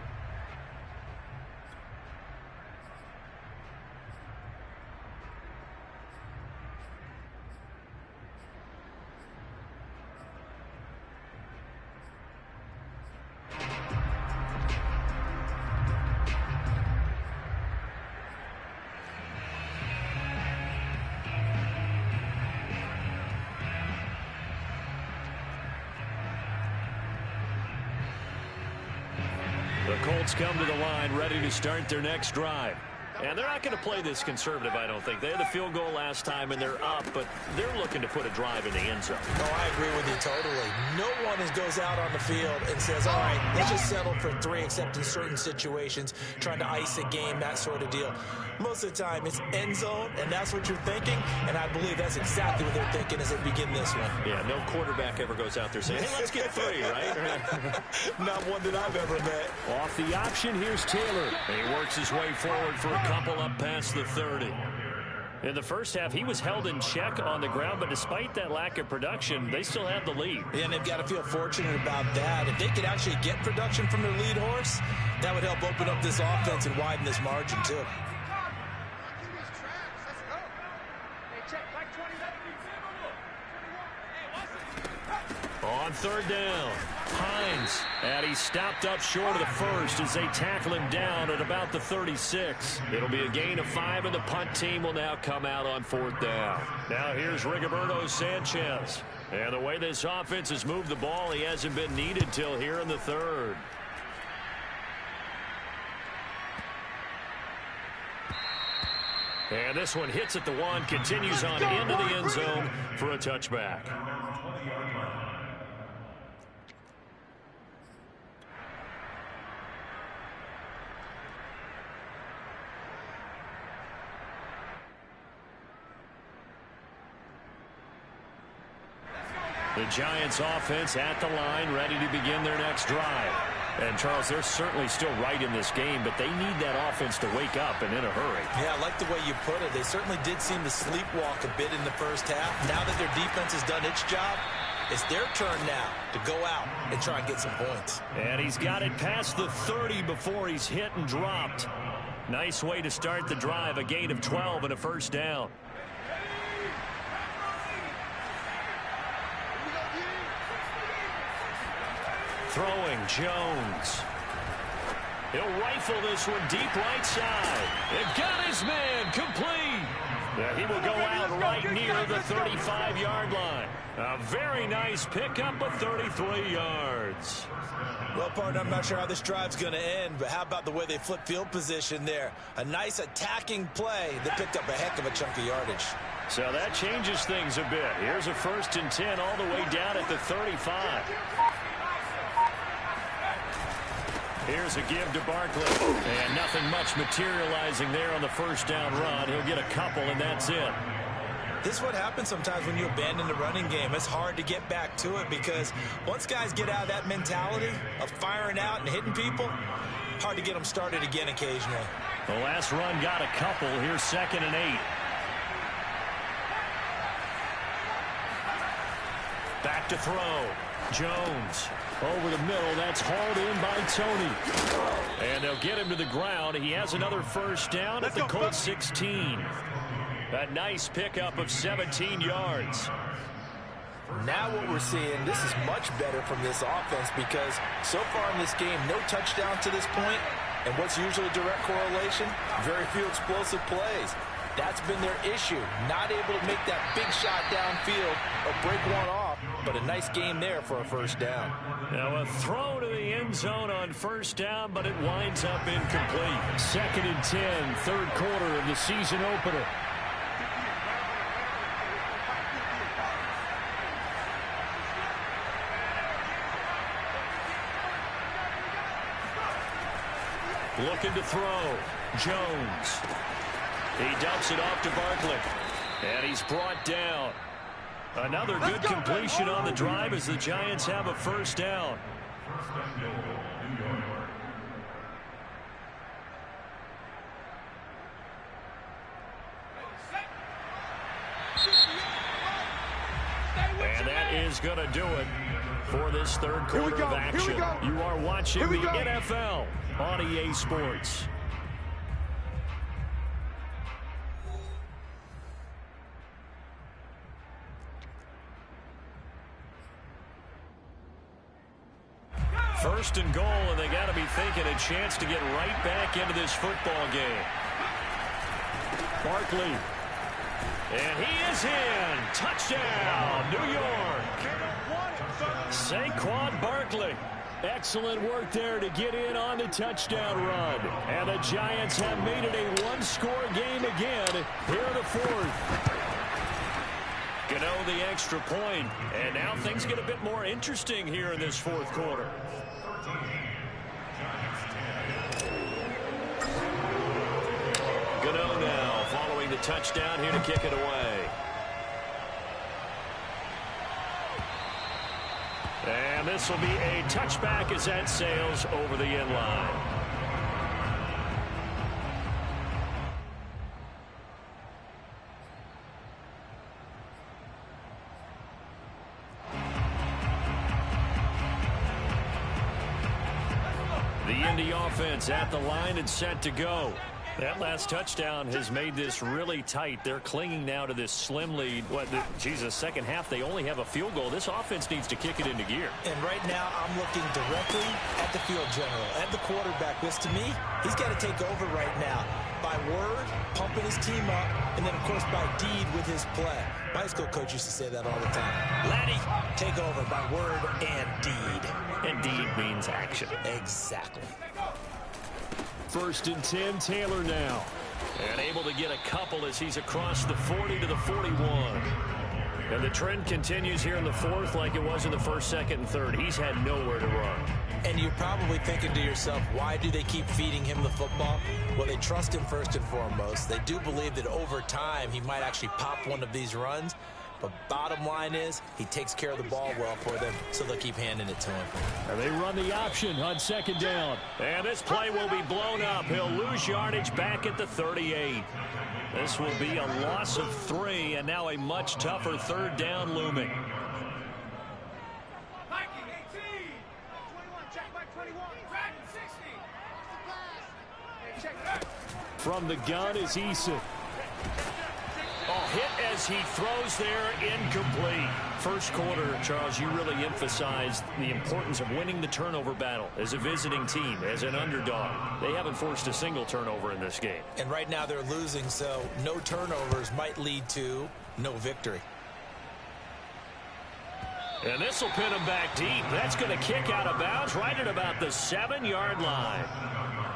The Colts come to the line ready to start their next drive. And they're not going to play this conservative, I don't think. They had the field goal last time, and they're up, but they're looking to put a drive in the end zone.
Oh, I agree with you totally. No one goes out on the field and says, all right, let's just settle for 3, except in certain situations, trying to ice a game, that sort of deal. Most of the time, it's end zone, and that's what you're thinking, and I believe that's exactly what they're thinking as they begin this one.
Yeah, no quarterback ever goes out there saying, hey, let's get 3, right?
Not one that I've ever met.
Off the option, here's Taylor.
And he works his way forward for a couple up past the 30. In the first half, he was held in check on the ground, but despite that lack of production, they still have the lead.
Yeah, and they've got to feel fortunate about that. If they could actually get production from their lead horse, that would help open up this offense and widen this margin, too.
On third down, Hines. And he's stopped up short of the first as they tackle him down at about the 36. It'll be a gain of 5, and the punt team will now come out on 4th down. Now here's Rigoberto Sanchez. And the way this offense has moved the ball, he hasn't been needed till here in the 3rd. And this one hits at the 1, continues on into the end zone for a touchback. The Giants offense at the line, ready to begin their next drive. And, Charles, they're certainly still right in this game, but they need that offense to wake up and in a hurry.
Yeah, I like the way you put it. They certainly did seem to sleepwalk a bit in the first half. Now that their defense has done its job, it's their turn now to go out and try and get some points.
And he's got it past the 30 before he's hit and dropped. Nice way to start the drive, a gain of 12 and a first down. Throwing, Jones. He'll rifle this one deep right side. It got his man complete. He will go out right near the 35-yard line. A very nice pickup of 33 yards.
Well, partner, I'm not sure how this drive's going to end, but how about the way they flip field position there? A nice attacking play that picked up a heck of a chunk of yardage.
So that changes things a bit. Here's a 1st and 10 all the way down at the 35. Here's a give to Barkley. And nothing much materializing there on the first down run. He'll get a couple, and that's it.
This is what happens sometimes when you abandon the running game. It's hard to get back to it because once guys get out of that mentality of firing out and hitting people, hard to get them started again occasionally.
The last run got a couple. Here's 2nd and 8. Back to throw. Jones. Over the middle, that's hauled in by Tony. And they'll get him to the ground. He has another first down at the Colts 16. A nice pickup of 17 yards.
Now what we're seeing, this is much better from this offense because so far in this game, no touchdown to this point. And what's usually a direct correlation? Very few explosive plays. That's been their issue. Not able to make that big shot downfield or break one off. But a nice game there for a first down.
Now a throw to the end zone on first down, but it winds up incomplete. 2nd and 10, 3rd quarter of the season opener. Looking to throw. Jones. He dumps it off to Barkley. And he's brought down. Another good completion on the drive as the Giants have a first down. And that is going to do it for this 3rd quarter of action. You are watching the NFL on EA Sports. First and goal, and they got to be thinking a chance to get right back into this football game. Barkley. And he is in. Touchdown, New York. Saquon Barkley. Excellent work there to get in on the touchdown run. And the Giants have made it a one-score game again here in the 4th. Gano the extra point, and now things get a bit more interesting here in this 4th quarter. Gano now following the touchdown here to kick it away. And this will be a touchback as that sails over the end line. The Indy offense at the line and set to go. That last touchdown has made this really tight. They're clinging now to this slim lead. Second half, they only have a field goal. This offense needs to kick it into gear.
And right now, I'm looking directly at the field general, at the quarterback, because to me, he's got to take over right now. By word, pumping his team up, and then, of course, by deed with his play. My high school coach used to say that all the time. Laddie, take over by word and deed.
And deed means action.
Exactly.
1st and 10, Taylor now. And able to get a couple as he's across the 40 to the 41. And the trend continues here in the 4th like it was in the 1st, 2nd, and 3rd. He's had nowhere to run.
And you're probably thinking to yourself, why do they keep feeding him the football? Well, they trust him first and foremost. They do believe that over time he might actually pop one of these runs. But bottom line is, he takes care of the ball well for them, so they'll keep handing it to him.
And they run the option on 2nd down. And this play will be blown up. He'll lose yardage back at the 38. This will be a loss of 3, and now a much tougher 3rd down looming. From the gun is Eason. Hit as he throws there, incomplete. First quarter, Charles, you really emphasized the importance of winning the turnover battle as a visiting team, as an underdog. They haven't forced a single turnover in this game.
And right now they're losing, so no turnovers might lead to no victory.
And this will pin him back deep. That's going to kick out of bounds right at about the 7-yard line.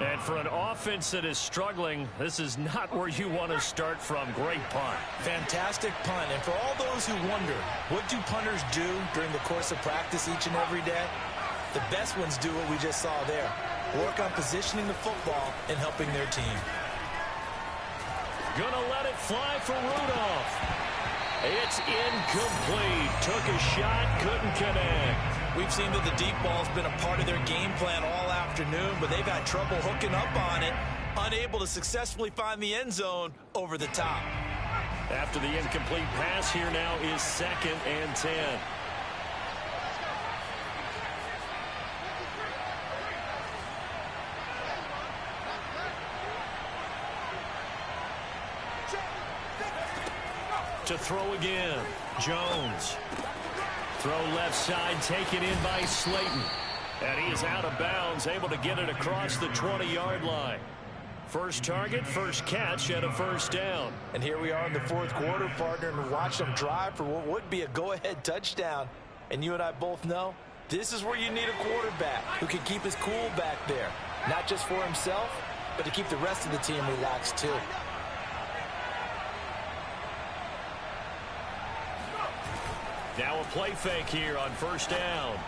And for an offense that is struggling, this is not where you want to start from. Great punt.
Fantastic punt. And for all those who wonder, what do punters do during the course of practice each and every day? The best ones do what we just saw there. Work on positioning the football and helping their team.
Gonna let it fly for Rudolph. It's incomplete. Took a shot, couldn't connect.
We've seen that the deep ball's been a part of their game plan all afternoon, but they've had trouble hooking up on it, unable to successfully find the end zone over the top.
After the incomplete pass, here now is 2nd and 10. To throw again, Jones. Throw left side, taken in by Slayton. And he is out of bounds, able to get it across the 20-yard line. First target, first catch, and a 1st down.
And here we are in the 4th quarter, partner, and watch them drive for what would be a go-ahead touchdown. And you and I both know this is where you need a quarterback who can keep his cool back there. Not just for himself, but to keep the rest of the team relaxed too.
Now a play fake here on 1st down.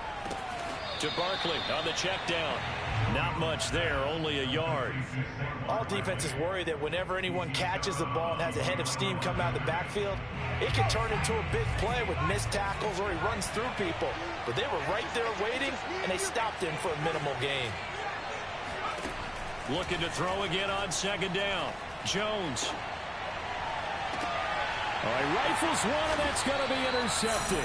To Barkley on the check down. Not much there, only a yard.
All defenses worry that whenever anyone catches the ball and has a head of steam come out of the backfield, it can turn into a big play with missed tackles or he runs through people. But they were right there waiting, and they stopped him for a minimal gain.
Looking to throw again on 2nd down. Jones. All right, rifles one, and that's going to be intercepted.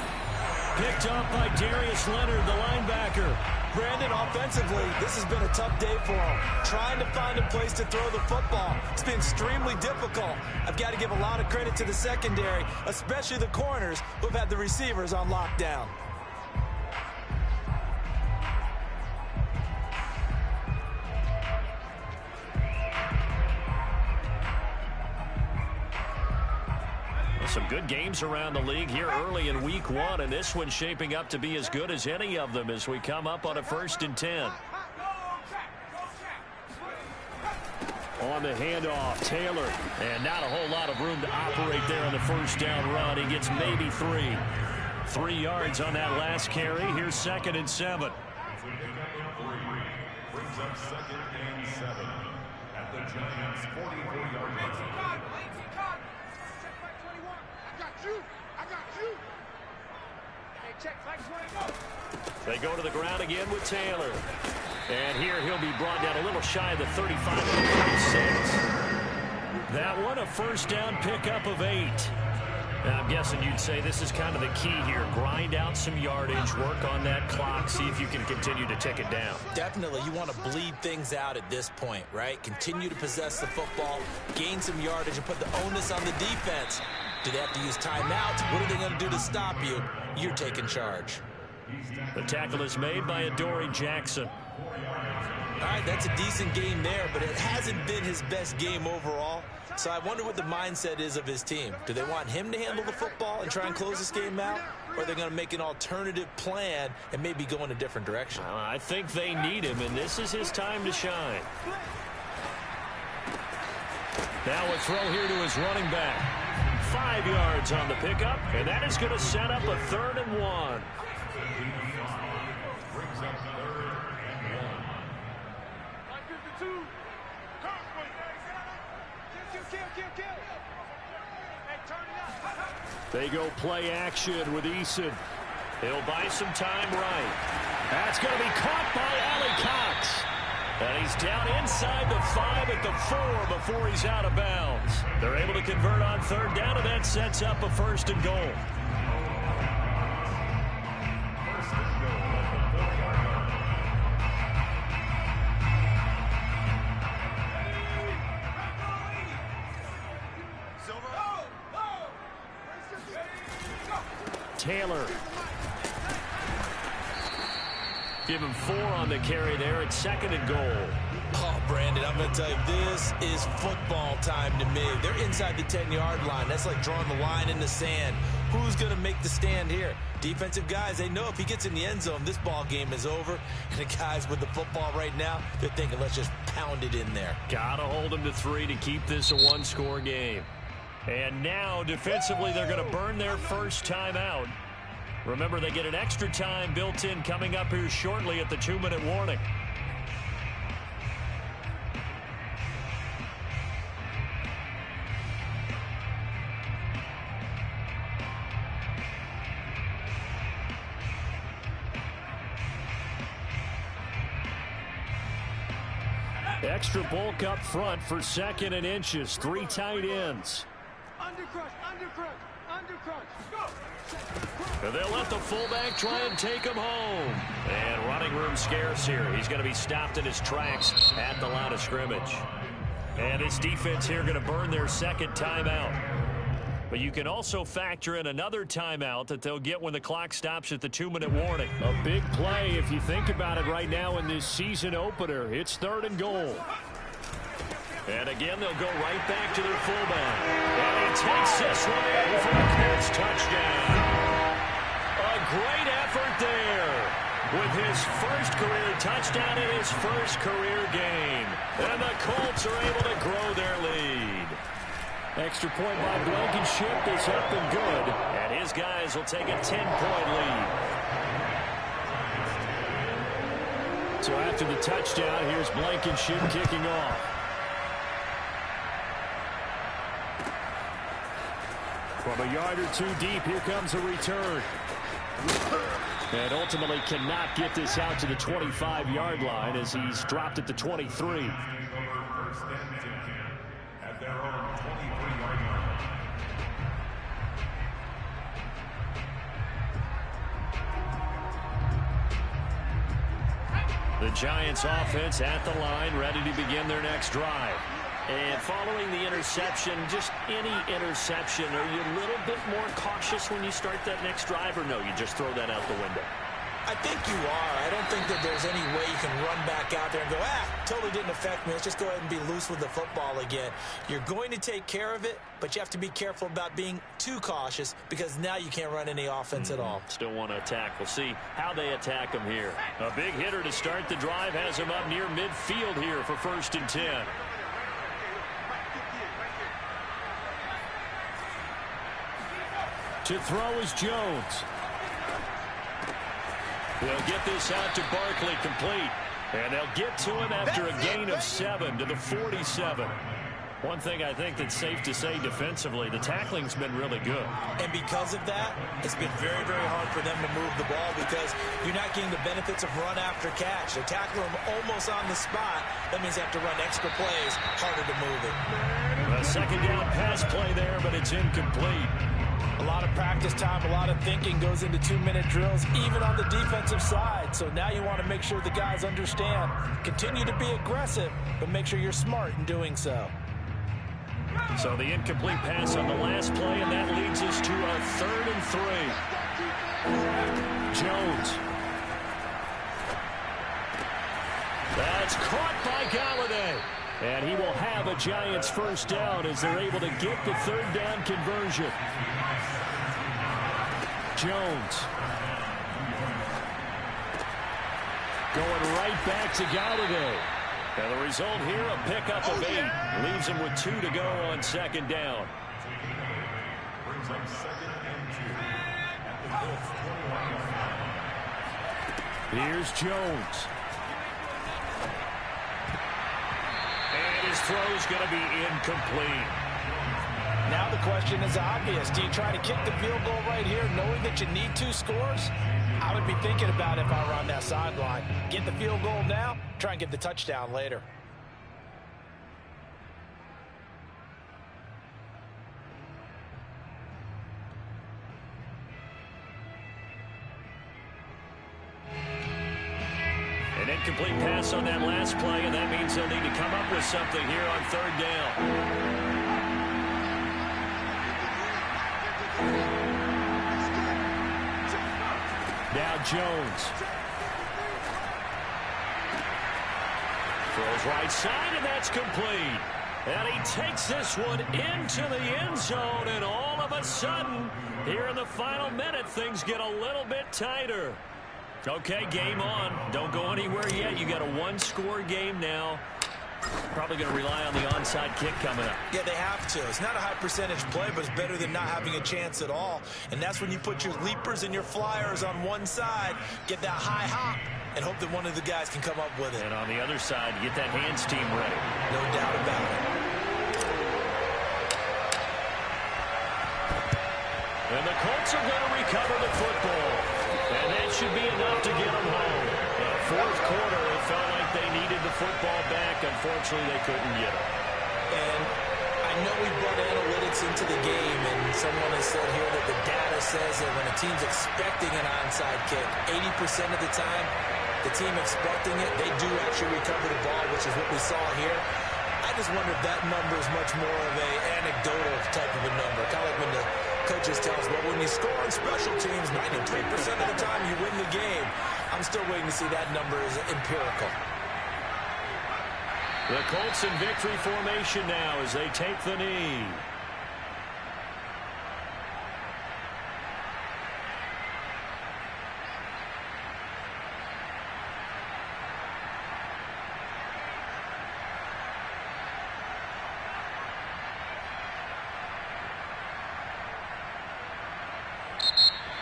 Picked up by Darius Leonard, the linebacker.
Brandon, offensively, this has been a tough day for him. Trying to find a place to throw the football. It's been extremely difficult. I've got to give a lot of credit to the secondary, especially the corners who've had the receivers on lockdown.
Some good games around the league here early in week 1, and this one's shaping up to be as good as any of them as we come up on a 1st and 10. On the handoff, Taylor, and not a whole lot of room to operate there on the 1st down run. He gets maybe 3. 3 yards on that last carry. Here's 2nd and 7.
Brings up 2nd and 7 at the Giants' 44-yard line.
They go to the ground again with Taylor. And here he'll be brought down a little shy of the 35 to the 36. That one a 1st down pickup of 8. I'm guessing you'd say this is kind of the key here. Grind out some yardage, work on that clock, see if you can continue to tick it down.
Definitely, you want to bleed things out at this point, right? Continue to possess the football, gain some yardage, and put the onus on the defense. Do they have to use timeouts? What are they going to do to stop you? You're taking charge.
The tackle is made by Adoree Jackson.
All right, that's a decent game there, but it hasn't been his best game overall. So I wonder what the mindset is of his team. Do they want him to handle the football and try and close this game out? Or are they going to make an alternative plan and maybe go in a different direction?
I think they need him, and this is his time to shine. Now a throw here to his running back. 5 yards on the pickup, and that is going to set up a 3rd and 1. They go play action with Eason. He'll buy some time right. That's going to be caught by Ali Cox. And he's down inside the 5 at the 4 before he's out of bounds. They're able to convert on 3rd down, and that sets up a 1st and goal. Taylor. Give him 4 on the carry there. It's 2nd and goal.
Oh, Brandon, I'm going to tell you, this is football time to me. They're inside the 10-yard line. That's like drawing the line in the sand. Who's going to make the stand here? Defensive guys, they know if he gets in the end zone, this ball game is over. And the guys with the football right now, they're thinking, let's just pound it in there.
Got to hold him to 3 to keep this a 1-score game. And now, defensively, they're going to burn their first timeout. Remember, they get an extra time built in coming up here shortly at the 2-minute warning. Extra bulk up front for 2nd and inches. 3 tight ends. And they'll let the fullback try and take him home. And running room scarce here. He's going to be stopped in his tracks at the line of scrimmage. And this defense here going to burn their 2nd timeout. But you can also factor in another timeout that they'll get when the clock stops at the 2-minute warning. A big play if you think about it right now in this season opener. It's 3rd and goal. And again, they'll go right back to their fullback. And he takes this one in for a Colts touchdown. A great effort there with his first career touchdown in his first career game. And the Colts are able to grow their lead. Extra point by Blankenship is up and good. And his guys will take a 10-point lead. So after the touchdown, here's Blankenship kicking off. From a yard or 2 deep, here comes a return. And ultimately cannot get this out to the 25-yard line as he's dropped at the 23.
At their own 23-yard line.
The Giants offense at the line, ready to begin their next drive. And following the interception, just any interception, are you a little bit more cautious when you start that next drive, or no, you just throw that out the window?
I think you are. I don't think that there's any way you can run back out there and go, totally didn't affect me. Let's just go ahead and be loose with the football again. You're going to take care of it, but you have to be careful about being too cautious because now you can't run any offense at all.
Still want to attack. We'll see how they attack him here. A big hitter to start the drive has him up near midfield here for 1st and 10. To throw is Jones. They'll get this out to Barkley complete. And they'll get to him after a gain of 7 to the 47. One thing I think that's safe to say defensively, the tackling's been really good.
And because of that, it's been very, very hard for them to move the ball because you're not getting the benefits of run after catch. They tackle him almost on the spot. That means they have to run extra plays, harder to move it.
A 2nd down pass play there, but it's incomplete.
A lot of practice time, a lot of thinking goes into 2-minute drills, even on the defensive side. So now you want to make sure the guys understand. Continue to be aggressive, but make sure you're smart in doing so.
So the incomplete pass on the last play, and that leads us to a 3rd and 3. Jones. That's caught by Galladay. And he will have a Giants first down as they're able to get the 3rd down conversion. Jones. Going right back to Galladay. And the result here, a pickup of 8. Leaves him with 2 to go on 2nd down.
Brings up 2nd and 2 at the Colts 21.
Here's Jones. And his throw's going to be incomplete.
Now the question is obvious. Do you try to kick the field goal right here knowing that you need 2 scores? I would be thinking about it if I were on that sideline. Get the field goal now, try and get the touchdown later.
An incomplete pass on that last play, and that means they'll need to come up with something here on 3rd down. Now Jones. Throws right side, and that's complete. And he takes this one into the end zone, and all of a sudden, here in the final minute, things get a little bit tighter. Okay, game on. Don't go anywhere yet. You got a 1-score game now. Probably going to rely on the onside kick coming up.
Yeah, they have to. It's not a high percentage play, but it's better than not having a chance at all. And that's when you put your leapers and your flyers on one side, get that high hop, and hope that one of the guys can come up with it.
And on the other side, get that hands team ready.
No doubt about it.
And the Colts are going to recover the football. And that should be enough to get them home. In the 4th quarter, it felt like they needed the football back. Unfortunately, they couldn't get it.
And I know we brought analytics into the game, and someone has said here that the data says that when a team's expecting an onside kick, 80% of the time, the team expecting it, they do actually recover the ball, which is what we saw here. I just wonder if that number is much more of an anecdotal type of a number, kind of like when the coaches tell us, well, when you score on special teams, 93% of the time you win the game. I'm still waiting to see that number is empirical.
The Colts in victory formation now as they take the knee.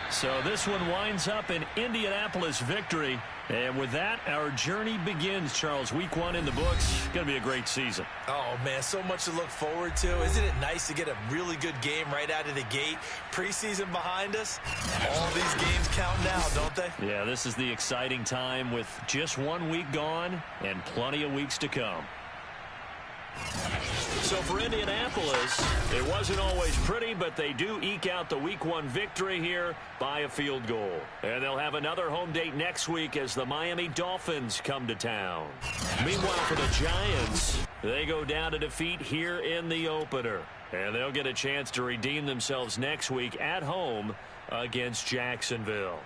So this one winds up an Indianapolis victory. And with that, our journey begins, Charles. Week 1 in the books. Going to be a great season.
Oh, man, so much to look forward to. Isn't it nice to get a really good game right out of the gate? Preseason behind us. All these games count now, don't they?
Yeah, this is the exciting time with just 1 week gone and plenty of weeks to come. So for Indianapolis, it wasn't always pretty, but they do eke out the Week 1 victory here by a field goal. And they'll have another home date next week as the Miami Dolphins come to town. Meanwhile, for the Giants, they go down to defeat here in the opener. And they'll get a chance to redeem themselves next week at home against Jacksonville.